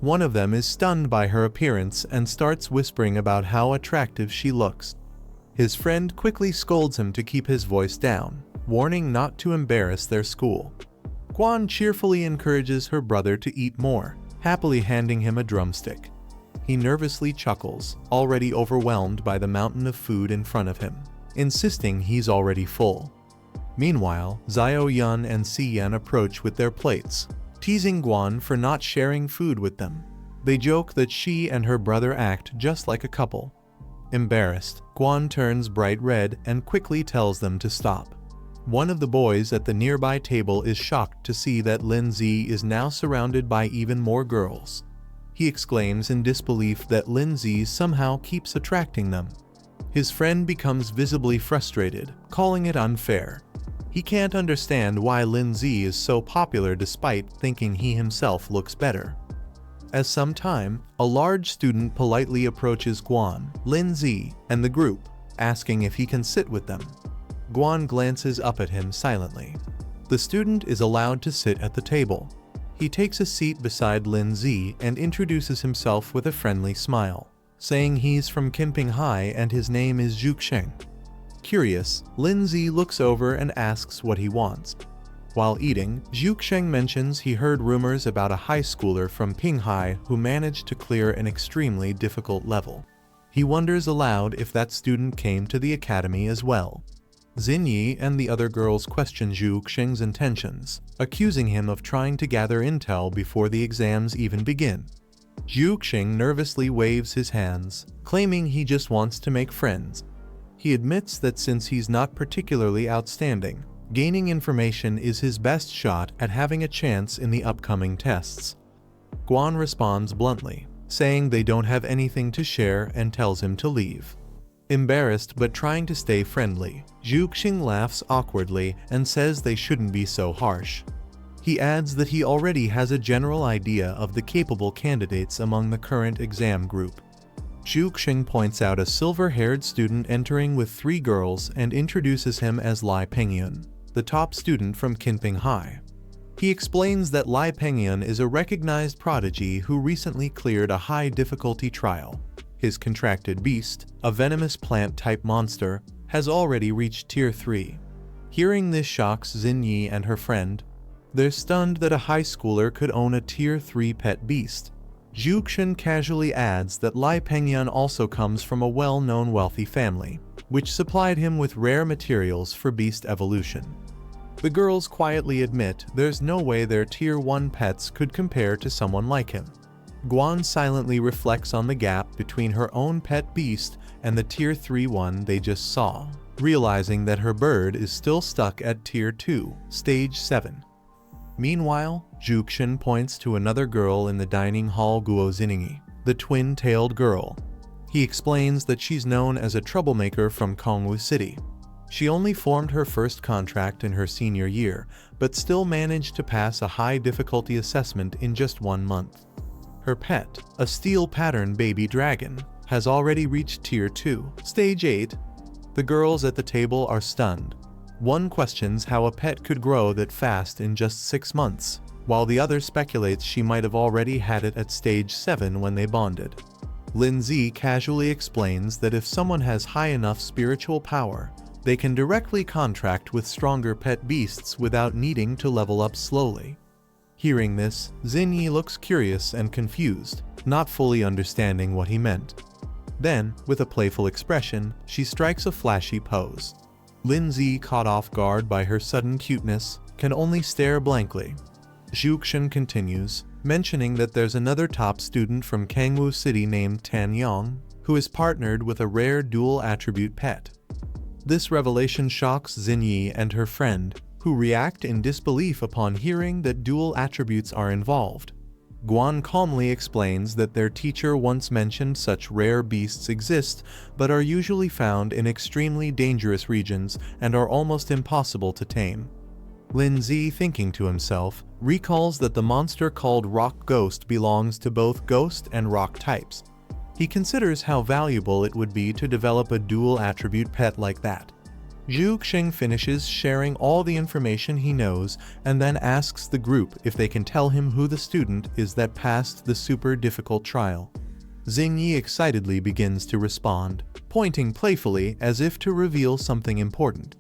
One of them is stunned by her appearance and starts whispering about how attractive she looks. His friend quickly scolds him to keep his voice down, warning not to embarrass their school. Guan cheerfully encourages her brother to eat more, happily handing him a drumstick. He nervously chuckles, already overwhelmed by the mountain of food in front of him, insisting he's already full. Meanwhile, Xiao Yun and Si Yan approach with their plates, teasing Guan for not sharing food with them. They joke that she and her brother act just like a couple. Embarrassed, Guan turns bright red and quickly tells them to stop. One of the boys at the nearby table is shocked to see that Lindsay is now surrounded by even more girls. He exclaims in disbelief that Lindsay somehow keeps attracting them. His friend becomes visibly frustrated, calling it unfair. He can't understand why Lindsay is so popular despite thinking he himself looks better. As some time, a large student politely approaches Guan, Lindsay, and the group, asking if he can sit with them. Guan glances up at him silently. The student is allowed to sit at the table. He takes a seat beside Lindsay and introduces himself with a friendly smile, saying he's from Kinpinghai and his name is Zhuxing. Curious, Lindsay looks over and asks what he wants. While eating, Zhuxing mentions he heard rumors about a high schooler from Pinghai who managed to clear an extremely difficult level. He wonders aloud if that student came to the academy as well. Xinyi and the other girls question Zhuxing's intentions, accusing him of trying to gather intel before the exams even begin. Zhuxing nervously waves his hands, claiming he just wants to make friends. He admits that since he's not particularly outstanding, gaining information is his best shot at having a chance in the upcoming tests. Guan responds bluntly, saying they don't have anything to share and tells him to leave. Embarrassed but trying to stay friendly, Zhuxing laughs awkwardly and says they shouldn't be so harsh. He adds that he already has a general idea of the capable candidates among the current exam group. Zhuxing points out a silver-haired student entering with 3 girls and introduces him as Lai Pengyun, the top student from Kinpinghai. He explains that Lai Pengyun is a recognized prodigy who recently cleared a high-difficulty trial. His contracted beast, a venomous plant-type monster, has already reached Tier 3. Hearing this shocks Xinyi and her friend. They're stunned that a high schooler could own a Tier 3 pet beast. Zhuxing casually adds that Lai Pengyun also comes from a well-known wealthy family, which supplied him with rare materials for beast evolution. The girls quietly admit there's no way their Tier 1 pets could compare to someone like him. Guan silently reflects on the gap between her own pet beast and the Tier 3 one they just saw, realizing that her bird is still stuck at Tier 2, Stage 7. Meanwhile, Zhuxing points to another girl in the dining hall, Guo Xiningi, the twin-tailed girl. He explains that she's known as a troublemaker from Kongwu City. She only formed her first contract in her senior year, but still managed to pass a high difficulty assessment in just 1 month. Her pet, a steel pattern baby dragon, has already reached Tier 2, Stage 8. The girls at the table are stunned. One questions how a pet could grow that fast in just 6 months, while the other speculates she might have already had it at Stage 7 when they bonded. Lindsay casually explains that if someone has high enough spiritual power, they can directly contract with stronger pet beasts without needing to level up slowly. Hearing this, Xinyi looks curious and confused, not fully understanding what he meant. Then, with a playful expression, she strikes a flashy pose. Lindsay, caught off guard by her sudden cuteness, can only stare blankly. Zhuxian continues, mentioning that there's another top student from Kangwu City named Tan Yong, who is partnered with a rare dual-attribute pet. This revelation shocks Xinyi and her friend, who react in disbelief upon hearing that dual attributes are involved. Guan calmly explains that their teacher once mentioned such rare beasts exist, but are usually found in extremely dangerous regions and are almost impossible to tame. Lindsay, thinking to himself, recalls that the monster called Rock Ghost belongs to both ghost and rock types. He considers how valuable it would be to develop a dual-attribute pet like that. Zhu Xing finishes sharing all the information he knows and then asks the group if they can tell him who the student is that passed the super difficult trial. Xingyi excitedly begins to respond, pointing playfully as if to reveal something important.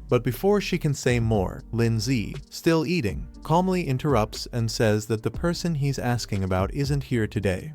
But before she can say more, Lindsay, still eating, calmly interrupts and says that the person he's asking about isn't here today.